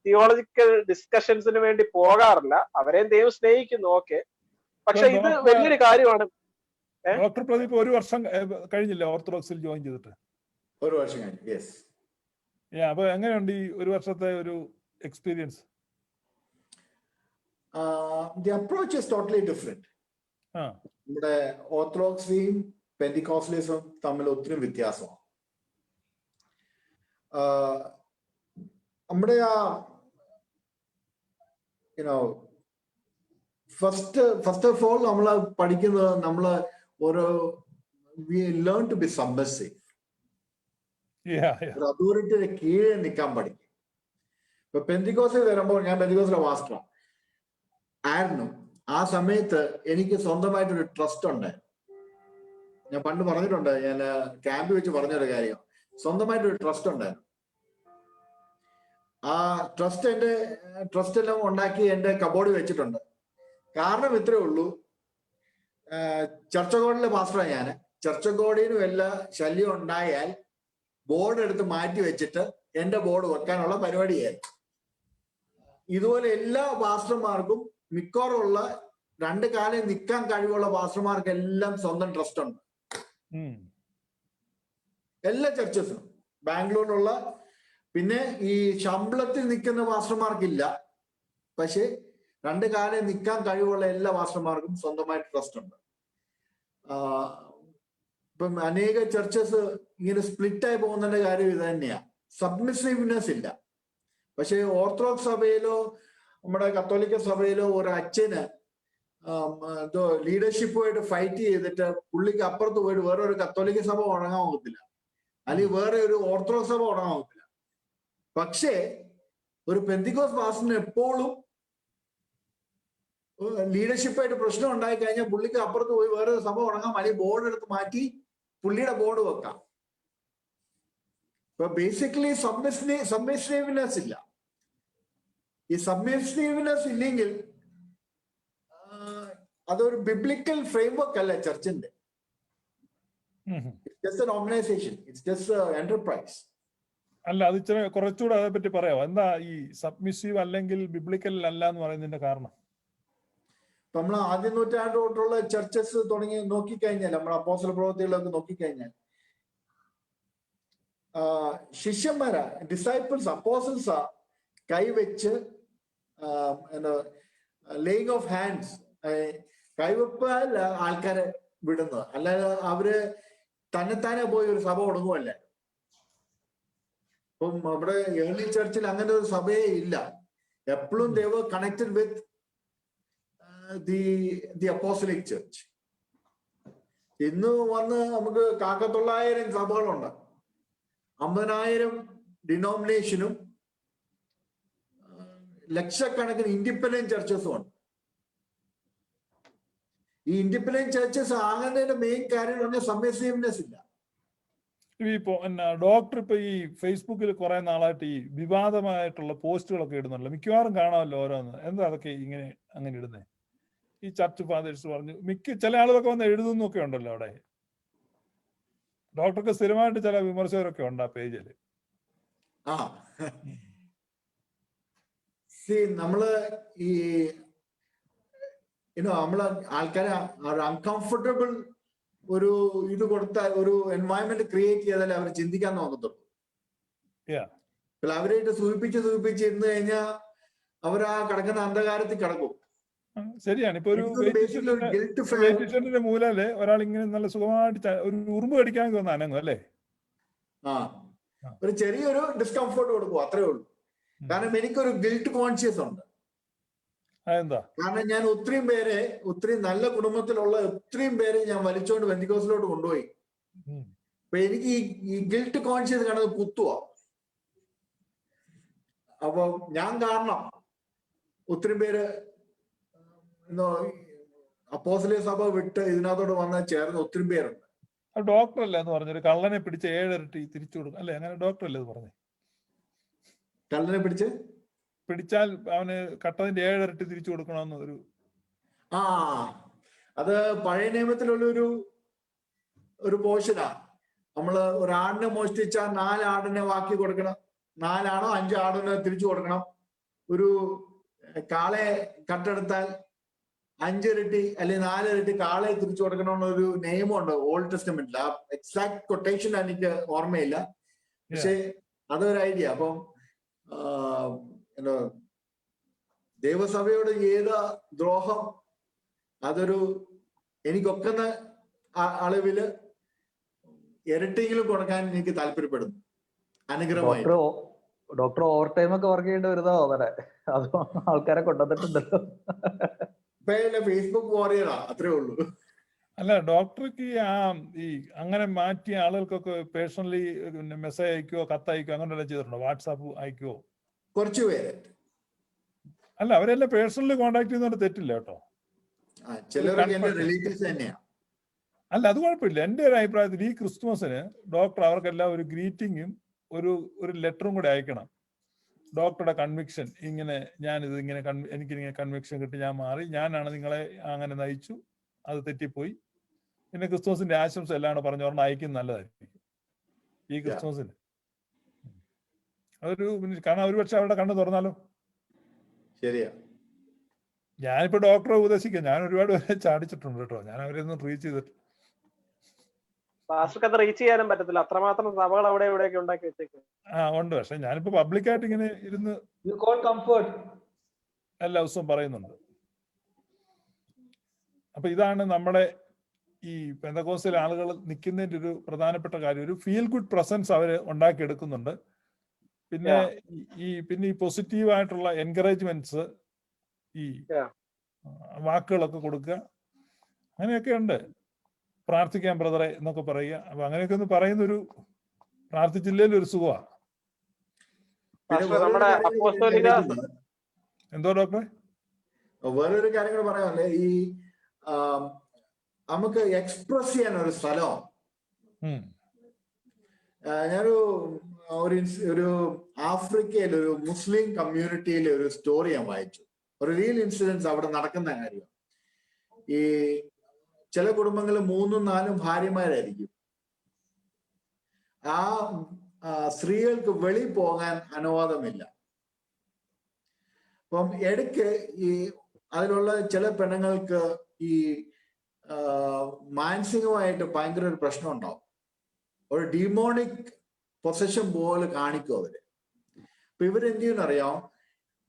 തിയോളജിക്കൽ ഡിസ്കഷൻസിന് വേണ്ടി പോകാറില്ല. അവരെയും ദൈവം സ്നേഹിക്കുന്നു, ഓക്കെ. പക്ഷെ ഇത് വലിയൊരു കാര്യമാണ്. ഡോക്ടർ പ്രദീപ് 1 വർഷം കഴിഞ്ഞില്ല ഓർത്തഡോക്സിൽ ജോയിൻ ചെയ്തിട്ട്? 1 വർഷം കഴിഞ്ഞു. യെസ്. അപ്പൊ എങ്ങനെയുണ്ട് ഈ 1 വർഷത്തെ ഒരു experience? The approach is totally different. നമ്മുടെ ഓർത്തഡോക്സിയും പെന്തിക്കോസ്റ്റലിസവും തമ്മിൽ ഒത്തിരി വ്യത്യാസമാണ്. നമ്മുടെ ഫസ്റ്റ് ഓഫ് ഓൾ നമ്മൾ പഠിക്കുന്നത് നമ്മള് we learn to be submissive. ഒരു അതോറിറ്റിയുടെ കീഴെ നിൽക്കാൻ പഠിക്കും. ഇപ്പൊ പെന്തിക്കോസിൽ വരുമ്പോൾ ഞാൻ പെന്തിക്കോസിലെ മാസ്റ്റർ ആയിരുന്നു. ആ സമയത്ത് എനിക്ക് സ്വന്തമായിട്ടൊരു ട്രസ്റ്റ് ഉണ്ട്. ഞാൻ പണ്ട് പറഞ്ഞിട്ടുണ്ട്, ഞാൻ ക്യാമ്പിൽ വെച്ച് പറഞ്ഞൊരു കാര്യം, സ്വന്തമായിട്ടൊരു ട്രസ്റ്റ് ഉണ്ടായിരുന്നു. ആ ട്രസ്റ്റ് എല്ലാം ഉണ്ടാക്കി എന്റെ കബോർഡിൽ വെച്ചിട്ടുണ്ട്. കാരണം ഇത്രേ ഉള്ളൂ, ചർച്ച് കോഡിലെ പാസ്റ്ററാണ് ഞാൻ. ചർച്ച് കോഡിനും എല്ലാ ശല്യം ഉണ്ടായാൽ ബോർഡ് എടുത്ത് മാറ്റി വെച്ചിട്ട് എന്റെ ബോർഡ് വെക്കാനുള്ള പരിപാടിയായി. ഇതുപോലെ എല്ലാ പാസ്റ്റർമാർക്കും മിക്കവാറുള്ള 2 കാലം നിൽക്കാൻ കഴിവുള്ള പാസ്റ്റർമാർക്ക് എല്ലാം സ്വന്തം ട്രസ്റ്റ് ഉണ്ട്. എല്ലാ ചർച്ചസും ബാംഗ്ലൂരിലുള്ള. പിന്നെ ഈ ശമ്പളത്തിൽ നിൽക്കുന്ന പാസ്റ്റർമാർക്കില്ല, പക്ഷെ 2 കാലം നിൽക്കാൻ കഴിവുള്ള എല്ലാ പാസ്റ്റർമാർക്കും സ്വന്തമായിട്ട് ട്രസ്റ്റ് ഉണ്ട്. ഇപ്പം അനേക ചർച്ചസ് ഇങ്ങനെ സ്പ്ലിറ്റായി പോകുന്നതിന്റെ കാര്യം ഇത് തന്നെയാ. സബ്മിസീവ്നെസ് ഇല്ല. പക്ഷെ ഓർത്തഡോക്സ് സഭയിലോ നമ്മുടെ കത്തോലിക്ക സഭയിലോ ഒരു അച്ഛന് എന്തോ ലീഡർഷിപ്പുമായിട്ട് ഫൈറ്റ് ചെയ്തിട്ട് പുള്ളിക്ക് അപ്പുറത്ത് പോയിട്ട് വേറെ ഒരു കത്തോലിക്ക സഭ ഉണങ്ങാൻ പോകത്തില്ല, അല്ലെങ്കിൽ വേറെ ഒരു ഓർത്തഡോക്സ് സഭ ഉണങ്ങാൻ പോകത്തില്ല. പക്ഷേ ഒരു പെന്തിക്കോസ് പാസ്റ്ററിന് എപ്പോഴും ലീഡർഷിപ്പായിട്ട് പ്രശ്നം ഉണ്ടായി കഴിഞ്ഞാൽ പുള്ളിക്ക് അപ്പുറത്ത് പോയി വേറെ സഭ ഉണങ്ങാം, അല്ലെങ്കിൽ ബോർഡ് എടുത്ത് മാറ്റി പുള്ളിയുടെ ബോർഡ് വെക്കാം. ഇപ്പൊ ബേസിക്കലി സബ്മിസീവ്നെസ് ഇല്ല. ഈ സബ്മിസീവ്നെസ് ഇല്ലെങ്കിൽ അതൊരു ബിബ്ലിക്കൽ ഫ്രെയിംവർക്ക് അല്ല ചർച്ചിന്റെ. It's just an organisation, it's just enterprise. അല്ല, അത് കുറച്ചുകൂടെ അതേ പറ്റി പറയാമോ? എന്താ ഈ സബ്മിസീവ് അല്ലെങ്കിൽ ബിബ്ലിക്കൽ അല്ല എന്ന് പറയുന്നതിന്റെ കാരണം? നമ്മൾ ആദ്യ നൂറ്റാണ്ട് തൊട്ടുള്ള ചർച്ചസ് തുടങ്ങി നോക്കിക്കഴിഞ്ഞാൽ, നമ്മുടെ അപ്പോസ്തല പ്രവൃത്തികളൊക്കെ നോക്കിക്കഴിഞ്ഞാൽ, ശിഷ്യന്മാരാ, ഡിസൈപ്പിൾസ്, അപ്പോസിൽസാ കൈവച്ച് ലേയിങ് ഓഫ് ഹാൻഡ്സ്, കൈവെപ്പാൽ ആൾക്കാരെ വിടുന്നത്. അല്ലാതെ അവര് തന്നെത്താനെ പോയി ഒരു സഭ തുടങ്ങുമല്ലേ. ഇപ്പം നമ്മുടെ ഏർലി ചർച്ചിൽ അങ്ങനെ ഒരു സഭയെ ഇല്ല. എപ്പോഴും they were connected with the apostolic church. ഇന്ന് വന്ന് നമുക്ക് 900 സഭകളുണ്ട്, 50,000 ഡിനോമിനേഷനും ലക്ഷക്കണക്കിന് ഇൻഡിപെൻഡന്റ് ചർച്ചസും ഉണ്ട്. ഈ ഇൻഡിപെൻഡന്റ് ചർച്ചസ് ആകുന്നതിന്റെ മെയിൻ കാര്യം പറഞ്ഞാൽ സബ്മിസീവ്നെസ് ഇല്ല. ഇപ്പോ ഡോക്ടർ ഇപ്പൊ ഈ ഫേസ്ബുക്കിൽ കുറെ നാളായിട്ട് ഈ വിവാദമായിട്ടുള്ള പോസ്റ്റുകളൊക്കെ ഇടുന്നുണ്ടല്ലോ, മിക്കവാറും കാണാമല്ലോ ഓരോന്ന്. എന്താ അതൊക്കെ ഇങ്ങനെ അങ്ങനെ ഇടുന്നേ? ഈ ചർച്ച് ഫാദേഴ്സ് പറഞ്ഞു, ചില ആളുകളൊക്കെ വന്ന് എഴുതുന്നൊക്കെ ഉണ്ടല്ലോ അവിടെ. ഡോക്ടർക്ക് സ്ഥിരമായിട്ട് ചില വിമർശകരൊക്കെ ഉണ്ട് ആ പേജിൽ. നമ്മള് ഈ നമ്മള് ആൾക്കാരെ അൺകംഫർട്ടബിൾ ഒരു ഇത് കൊടുത്താൽ, ഒരു എൻവയൺമെന്റ് ക്രിയേറ്റ് ചെയ്താലേ അവർ ചിന്തിക്കാൻ നോക്കത്തുള്ളൂ. അവരായിട്ട് സൂചിപ്പിച്ച് ഇരുന്ന് കഴിഞ്ഞാൽ അവർ ആ കിടക്കുന്ന അന്ധകാരത്തിൽ കിടക്കും. ശരിയാണ്. ഇപ്പൊ ഒരു മൂലല്ലേ ഒരാൾ ഇങ്ങനെ നല്ല സുഖമായിട്ട് ഒരു ഉറുമ്പ് കടിക്കാൻ തോന്നുന്നു അനങ്ങും അല്ലേ? ഒരു ചെറിയൊരു ഡിസ്കംഫർട്ട് കൊടുക്കും, അത്രേ ഉള്ളൂ. കാരണം എനിക്കൊരു ഗിൽറ്റ് കോൺഷ്യസ് ഉണ്ട്. കാരണം ഞാൻ ഒത്തിരി നല്ല കുടുംബത്തിലുള്ള ഒത്തിരി പേരെ ഞാൻ വലിച്ചോണ്ട് പെന്തിക്കോസിലോട്ട് കൊണ്ടുപോയി. അപ്പൊ എനിക്ക് ഈ ഗിൽറ്റ് കോൺഷ്യസ് കാണുന്നത് കുത്തുവാ. അപ്പൊ ഞാൻ കാരണം ഒത്തിരി പേര് അപ്പോസ്തലിക സഭ വിട്ട് ഇതിനകത്തോട് വന്ന് ചേർന്ന് ഒത്തിരി പേരുണ്ട്. ഡോക്ടർ അല്ലേ എന്ന് പറഞ്ഞൊരു കള്ളനെ പിടിച്ച് 7 ഇരട്ടി തിരിച്ചു കൊടുക്കും അല്ലെ? അങ്ങനെ ഡോക്ടർ അല്ലേ പറഞ്ഞേ? കള്ളനെ പിടിച്ചാൽ അവന് കട്ടതിന്റെ 7 ഇരട്ടി തിരിച്ചു കൊടുക്കണമെന്ന് ഒരു അത് പഴയ നിയമത്തിലുള്ള ഒരു പോർഷനാ. നമ്മള് ഒരാടിനെ മോഷ്ടിച്ചാൽ 4 ആടിനെ ബാക്കി കൊടുക്കണം, 4 ആണോ 5 ആടിനെ തിരിച്ചു കൊടുക്കണം. ഒരു കാളെ കട്ടെടുത്താൽ 5 ഇരട്ടി അല്ലെങ്കിൽ 4 ഇരട്ടി കാളെ തിരിച്ചു കൊടുക്കണമെന്നൊരു നിയമമുണ്ട് ഓൾഡ് ടെസ്റ്റമെന്റിൽ. ആ എക്സാക്ട് കൊട്ടേഷൻ എനിക്ക് ഓർമ്മയില്ല, പക്ഷെ അതൊരു ഐഡിയ. അപ്പം ദൈവസഭയോട് ചെയ്ത ദ്രോഹം അതൊരു എനിക്കൊക്കുന്ന അളവില് ഇരട്ടിയെങ്കിലും കൊടുക്കാൻ എനിക്ക് താല്പര്യപ്പെടുന്നു, അനുഗ്രഹമായി. ഡോക്ടർ ഓവർ ടൈം ഒക്കെ വർക്ക് ചെയ്യേണ്ടി വരുന്നോ അങ്ങനെ? അത് ആൾക്കാരെ കൊണ്ടുവന്നിട്ടുണ്ടല്ലോ. ഫേസ്ബുക്ക് വാറിയറാ, അത്രേ ഉള്ളൂ. അല്ല, ഡോക്ടർക്ക് ഈ അങ്ങനെ മാറ്റിയ ആളുകൾക്കൊക്കെ പേഴ്സണലി മെസ്സേജ് അയക്കുകയോ കത്തയക്കുകയോ അങ്ങനെ ചെയ്തിട്ടുണ്ടോ? വാട്സാപ്പ് അയക്കുകയോ? കുറച്ചു പേര്. അല്ല, അവരെല്ലാം പേഴ്സണലി കോണ്ടാക്ട് ചെയ്യുന്നതുകൊണ്ട് തെറ്റില്ല കേട്ടോ. അല്ല, അത് കുഴപ്പമില്ല. എന്റെ ഒരു അഭിപ്രായത്തിൽ ഈ ക്രിസ്തുമസിന് ഡോക്ടർ അവർക്കെല്ലാം ഒരു ഗ്രീറ്റിങ്ങും ഒരു ലെറ്ററും കൂടെ അയക്കണം. ഡോക്ടറുടെ കൺവിക്ഷൻ, ഇങ്ങനെ ഞാനിത് ഇങ്ങനെ എനിക്കിങ്ങനെ കൺവിക്ഷൻ കിട്ടി, ഞാൻ മാറി, ഞാനാണ് നിങ്ങളെ അങ്ങനെ നയിച്ചു, അത് തെറ്റിപ്പോയി, പിന്നെ ക്രിസ്തുമസിന്റെ ആശംസ എല്ലാം പറഞ്ഞോർന്ന് അയക്കുന്നത് നല്ലതായിരിക്കും ഈ ക്രിസ്തുമസിന്. അതൊരു കാരണം ഒരുപക്ഷെ അവരുടെ കണ്ണ് തുറന്നാലോ. ശരിയാ. ഞാനിപ്പോ ഡോക്ടറെ ഉപദേശിക്കാം, ഞാൻ ഒരുപാട് പേരെ ചാടിച്ചിട്ടുണ്ട് കേട്ടോ. ഞാൻ അവരെയൊന്നും റീച്ച് ചെയ്തിട്ട് റീച്ച് ചെയ്യാനും പറ്റത്തില്ല, അത്രമാത്രം സഭകൾ അവിടെ എവിടെയൊക്കെ ഉണ്ടാക്കി വെച്ചേക്കും. ഉണ്ട്. പക്ഷെ ഞാനിപ്പോ പബ്ലിക്കായിട്ട് ഇങ്ങനെ ഇരുന്ന് എല്ലാ ദിവസവും പറയുന്നുണ്ട്. അപ്പൊ ഇതാണ് നമ്മുടെ ഈ പെന്തക്കോസ്തൽ ആളുകൾ നിൽക്കുന്നതിന്റെ ഒരു പ്രധാനപ്പെട്ട കാര്യം. ഒരു ഫീൽ ഗുഡ് പ്രസൻസ് അവര് ഉണ്ടാക്കിയെടുക്കുന്നുണ്ട്. പിന്നെ ഈ പോസിറ്റീവ് ആയിട്ടുള്ള എൻകറേജ്മെന്റ്സ് ഈ Yeah. വാക്കുകളൊക്കെ കൊടുക്കുക, അങ്ങനെയൊക്കെ ഉണ്ട്. പ്രാർത്ഥിക്കാൻ ബ്രദറെ എന്നൊക്കെ പറയുക. അപ്പൊ അങ്ങനെയൊക്കെ ഒന്ന് പറയുന്നൊരു പ്രാർത്ഥിച്ചില്ലെങ്കിൽ ഒരു സുഖമാണ്. പിന്നെ പാസ്റ്റർ, നമ്മുടെ അപ്പോസ്തലിക എന്തോ ഡോക്ടറെ? വേറൊരു കാര്യം കൂടെ പറയാമല്ലേ, ഈ നമുക്ക് എക്സ്പ്രസ് ചെയ്യാൻ ഒരു സ്ഥലം. ഞാനൊരു ഒരു ആഫ്രിക്കയിൽ ഒരു മുസ്ലിം കമ്മ്യൂണിറ്റിയിലെ ഒരു സ്റ്റോറി ഞാൻ വായിച്ചു. ഒരു റിയൽ ഇൻസിഡൻസ് അവിടെ നടക്കുന്ന കാര്യം. ഈ ചില കുടുംബങ്ങളിൽ 3-4 ഭാര്യമാരായിരിക്കും. ആ സ്ത്രീകൾക്ക് വെളി പോകാൻ അനുവാദമില്ല. അപ്പം ഇടയ്ക്ക് ഈ അതിലുള്ള ചില പെണ്ണുങ്ങൾക്ക് ഈ മാനസികമായിട്ട് ഭയങ്കര ഒരു പ്രശ്നം ഉണ്ടാവും. ഒരു ഡിമോണിക് പൊസഷൻ പോലെ കാണിക്കും അവര്. അപ്പൊ ഇവരെന്ത് ചെയ്യുന്നറിയാം,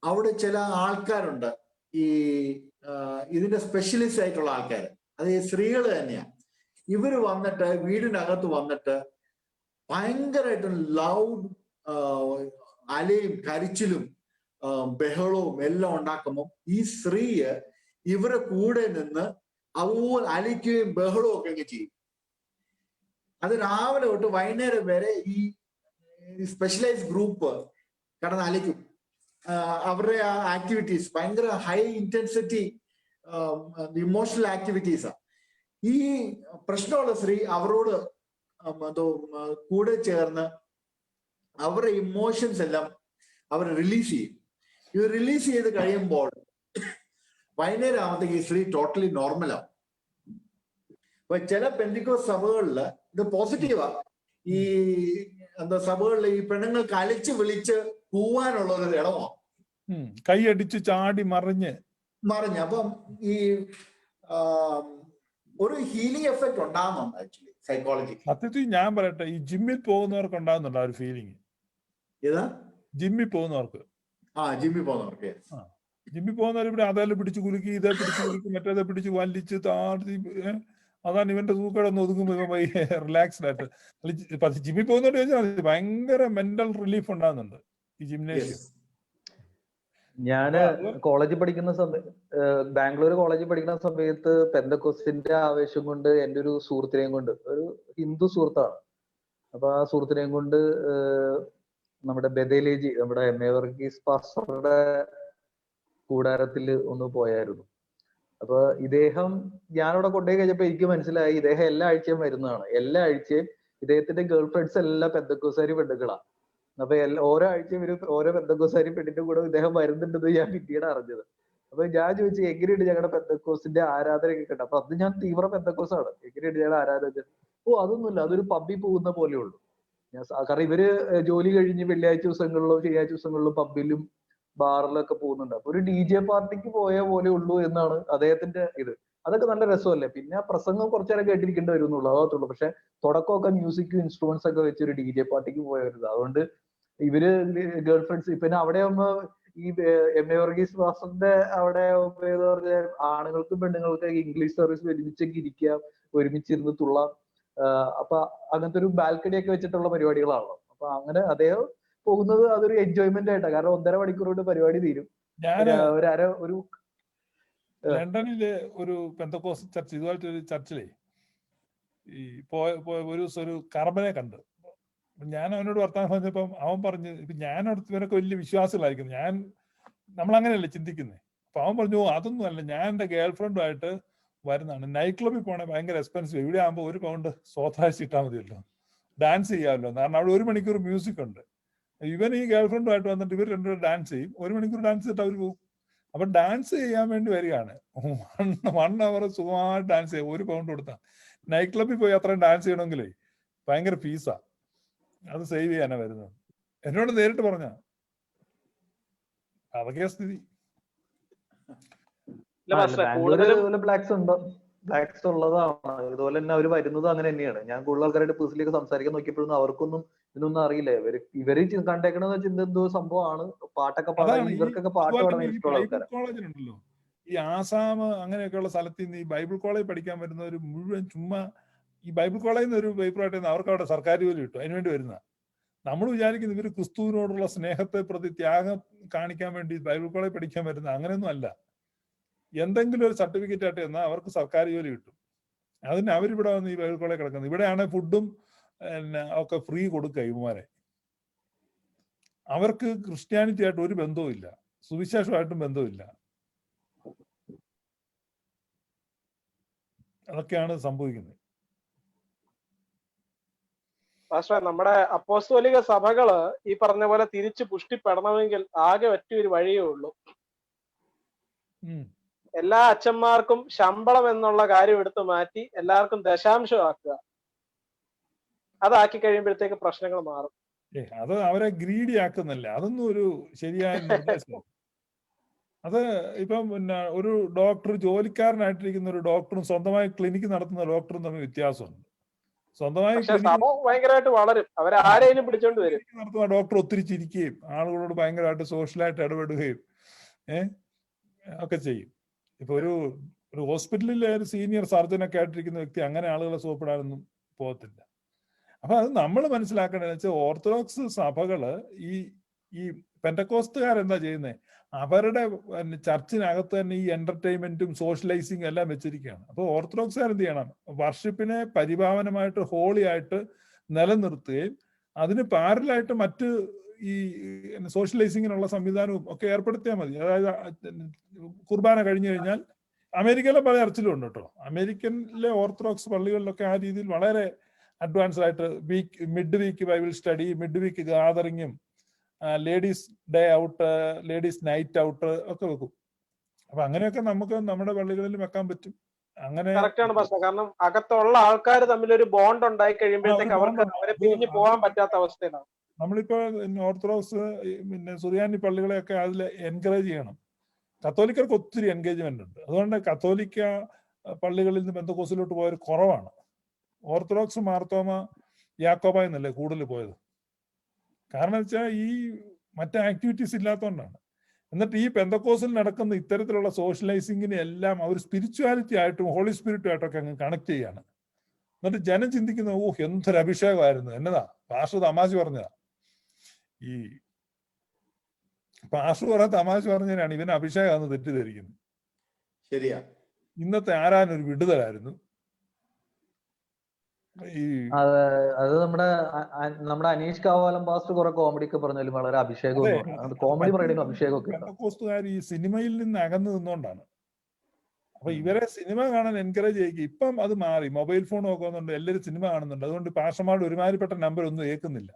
അവിടെ ചില ആൾക്കാരുണ്ട്, ഈ ഇതിന്റെ സ്പെഷ്യലിസ്റ്റ് ആയിട്ടുള്ള ആൾക്കാർ, അത് ഈ സ്ത്രീകൾ തന്നെയാണ്. ഇവര് വന്നിട്ട് വീടിനകത്ത് വന്നിട്ട് ഭയങ്കരമായിട്ടും ലൗഡ് അലയും കരിച്ചിലും ബഹളവും എല്ലാം ഉണ്ടാക്കുമ്പോൾ ഈ സ്ത്രീയെ ഇവരെ കൂടെ നിന്ന് അതുപോലെ അലിക്കുകയും ബഹളവും ഒക്കെ അങ്ങ് ചെയ്യും. അത് രാവിലെ തൊട്ട് വൈകുന്നേരം വരെ ഈ സ്പെഷ്യലൈസ്ഡ് ഗ്രൂപ്പ് കിടന്ന് അലിക്കും. അവരുടെ ആ ആക്ടിവിറ്റീസ് ഭയങ്കര ഹൈ ഇന്റൻസിറ്റി ഇമോഷണൽ ആക്ടിവിറ്റീസാണ്. ഈ പ്രശ്നമുള്ള സ്ത്രീ അവരോട് കൂടെ ചേർന്ന് അവരുടെ ഇമോഷൻസ് എല്ലാം അവർ റിലീസ് ചെയ്യും. ഇത് റിലീസ് ചെയ്ത് കഴിയുമ്പോൾ വൈകുന്നേരം ആകുമ്പോഴത്തേക്ക് ഈ സ്ത്രീ ടോട്ടലി നോർമലാവും. അപ്പൊ ചില പെന്തിക്കോസ് സഭകളില് ഇത് പോസിറ്റീവാ. ഈ സഭകളിൽ ഈ പെണ്ണുങ്ങൾക്ക് അലിച്ച് വിളിച്ച് പോവാനുള്ള ഒരു ഇടമാണ്. കൈയടിച്ച് ചാടി മറിഞ്ഞ്. അപ്പം ഈ ഒരു ഹീലിംഗ് എഫക്ട് ഉണ്ടാകുന്നുണ്ട് ആക്ച്വലി സൈക്കോളജി. സത്യത്തിൽ ഞാൻ പറയട്ടെ, ഈ ജിമ്മിൽ പോകുന്നവർക്ക് ഉണ്ടാകുന്നുണ്ട് ആ ഒരു ഫീലിംഗ്. ഏതാ? ജിമ്മിൽ പോകുന്നവർക്ക്. ജിമ്മിൽ പോകുന്നവർക്ക്. ജിമ്മിൽ പോകുന്നവർ ഇവിടെ അതെല്ലാം പിടിച്ച് കുലുക്കി, ഇതേ പിടിച്ച് കുലുക്കി, മറ്റേതെ പിടിച്ച് വലിച്ച് താഴ്ത്തി. അതാണ് ഇവന്റെ തൂക്കടൊന്ന് ഒതുങ്ങുമ്പോൾ റിലാക്സ്ഡ് ആയിട്ട് ജിമ്മിൽ പോകുന്നവർ ചോദിച്ചാൽ ഭയങ്കര മെന്റൽ റിലീഫ് ഉണ്ടാകുന്നുണ്ട് ഈ ജിംനേഷ്യം. ഞാന് കോളേജിൽ പഠിക്കുന്ന ബാംഗ്ലൂർ കോളേജിൽ പഠിക്കുന്ന സമയത്ത് പെന്തക്കോസ്റ്റിന്റെ ആവേശം കൊണ്ട് എൻ്റെ ഒരു സുഹൃത്തിനെയും കൊണ്ട്, ഒരു ഹിന്ദു സുഹൃത്താണ്, അപ്പൊ ആ സുഹൃത്തിനെയും കൊണ്ട് നമ്മുടെ ബദേലേജി, നമ്മുടെ എം.എ. വർഗീസ് പാസ്റ്ററുടെ കൂടാരത്തിൽ ഒന്ന് പോയായിരുന്നു. അപ്പൊ ഇദ്ദേഹം ഞാനവിടെ കൊണ്ടുപോയി കഴിഞ്ഞപ്പോ എനിക്ക് മനസ്സിലായി ഇദ്ദേഹം എല്ലാ ആഴ്ചയും വരുന്നതാണ്. എല്ലാ ആഴ്ചയും ഇദ്ദേഹത്തിന്റെ ഗേൾ ഫ്രണ്ട്സ് എല്ലാം പെന്തക്കോസ്താരി പെണ്ണുങ്ങളാണ്. അപ്പൊ ഓരോ ആഴ്ചയും ഓരോ പെന്തക്കോസ്താരി പെണ്ണിന്റെ കൂടെ ഇദ്ദേഹം വരുന്നുണ്ടെന്ന് ഞാൻ പിന്നീട് അറിഞ്ഞത്. അപ്പൊ ഞാൻ ചോദിച്ചു എങ്ങനെയുണ്ട് ഞങ്ങളുടെ പെന്തക്കോസിന്റെ ആരാധനയൊക്കെ കണ്ടു. അപ്പൊ അത് ഞാൻ തീവ്ര പെന്തക്കോസാണ്, എങ്ങനെയുണ്ട് ഞങ്ങളുടെ ആരാധന? അതൊന്നുമില്ല, അതൊരു പബ്ബിൽ പോകുന്ന പോലെ ഉള്ളൂ. കാരണം ഇവര് ജോലി കഴിഞ്ഞ് വെള്ളിയാഴ്ച ദിവസങ്ങളിലോ ശനിയാഴ്ച ദിവസങ്ങളിലോ പബ്ബിലും ബാറിലൊക്കെ പോകുന്നുണ്ട്. അപ്പൊ ഒരു DJ പാർട്ടിക്ക് പോയ പോലെ ഉള്ളൂ എന്നാണ് അദ്ദേഹത്തിന്റെ ഇത്. അതൊക്കെ നല്ല രസമല്ലേ. പിന്നെ പ്രസംഗം കുറച്ചു നേരം കേട്ടിരിക്കേണ്ടി വരും എന്നുള്ളൂ, അതാകത്തുള്ളൂ. പക്ഷെ തുടക്കമൊക്കെ മ്യൂസിക്കും ഇൻസ്ട്രുമെന്റ്സ് ഒക്കെ വെച്ച് ഒരു DJ പാർട്ടിക്ക് പോയവരുത്. അതുകൊണ്ട് ഇവര് ഗേൾ ഫ്രണ്ട്സ് പിന്നെ അവിടെ ആകുമ്പോ ഈ എം.എ. വർഗീസ് പാസ്റ്ററിന്റെ അവിടെ പറഞ്ഞ ആണുങ്ങൾക്കും പെണ്ണുങ്ങൾക്കും ഇംഗ്ലീഷ് സർവീസ് ഒരുമിച്ചൊക്കെ ഇരിക്കുക, ഒരുമിച്ചിരുന്ന് തുള്ളാം. അപ്പൊ അങ്ങനത്തെ ഒരു ബാൽക്കണി ഒക്കെ വെച്ചിട്ടുള്ള പരിപാടികളാണല്ലോ. അപ്പൊ അങ്ങനെ അദ്ദേഹം പോകുന്നത് അതൊരു എൻജോയ്മെന്റ് ആയിട്ടാണ്. കാരണം 1.5 മണിക്കൂർ കൊണ്ട് പരിപാടി തീരും. ലണ്ടനിലെ ഒരു പെന്തക്കോസ് ചർച്ച്, ഇതുപോലത്തെ ഒരു ചർച്ചിലെ ഈ ഒരു കർമ്മനെ കണ്ടു. ഞാൻ അവനോട് വർത്തമാനം പറഞ്ഞപ്പം അവൻ പറഞ്ഞു, ഇപ്പൊ ഞാനടുത്ത് ഇവരൊക്കെ വലിയ വിശ്വാസികളായിരിക്കുന്നു, നമ്മളങ്ങനെയല്ലേ ചിന്തിക്കുന്നത്. അപ്പൊ അവൻ പറഞ്ഞു അതൊന്നും അല്ല, ഞാൻ എന്റെ ഗേൾ ഫ്രണ്ടുമായിട്ട് വരുന്നതാണ്. നൈറ്റ് ക്ലബിൽ പോണേ ഭയങ്കര എക്സ്പെൻസീവ്, ഇവിടെ ആകുമ്പോൾ 1 പൗണ്ട് സ്വത്താഴ്ച ഇട്ടാൽ മതിയല്ലോ, ഡാൻസ് ചെയ്യാമല്ലോ. കാരണം അവിടെ 1 മണിക്കൂർ മ്യൂസിക് ഉണ്ട്. ഇവൻ ഈ ഗേൾ ഫ്രണ്ടുമായിട്ട് വന്നിട്ട് ഇവർ രണ്ടുപേരും ഡാൻസ് ചെയ്യും. 1 മണിക്കൂർ ഡാൻസ് ചെയ്തിട്ട് അവർ പോകും. അപ്പൊ ഡാൻസ് ചെയ്യാൻ വേണ്ടി വരികയാണ്. 1 അവർ സുഖമായിട്ട് ഡാൻസ് ചെയ്യും, 1 പൗണ്ട് കൊടുത്താൽ. നൈറ്റ് ക്ലബിൽ പോയി അത്രയും ഡാൻസ് ചെയ്യണമെങ്കിലേ ഭയങ്കര ഫീസാ. അത് സേവ് ചെയ്യാനാ വരുന്നത്. എന്നോട് നേരിട്ട് പറഞ്ഞ അതൊക്കെയാ സ്ഥിതി. ബ്ലാക്സ് ഉള്ളതാണ്. ഇതുപോലെ തന്നെ അവർ വരുന്നത് അങ്ങനെ തന്നെയാണ്. ഞാൻ കൂടുതൽ ആൾക്കാരായിട്ട് പേഴ്സണലി സംസാരിക്കാൻ നോക്കിയപ്പോഴൊന്നും അവർക്കൊന്നും ഇതിനൊന്നും അറിയില്ല. ഇവര് കണ്ടേക്കണെന്ന് വെച്ചാൽ എന്തോ സംഭവമാണ്, പാട്ടൊക്കെ പാടാൻ. ഇവർക്കൊക്കെ പാട്ട് പാടാൻ ഇഷ്ടമുള്ള ആൾക്കാരാണ്. കോളേജിലുണ്ടല്ലോ ഈ ആസാം അങ്ങനെയൊക്കെയുള്ള സ്ഥലത്ത് നിന്ന് ഈ ബൈബിൾ കോളേജ് പഠിക്കാൻ വരുന്നവർ മുഴുവൻ ചുമ്മാ ഈ ബൈബിൾ കോളേജിൽ നിന്ന് ഒരു പേപ്പറായിട്ട് അവർക്ക് അവിടെ സർക്കാർ ജോലി കിട്ടും, അതിനുവേണ്ടി വരുന്ന. നമ്മൾ വിചാരിക്കുന്നത് ഇവർ ക്രിസ്തുവിനോടുള്ള സ്നേഹത്തെ പ്രതി ത്യാഗം കാണിക്കാൻ വേണ്ടി ബൈബിൾ കോളേജ് പഠിക്കാൻ വരുന്ന, അങ്ങനെയൊന്നും അല്ല. എന്തെങ്കിലും ഒരു സർട്ടിഫിക്കറ്റ് ആയിട്ട് എന്നാൽ അവർക്ക് സർക്കാർ ജോലി കിട്ടും. അതിന് അവരിവിടെ വന്ന് ഈ ബൈബിൾ കോളേജ് കിടക്കുന്നത്. ഇവിടെയാണ് ഫുഡും പിന്നെ ഒക്കെ ഫ്രീ കൊടുക്കുക ഇവന്മാരെ. അവർക്ക് ക്രിസ്ത്യാനിറ്റി ആയിട്ട് ഒരു ബന്ധവും ഇല്ല, സുവിശേഷമായിട്ടും ബന്ധമില്ല. അതൊക്കെയാണ് സംഭവിക്കുന്നത്. പക്ഷേ നമ്മുടെ അപ്പോസ്തോലിക സഭകള് ഈ പറഞ്ഞ പോലെ തിരിച്ചു പുഷ്ടിപ്പെടണമെങ്കിൽ ആകെ ഒറ്റ ഒരു വഴിയേ ഉള്ളൂ. എല്ലാ അച്ഛന്മാർക്കും ശമ്പളം എന്നുള്ള കാര്യം എടുത്തു മാറ്റി എല്ലാവർക്കും ദശാംശം ആക്കുക. അതാക്കി കഴിയുമ്പോഴത്തേക്ക് പ്രശ്നങ്ങൾ മാറും. അത് അവരെ ഗ്രീഡി ആക്കുന്നില്ല. അതൊന്നും ഒരു ശരിയായ നിർദ്ദേശം. അത് ഇപ്പം പിന്നെ ഒരു ഡോക്ടർ, ജോലിക്കാരനായിട്ടിരിക്കുന്ന ഒരു ഡോക്ടറും സ്വന്തമായി ക്ലിനിക്ക് നടത്തുന്ന ഡോക്ടറും തമ്മിൽ വ്യത്യാസമുണ്ട്. സ്വന്തമായി ഭയങ്കരമായിട്ട് വളരും, അവരാരെയും പിടിച്ചോണ്ട് വരും. നടത്തുന്ന ഡോക്ടർ ഒത്തിരി ചിരിക്കുകയും ആളുകളോട് ഭയങ്കരമായിട്ട് സോഷ്യലായിട്ട് ഇടപെടുകയും ഒക്കെ ചെയ്യും. ഇപ്പൊ ഒരു ഹോസ്പിറ്റലിലെ ഒരു സീനിയർ സർജനൊക്കെ ആയിട്ടിരിക്കുന്ന വ്യക്തി അങ്ങനെ ആളുകളെ സോപ്പിടാനൊന്നും പോകത്തില്ല. അപ്പൊ അത് നമ്മൾ മനസ്സിലാക്കേണ്ടതെന്ന് വെച്ചാൽ ഓർത്തഡോക്സ് സഭകള് ഈ പെന്തക്കോസ്തുകാരെന്താ ചെയ്യുന്നത്, അവരുടെ ചർച്ചിനകത്ത് തന്നെ ഈ എന്റർടൈൻമെന്റും സോഷ്യലൈസിങ് എല്ലാം വെച്ചിരിക്കുകയാണ്. അപ്പൊ ഓർത്തഡോക്സുകാർ എന്ത് ചെയ്യണം, വർഷിപ്പിനെ പരിപാവനമായിട്ട് ഹോളി ആയിട്ട് നിലനിർത്തുകയും അതിന് പാരലായിട്ട് മറ്റ് ഈ സോഷ്യലൈസിങ്ങിനുള്ള സംവിധാനവും ഒക്കെ ഏർപ്പെടുത്തിയാൽ മതി. അതായത് കുർബാന കഴിഞ്ഞു കഴിഞ്ഞാൽ അമേരിക്കയിലെ പല ചർച്ചിലും ഉണ്ട് കേട്ടോ. അമേരിക്കനിലെ ഓർത്തഡോക്സ് പള്ളികളിലൊക്കെ ആ രീതിയിൽ വളരെ അഡ്വാൻസ്ഡ് ആയിട്ട് mid week Bible study, mid week ഗാദറിങ്ങും ladies day out, ladies night out ഒക്കെ വെക്കും. അപ്പൊ അങ്ങനെയൊക്കെ നമുക്ക് നമ്മുടെ പള്ളികളിൽ വെക്കാൻ പറ്റും. അങ്ങനെ കാരണം അകത്തുള്ള ആൾക്കാർ തമ്മിൽ ഒരു ബോണ്ട് ഉണ്ടായി കഴിയുമ്പോഴത്തേക്ക് അവർക്ക് അവരെ പിരിഞ്ഞു പോകാൻ പറ്റാത്ത അവസ്ഥയിലാണ്. നമ്മളിപ്പോ ഓർത്തഡോക്സ് പിന്നെ സുറിയാനി പള്ളികളെയൊക്കെ അതിൽ എൻകറേജ് ചെയ്യണം. കത്തോലിക്കർക്ക് ഒത്തിരി എൻഗേജ്മെന്റ് ഉണ്ട്. അതുകൊണ്ട് കത്തോലിക്ക പള്ളികളിൽ നിന്ന് പെന്തക്കോസ്തിലോട്ട് പോയവർ കുറവാണ്. ഓർത്തഡോക്സ്, മാർത്തോമ, യാക്കോബ എന്നല്ലേ കൂടുതൽ പോയത്. കാരണം വെച്ചാൽ ഈ മറ്റു ആക്ടിവിറ്റീസ് ഇല്ലാത്തതുകൊണ്ടാണ്. എന്നിട്ട് ഈ പെന്തക്കോസിൽ നടക്കുന്ന ഇത്തരത്തിലുള്ള സോഷ്യലൈസിങ്ങിനെ എല്ലാം അവർ സ്പിരിച്വാലിറ്റി ആയിട്ടും ഹോളി സ്പിരിറ്റും ആയിട്ടൊക്കെ അങ്ങ് കണക്ട് ചെയ്യാണ്. എന്നിട്ട് ജനം ചിന്തിക്കുന്ന, എന്തൊരു അഭിഷേകമായിരുന്നു, എന്നതാ പാസ്റ്റർ തമാശ പറഞ്ഞതാ. ഈ പാസ്റ്റർ കുറെ തമാശ പറഞ്ഞതിനാണ് ഇവന് അഭിഷേകമാണെന്ന് തെറ്റിദ്ധരിക്കുന്നത്. ശരിയാ. ഇന്നത്തെ ആരാനൊരു വിടുതലായിരുന്നു. അത് നമ്മുടെ അനീഷ് കാവാലം പാസ്റ്റർ കുറെ കോമഡി ഒക്കെ പറഞ്ഞാലും വളരെ അഭിഷേകം കോമഡി പറയുന്ന അഭിഷേകമൊക്കെ. പെന്തക്കോസ്തുകാർ ഈ സിനിമയിൽ നിന്ന് അകന്നു നിന്നുകൊണ്ടാണ്. അപ്പൊ ഇവരെ സിനിമ കാണാൻ എൻകറേജ് ചെയ്യിക്കുക. ഇപ്പം അത് മാറി, മൊബൈൽ ഫോൺ നോക്കുന്നുണ്ട്, എല്ലാവരും സിനിമ കാണുന്നുണ്ട്. അതുകൊണ്ട് പാസ്റ്റർമാരുടെ ഒരുമാതിരിപ്പെട്ട നമ്പർ ഒന്നും ഏൽക്കുന്നില്ല.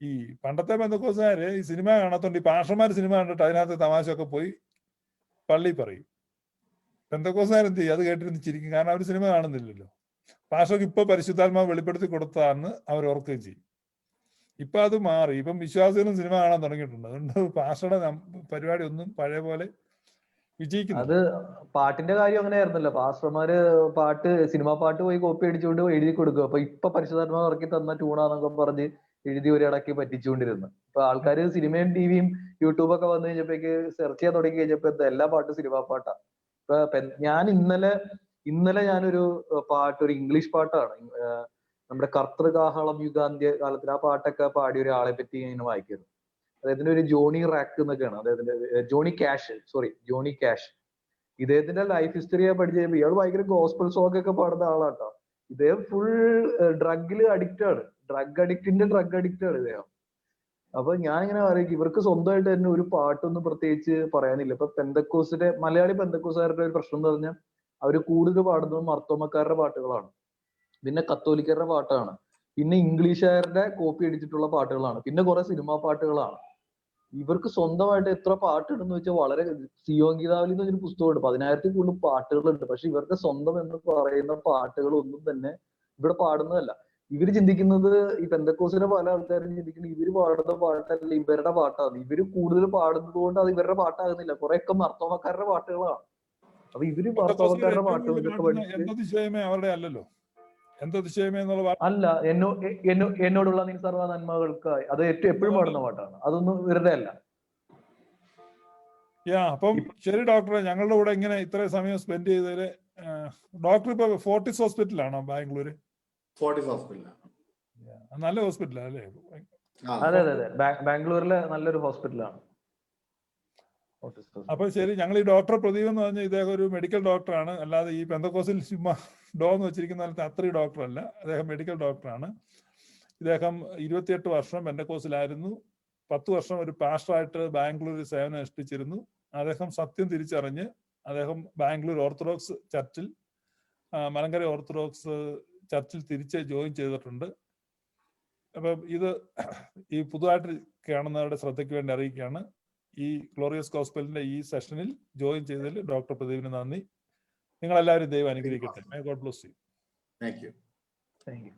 ഈ പണ്ടത്തെ പെന്തക്കോസ്തുകാര് ഈ സിനിമ കാണാത്തോണ്ട് ഈ പാസ്റ്റർമാർ സിനിമ കണ്ടിട്ട് അതിനകത്ത് തമാശയൊക്കെ പോയി പള്ളി പറയും. പെന്തക്കോസ്തുകാർ എന്ത് ചെയ്യും, അത് കേട്ടിരുന്ന് ചിരിക്കും. കാരണം അവർ സിനിമ കാണുന്നില്ലല്ലോ. പാസ്റ്റർക്ക് ഇപ്പൊ പരിശുദ്ധാത്മാവ് വെളിപ്പെടുത്തി കൊടുത്താന്ന് അവർ ഓർക്കുകയും ചെയ്യും. ഇപ്പൊ അത് മാറി. ഇപ്പം വിശ്വാസികളും സിനിമ കാണാൻ തുടങ്ങിയിട്ടുണ്ട്. അതുകൊണ്ട് പാസ്റ്ററുടെ പരിപാടി ഒന്നും പഴയ പോലെ വിജയിക്കുന്നു. അത് പാട്ടിന്റെ കാര്യം അങ്ങനെ ആയിരുന്നല്ലോ. പാസ്റ്റർമാര് സിനിമാ പാട്ട് പോയി കോപ്പി അടിച്ചുകൊണ്ട് എഴുതി കൊടുക്കുക. അപ്പൊ ഇപ്പൊ പരിശുദ്ധാത്മാവ് ഇറക്കി തന്ന ട്യൂണാന്നൊക്കെ പറഞ്ഞ് എഴുതി ഒരിടക്കി പറ്റിച്ചുകൊണ്ടിരുന്നു. ഇപ്പൊ ആൾക്കാര് സിനിമയും ടിവിയും യൂട്യൂബൊക്കെ വന്നു കഴിഞ്ഞപ്പോഴേക്ക് സെർച്ച് ചെയ്യാൻ തുടങ്ങി കഴിഞ്ഞപ്പോ എല്ലാ പാട്ടും സിനിമാ പാട്ടാ. ഇപ്പൊ ഞാൻ ഇന്നലെ ഞാനൊരു പാട്ട്, ഒരു ഇംഗ്ലീഷ് പാട്ടാണ്, നമ്മുടെ കർത്തൃകാഹളം യുഗാന്ത്യ കാലത്തിൽ ആ പാട്ടൊക്കെ പാടിയ ഒരാളെ പറ്റി ഇങ്ങനെ വായിക്കുന്നു. അദ്ദേഹത്തിന്റെ ഒരു ജോണി റാക്ക് എന്നൊക്കെയാണ് അദ്ദേഹത്തിന്റെ, ജോണി ക്യാഷ്. ഇദ്ദേഹത്തിന്റെ ലൈഫ് ഹിസ്റ്ററിയെ പഠിച്ചു കഴിയുമ്പോൾ ഇയാൾ ഭയങ്കര ഗോസ്പൽ സോങ് ഒക്കെ പാടുന്ന ആളാട്ടോ. ഇദ്ദേഹം ഫുൾ ഡ്രഗ് അഡിക്റ്റ് ആണ് ഇദ്ദേഹം. അപ്പൊ ഞാൻ ഇങ്ങനെ പറയും, ഇവർക്ക് സ്വന്തമായിട്ട് തന്നെ ഒരു പാട്ടൊന്നും പ്രത്യേകിച്ച് പറയാനില്ല. ഇപ്പൊ മലയാളി പെന്തക്കോസുകാരുടെ ഒരു പ്രശ്നം എന്ന് പറഞ്ഞാൽ അവര് കൂടുതൽ പാടുന്നത് മർത്തോമക്കാരുടെ പാട്ടുകളാണ്, പിന്നെ കത്തോലിക്കരുടെ പാട്ടാണ്, പിന്നെ ഇംഗ്ലീഷുകാരുടെ കോപ്പി അടിച്ചിട്ടുള്ള പാട്ടുകളാണ്, പിന്നെ കുറെ സിനിമാ പാട്ടുകളാണ്. ഇവർക്ക് സ്വന്തമായിട്ട് എത്ര പാട്ടുണ്ടെന്ന് വെച്ചാൽ വളരെ സിയോങ്കിതാവലി എന്ന് പറഞ്ഞൊരു പുസ്തകമുണ്ട്, 10,000-ൽ കൂടുതൽ പാട്ടുകളുണ്ട്. പക്ഷെ ഇവർക്ക് സ്വന്തം എന്ന് പറയുന്ന പാട്ടുകൾ ഒന്നും തന്നെ ഇവിടെ പാടുന്നതല്ല. ഇവര് ചിന്തിക്കുന്നത്, ഈ പെന്തക്കോസിലെ പല ആൾക്കാരും ചിന്തിക്കുന്നത് ഇവര് പാടുന്ന പാട്ടല്ല ഇവരുടെ പാട്ടാണ്. ഇവര് കൂടുതൽ പാടുന്നത് കൊണ്ട് അത് ഇവരുടെ പാട്ടാകുന്നില്ല, കുറെയൊക്കെ മർത്തോമക്കാരുടെ പാട്ടുകളാണ്. അപ്പൊ ഇവര് മർത്തോമക്കാരുടെ പാട്ടുകൾ ഇതൊക്കെ പഠിച്ച് അവരുടെ അല്ലല്ലോ അല്ല, എന്നോടുള്ള നീ സർവ്വ നന്മകൾക്കായി, അത് എപ്പോഴും പാടുന്ന പാട്ടാണ്, അതൊന്നും വെറുതെ അല്ല. അപ്പം ശരി ഡോക്ടറെ, ഞങ്ങളുടെ കൂടെ ഇങ്ങനെ ഇത്രയും സമയം സ്പെൻഡ് ചെയ്തതില്. ഡോക്ടർ ഇപ്പൊ ഫോർട്ടിസ് ഹോസ്പിറ്റലാണോ ബാംഗ്ലൂര്? ഫോർട്ടിസ് ഹോസ്പിറ്റലാണ്. നല്ല ഹോസ്പിറ്റലാ അല്ലേ? അതെ, ബാംഗ്ലൂരിലെ നല്ലൊരു ഹോസ്പിറ്റലാണ്. അപ്പൊ ശരി, ഞങ്ങൾ ഈ ഡോക്ടർ പ്രദീപ് എന്ന് പറഞ്ഞാൽ ഇദ്ദേഹം ഒരു മെഡിക്കൽ ഡോക്ടറാണ്, അല്ലാതെ ഈ പെന്തക്കോസിൽ ചുമ്മാ ഡോ എന്ന് വെച്ചിരിക്കുന്ന പോലത്തെ അത്രയും ഡോക്ടറല്ല. അദ്ദേഹം മെഡിക്കൽ ഡോക്ടറാണ്. ഇദ്ദേഹം 28 വർഷം പെന്തക്കോസിലായിരുന്നു. 10 വർഷം ഒരു പാസ്റ്ററായിട്ട് ബാംഗ്ലൂരിൽ സേവനം അനുഷ്ഠിച്ചിരുന്നു. അദ്ദേഹം സത്യം തിരിച്ചറിഞ്ഞ് അദ്ദേഹം ബാംഗ്ലൂർ ഓർത്തഡോക്സ് ചർച്ചിൽ, മലങ്കര ഓർത്തഡോക്സ് ചർച്ചിൽ തിരിച്ച് ജോയിൻ ചെയ്തിട്ടുണ്ട്. അപ്പം ഇത് ഈ പുതുതായിട്ട് കാണുന്നവരുടെ ശ്രദ്ധയ്ക്ക് വേണ്ടി അറിയിക്കുകയാണ്. ഈ ഗ്ലോറിയസ് ഗോസ്പലിന്റെ ഈ സെഷനിൽ ജോയിൻ ചെയ്തതിൽ ഡോക്ടർ പ്രദീപിന് നന്ദി. നിങ്ങളെല്ലാവരും ദൈവം അനുഗ്രഹിക്കട്ടെ. May God bless you. Thank you. Thank you.